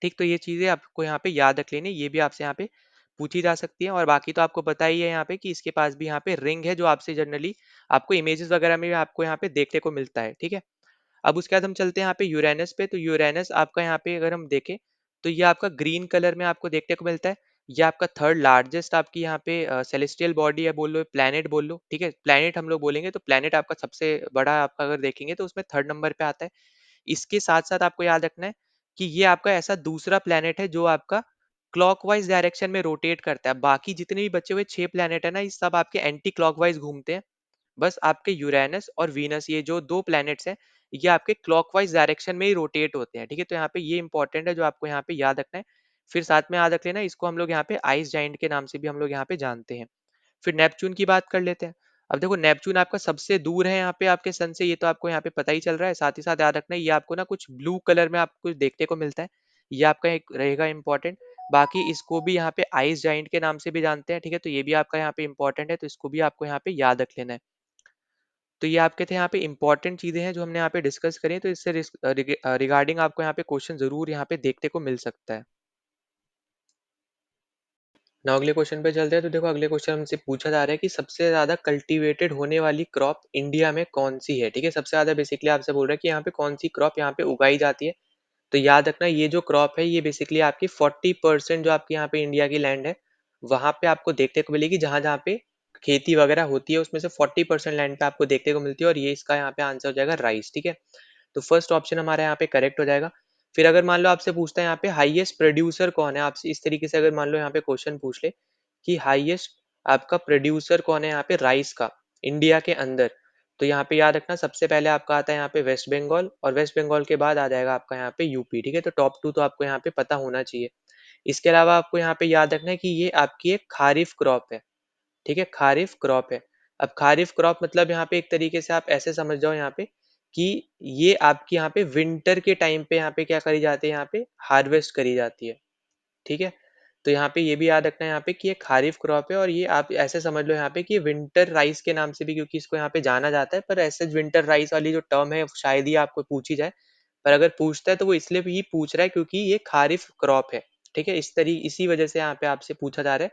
ठीक। तो ये चीजें आपको यहाँ पे याद रख लेनी, ये भी आपसे यहाँ पे पूछी जा सकती है। और बाकी तो आपको पता ही है यहाँ पे कि इसके पास भी यहाँ पे रिंग है, जो आपसे जनरली आपको इमेजेस वगैरह में भी आपको यहाँ पे देखने को मिलता है, ठीक है। अब उसके बाद हम चलते हैं यहाँ पे यूरेनस पे। तो यूरेनस आपका यहाँ पे अगर हम देखें, तो ये आपका ग्रीन कलर में आपको देखने को मिलता है। ये आपका थर्ड लार्जेस्ट आपकी यहाँ पे सेलेस्टियल बॉडी है, बोल लो प्लैनेट बोल लो, ठीक है। प्लैनेट हम लोग बोलेंगे तो प्लैनेट आपका सबसे बड़ा, आपका अगर देखेंगे तो उसमें थर्ड नंबर पे आता है। इसके साथ साथ आपको याद रखना है कि ये आपका ऐसा दूसरा प्लैनेट है जो आपका क्लॉकवाइज डायरेक्शन में रोटेट करता है। बाकी जितने भी बचे हुए 6 प्लैनेट है ना, ये सब आपके एंटी क्लॉकवाइज घूमते हैं। बस आपके यूरेनस और वीनस, ये जो 2 प्लैनेट्स हैं, ये आपके क्लॉकवाइज डायरेक्शन में ही रोटेट होते हैं, ठीक है। तो यहाँ पे ये इंपॉर्टेंट है जो आपको यहाँ पे याद रखना है। फिर साथ में याद रख लेना, इसको हम लोग यहाँ पे आइस जाइंट के नाम से भी हम लोग यहाँ पे जानते हैं। फिर नेपच्यून की बात कर लेते हैं। अब देखो, नेपच्यून आपका सबसे दूर है यहाँ पे आपके सन से, ये तो आपको यहाँ पे पता ही चल रहा है। साथ ही साथ याद रखना है, ये आपको ना कुछ ब्लू कलर में आपको कुछ देखने को मिलता है, ये आपका एक रहेगा इंपॉर्टेंट। बाकी इसको भी यहाँ पे आइस जाइंट के नाम से भी जानते हैं, ठीक है। तो ये भी आपका यहाँ पे इंपॉर्टेंट है, तो इसको भी आपको यहाँ पे याद रख लेना है। तो ये आपके थे यहाँ पे इंपॉर्टेंट चीजें हैं जो हमने यहाँ पे डिस्कस करी, तो इससे रिगार्डिंग आपको यहाँ पे क्वेश्चन जरूर यहाँ पे देखने को मिल सकता है। ना अगले क्वेश्चन पे चलते हैं। तो देखो, अगले क्वेश्चन हमसे पूछा जा रहा है कि सबसे ज्यादा कल्टीवेटेड होने वाली क्रॉप इंडिया में कौन सी है, ठीक है। सबसे ज्यादा बेसिकली आपसे बोल रहा है कि यहाँ पे कौन सी क्रॉप यहाँ पे उगाई जाती है। तो याद रखना ये जो क्रॉप है ये बेसिकली आपकी 40% जो आपकी यहाँ पे इंडिया की लैंड है, वहाँ पे आपको देखने को मिलेगी, जहाँ-जहाँ पे खेती वगैरह होती है उसमें से 40% लैंड पे आपको देखने को मिलती है, और ये इसका यहाँ पे आंसर हो जाएगा राइस, ठीक है। तो फर्स्ट ऑप्शन हमारा यहाँ पे करेक्ट हो जाएगा। फिर अगर मान लो आपसे पूछता है यहाँ पे हाईएस्ट प्रोड्यूसर कौन है, आपसे इस तरीके से अगर मान लो यहाँ पे क्वेश्चन पूछ ले कि हाईएस्ट आपका प्रोड्यूसर कौन है यहाँ पे राइस का इंडिया के अंदर, तो यहाँ पे याद रखना सबसे पहले आपका आता है यहाँ पे वेस्ट बंगाल, और वेस्ट बंगाल के बाद आ जाएगा आपका यहाँ पे यूपी, ठीक है। तो टॉप 2 तो आपको यहाँ पे पता होना चाहिए। इसके अलावा आपको यहाँ पे याद रखना है कि ये आपकी एक खारिफ क्रॉप है, ठीक है, खारिफ क्रॉप है। अब खारिफ क्रॉप मतलब यहाँ पे एक तरीके से आप ऐसे समझ जाओ यहाँ पे कि ये आपकी यहाँ पे विंटर के टाइम पे यहाँ पे क्या करी जाती है, यहाँ पे हार्वेस्ट करी जाती है, ठीक है। तो यहाँ पे ये भी याद रखना है यहाँ पे कि ये खारिफ क्रॉप है, और ये आप ऐसे समझ लो यहाँ पे कि विंटर राइस के नाम से भी क्योंकि इसको यहाँ पे जाना जाता है, पर ऐसे विंटर राइस वाली जो टर्म है शायद ही आपको पूछी जाए, पर अगर पूछता है तो वो इसलिए भी पूछ रहा है क्योंकि ये खारिफ क्रॉप है, ठीक है। इसी वजह से यहाँ पे आपसे पूछा जा रहा है,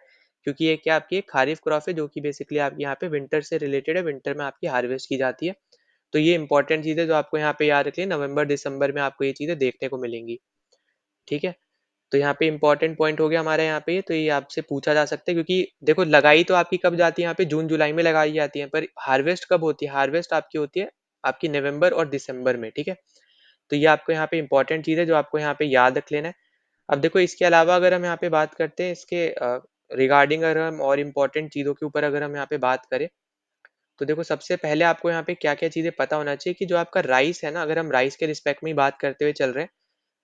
क्योंकि ये क्या आपकी एक खारिफ क्रॉप है जो कि बेसिकली आपकी यहाँ पे विंटर से रिलेटेड है, विंटर में आपकी हार्वेस्ट की जाती है। तो ये इंपॉर्टेंट चीज़ है जो आपको यहाँ पे याद रखनी है, नवंबर दिसंबर में आपको ये चीज़ें देखने को मिलेंगी, ठीक है। तो यहाँ पे इंपॉर्टेंट पॉइंट हो गया हमारे यहाँ पे, तो ये आपसे पूछा जा सकता है क्योंकि देखो लगाई तो आपकी कब जाती है, यहाँ पे जून जुलाई में लगाई जाती है, पर हार्वेस्ट कब होती है, हार्वेस्ट आपकी होती है आपकी नवंबर और दिसंबर में, ठीक है। तो ये आपको यहाँ पे इंपॉर्टेंट चीज़ है जो आपको यहाँ पे याद रख लेना है। अब देखो इसके अलावा अगर हम यहाँ पे बात करते हैं इसके रिगार्डिंग, अगर हम और इम्पोर्टेंट चीज़ों के ऊपर अगर हम यहाँ पे बात करें, तो देखो सबसे पहले आपको यहाँ पे क्या-क्या चीज़ें पता होना चाहिए कि जो आपका राइस है ना, अगर हम राइस के रिस्पेक्ट में ही बात करते हुए चल रहे हैं,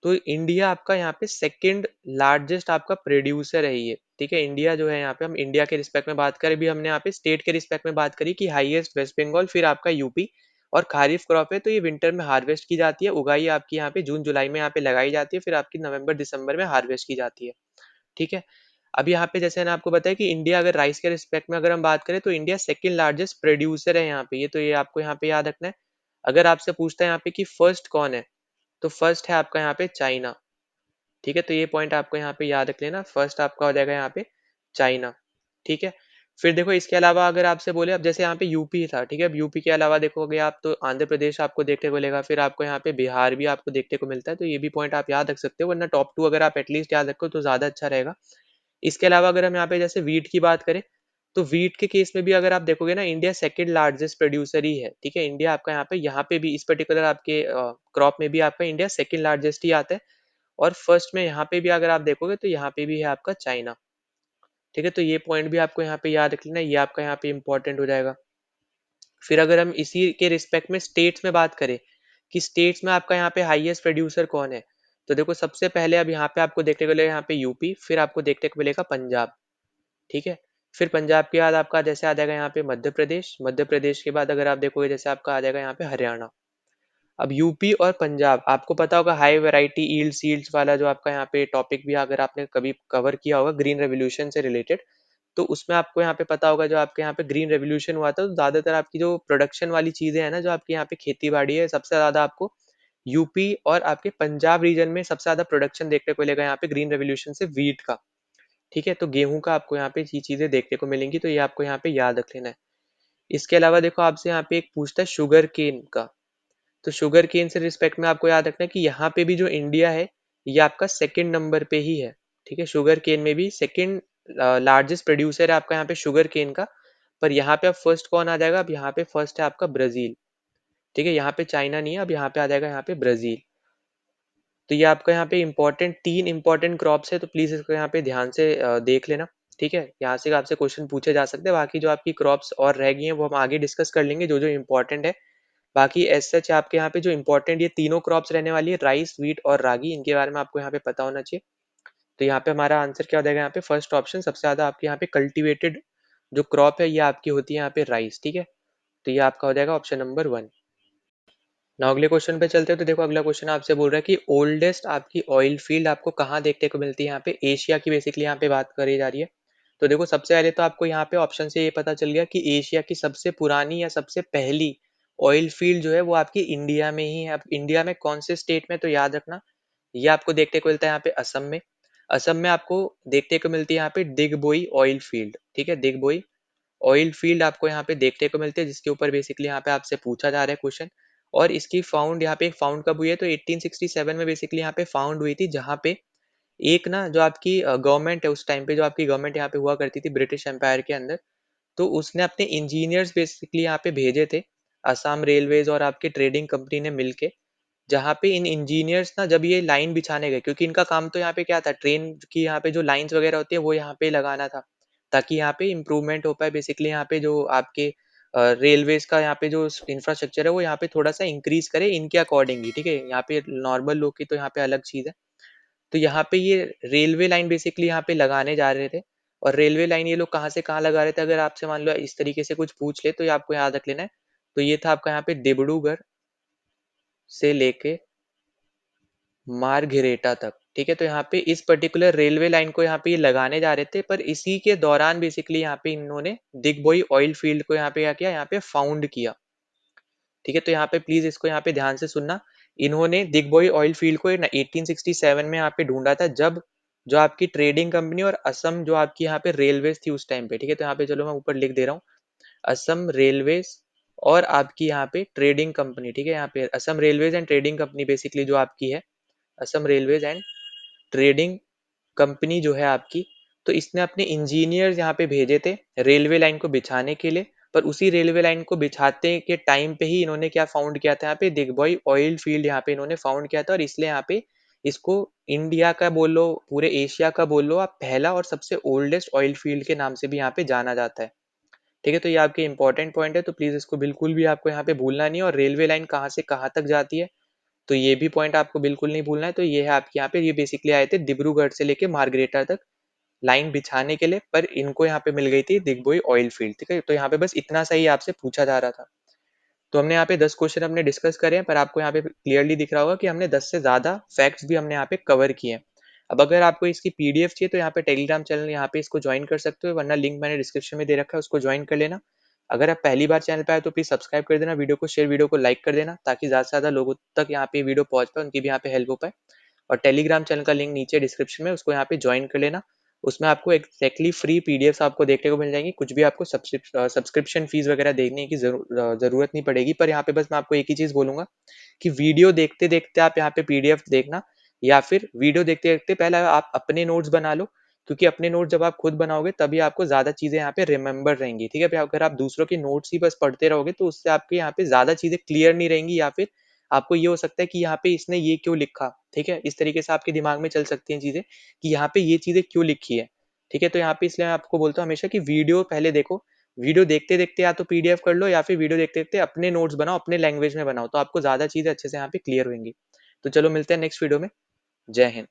तो इंडिया आपका यहाँ पे सेकंड लार्जेस्ट आपका प्रोड्यूसर है ये, ठीक है। इंडिया जो है यहाँ पे हम इंडिया के रिस्पेक्ट में बात करें, अभी हमने यहाँ पे स्टेट के रिस्पेक्ट में बात करी कि हाईएस्ट वेस्ट बंगाल, फिर आपका यूपी, और खारिफ क्रॉप है तो ये विंटर में हार्वेस्ट की जाती है, उगाई आपकी यहाँ पे जून जुलाई में यहाँ पे लगाई जाती है, फिर आपकी नवंबर दिसंबर में हार्वेस्ट की जाती है, ठीक है। अब यहाँ पे जैसे मैंने आपको बताया कि इंडिया अगर राइस के रिस्पेक्ट में अगर हम बात करें तो इंडिया सेकंड लार्जेस्ट प्रोड्यूसर है यहाँ पे, ये तो ये आपको यहाँ पे याद रखना है। अगर आपसे पूछता है यहाँ पे कि फर्स्ट कौन है, तो फर्स्ट है आपका यहाँ पे चाइना, ठीक है। तो ये पॉइंट आपको यहाँ पे याद रख लेना, फर्स्ट आपका हो जाएगा यहाँ पे चाइना, ठीक है। फिर देखो इसके अलावा अगर आपसे बोले, अब जैसे यहाँ पे यूपी था, ठीक है, अब यूपी के अलावा देखोगे आप तो आंध्र प्रदेश आपको देखने को मिलेगा, फिर आपको यहाँ पे बिहार भी आपको देखने को मिलता है, तो ये भी पॉइंट आप याद रख सकते हो, वरना टॉप 2 अगर आप एटलीस्ट याद रखो तो ज़्यादा अच्छा रहेगा। इसके अलावा अगर हम यहाँ पे जैसे वीट की बात करें, तो वीट के केस में भी अगर आप देखोगे ना, इंडिया सेकंड लार्जेस्ट प्रोड्यूसर ही है, ठीक है। इंडिया आपका यहाँ पे भी इस पर्टिकुलर आपके क्रॉप में भी आपका इंडिया सेकंड लार्जेस्ट ही आता है, और फर्स्ट में यहाँ पे भी अगर आप देखोगे तो यहाँ पे भी है आपका चाइना, ठीक है। तो ये पॉइंट भी आपको यहाँ पे याद रख लेना, ये आपका यहाँ पे इंपॉर्टेंट हो जाएगा। फिर अगर हम इसी के रिस्पेक्ट में स्टेट्स में बात करें कि स्टेट्स में आपका यहाँ पे हाईएस्ट प्रोड्यूसर कौन है, तो देखो सबसे पहले अब यहाँ पे आपको देखने को मिलेगा यहाँ पे यूपी, फिर आपको देखने को मिलेगा पंजाब, ठीक है। फिर पंजाब के बाद आपका जैसे आ जाएगा यहाँ पे मध्य प्रदेश, मध्य प्रदेश के बाद अगर आप देखोगे जैसे आपका आ जाएगा यहाँ पे हरियाणा। अब यूपी और पंजाब आपको पता होगा हाई वैरायटी ईल्ड सील्ड्स वाला जो आपका यहाँ पे टॉपिक भी अगर आपने कभी कवर किया होगा ग्रीन रेवोल्यूशन से रिलेटेड, तो उसमें आपको यहाँ पे पता होगा जो आपके यहाँ पे ग्रीन रेवोल्यूशन हुआ था, तो ज्यादातर आपकी जो प्रोडक्शन वाली चीजें है ना, जो आपके यहाँ पे खेती बाड़ी है, सबसे ज्यादा आपको यूपी और आपके पंजाब रीजन में सबसे ज्यादा प्रोडक्शन देखने को मिलेगा यहाँ पे ग्रीन रेवोल्यूशन से वीट का, ठीक है। तो गेहूं का आपको यहाँ पे ये चीजें देखने को मिलेंगी, तो ये आपको यहाँ पे याद रख लेना है। इसके अलावा देखो आपसे यहाँ पे एक पूछता है शुगर केन का, तो शुगर केन से रिस्पेक्ट में आपको याद रखना है कि यहाँ पे भी जो इंडिया है ये आपका सेकंड नंबर पे ही है, ठीक है। शुगर केन में भी सेकंड लार्जेस्ट प्रोड्यूसर है आपका यहाँ पे शुगर केन का, पर यहाँ पे अब फर्स्ट कौन आ जाएगा, अब यहाँ पे फर्स्ट है आपका ब्राजील, ठीक है। यहाँ पे चाइना नहीं है, अब यहाँ पे आ जाएगा यहाँ पे ब्राजील। तो ये आपका यहाँ पे इंपॉर्टेंट 3 इंपॉर्टेंट क्रॉप्स है, तो प्लीज इसको यहाँ पे ध्यान से देख लेना, ठीक है। यहाँ से आपसे क्वेश्चन पूछे जा सकते हैं, बाकी जो आपकी क्रॉप्स और रह गई हैं वो हम आगे डिस्कस कर लेंगे जो जो इंपॉर्टेंट है। बाकी एज सच आपके यहाँ पे जो इंपॉर्टेंट ये तीनों क्रॉप्स रहने वाली है, राइस वीट और रागी, इनके बारे में आपको यहाँ पे पता होना चाहिए। तो यहाँ पे हमारा आंसर क्या हो जाएगा, यहाँ पे फर्स्ट ऑप्शन सबसे ज्यादा आपके यहाँ पे कल्टिवेटेड जो क्रॉप है ये आपकी होती है यहाँ पे राइस, ठीक है। तो ये आपका हो जाएगा ऑप्शन नंबर 1। ना अगले क्वेश्चन पे चलते हैं, तो देखो अगला क्वेश्चन आपसे बोल रहा है कि ओल्डेस्ट आपकी ऑयल फील्ड आपको कहाँ देखने को मिलती है, यहाँ पे एशिया की बेसिकली यहाँ पे बात करी जा रही है। तो देखो सबसे पहले तो आपको यहाँ पे ऑप्शन से ये पता चल गया कि एशिया की सबसे पुरानी या सबसे पहली ऑयल फील्ड जो है वो आपकी इंडिया में ही है। अब इंडिया में कौन से स्टेट में, तो याद रखना ये आपको देखने को मिलता है यहाँ पे असम में। असम में आपको देखने को मिलती है यहाँ पे दिगबोई ऑयल फील्ड, ठीक है। दिगबोई ऑयल फील्ड आपको यहाँ पे देखने को मिलती है, जिसके ऊपर बेसिकली यहाँ पे आपसे पूछा जा रहा है क्वेश्चन। और इसकी फाउंड यहाँ पे फाउंड कब हुई है, तो 1867 में बेसिकली यहाँ पे फाउंड हुई थी, जहाँ पे एक ना जो आपकी गवर्नमेंट है उस टाइम पे, जो आपकी गवर्नमेंट यहाँ पे हुआ करती थी ब्रिटिश एम्पायर के अंदर, तो उसने अपने इंजीनियर्स बेसिकली यहाँ पे भेजे थे, असम रेलवेज और आपके ट्रेडिंग कंपनी ने मिलके, जहाँ पे इन इंजीनियर्स ना जब ये लाइन बिछाने गए, क्योंकि इनका काम तो यहाँ पे क्या था, ट्रेन की यहाँ पे जो लाइंस वगैरह होती है वो यहाँ पे लगाना था, ताकि यहाँ पे इम्प्रूवमेंट हो पाए, बेसिकली यहाँ पे जो आपके रेलवेज का यहाँ पे जो इंफ्रास्ट्रक्चर है वो यहाँ पे थोड़ा सा इंक्रीज करे इनके अकॉर्डिंगली, ठीक है। यहाँ पे नॉर्मल लोग की तो यहाँ पे अलग चीज है। तो यहाँ पे ये रेलवे लाइन बेसिकली यहाँ पे लगाने जा रहे थे, और रेलवे लाइन ये लोग कहाँ से कहाँ लगा रहे थे, अगर आपसे मान लो इस तरीके से कुछ पूछ ले तो ये आपको याद रख लेना है। तो ये था आपका यहाँ पे डिब्रूगढ़ से लेके मार्घेरेटा तक, ठीक है। तो यहाँ पे इस पर्टिकुलर रेलवे लाइन को यहाँ पे ये लगाने जा रहे थे, पर इसी के दौरान बेसिकली यहाँ पे इन्होंने दिग्बोई ऑयल फील्ड को यहाँ पे क्या किया, यहाँ पे फाउंड किया, ठीक है। तो यहाँ पे प्लीज इसको यहाँ पे ध्यान से सुनना। इन्होंने दिग्बोई ऑयल फील्ड को 1867 में यहाँ पे ढूंढा था, जब जो आपकी ट्रेडिंग कंपनी और असम जो आपकी यहाँ पे रेलवेज थी उस टाइम पे, ठीक है। तो यहाँ पे चलो मैं ऊपर लिख दे रहा हूँ, असम रेलवेज और आपकी यहाँ पे ट्रेडिंग कंपनी, ठीक है। यहाँ पे Assam railways and trading company basically जो आपकी है, Assam railways and trading company जो है आपकी, तो इसने अपने इंजीनियर्स यहाँ पे भेजे थे रेलवे लाइन को बिछाने के लिए। पर उसी रेलवे लाइन को बिछाते के टाइम पे ही इन्होंने क्या फाउंड किया था, यहाँ पे दिग्बोई ऑयल फील्ड यहाँ पे इन्होंने फाउंड किया था, और इसलिए यहाँ पे इसको इंडिया का बोल लो, पूरे एशिया का बोल लो आप, पहला और सबसे ओल्डेस्ट ऑयल फील्ड के नाम से भी यहाँ पे जाना जाता है, ठीक है। तो ये आपके इंपॉर्टेंट पॉइंट है, तो प्लीज इसको बिल्कुल भी आपको यहाँ पे भूलना नहीं है। और रेलवे लाइन कहाँ से कहाँ तक जाती है, तो ये भी पॉइंट आपको बिल्कुल नहीं भूलना है। तो ये है आपके यहाँ पे, ये बेसिकली आए थे डिब्रूगढ़ से लेके मार्गरेटा तक लाइन बिछाने के लिए, पर इनको यहाँ पे मिल गई थी दिग्बोई ऑयल फील्ड, ठीक है। तो यहाँ पे बस इतना सा ही आपसे पूछा जा रहा था। तो हमने यहाँ पे 10 क्वेश्चन हमने डिस्कस करे हैं, पर आपको यहाँ पे क्लियरली दिख रहा होगा कि हमने 10 से ज्यादा फैक्ट्स भी हमने यहाँ पे कवर किए हैं। अब अगर आपको इसकी पीडीएफ चाहिए तो यहाँ पे टेलीग्राम चैनल यहाँ पे इसको ज्वाइन कर सकते हो, वरना लिंक मैंने डिस्क्रिप्शन में दे रखा है, उसको ज्वाइन कर लेना। अगर आप पहली बार चैनल पे आए तो प्लीज सब्सक्राइब कर देना, वीडियो को शेयर, वीडियो को लाइक कर देना, ताकि ज्यादा से ज्यादा लोगों तक यहाँ पे वीडियो पहुंच पाए, उनकी भी यहाँ पे हेल्प हो पाए। और टेलीग्राम चैनल का लिंक नीचे डिस्क्रिप्शन में, उसको यहाँ पे ज्वाइन कर लेना। उसमें आपको एक्जैक्टली फ्री पीडीएफ आपको देखने को मिल जाएंगी, कुछ भी आपको सब्सक्रिप्शन फीस वगैरह देने की जरूरत नहीं पड़ेगी। पर यहाँ पे बस मैं आपको एक ही चीज बोलूंगा कि वीडियो देखते देखते आप यहाँ पे पीडीएफ देखना, या फिर वीडियो देखते देखते पहले आप अपने नोट्स बना लो, क्योंकि अपने नोट जब आप खुद बनाओगे तभी आपको ज्यादा चीजें यहाँ पे रिमेम्बर रहेंगी, ठीक है। अगर आप दूसरों के नोट्स ही बस पढ़ते रहोगे तो उससे आपके यहाँ पे ज्यादा चीजें क्लियर नहीं रहेंगी, या फिर आपको ये हो सकता है कि यहाँ पे इसने ये क्यों लिखा, ठीक है। इस तरीके से आपके दिमाग में चल सकती हैं चीजें कि यहाँ पे ये चीजें क्यों लिखी है, ठीक है। तो यहाँ पे इसलिए मैं आपको बोलता हूँ हमेशा कि वीडियो पहले देखो, वीडियो देखते देखते या तो पीडीएफ कर लो, या फिर वीडियो देखते देखते अपने नोट्स बनाओ, अपने लैंग्वेज में बनाओ, तो आपको ज्यादा चीजें अच्छे से यहाँ पे क्लियर होंगी। तो चलो मिलते हैं नेक्स्ट वीडियो में। जय हिंद।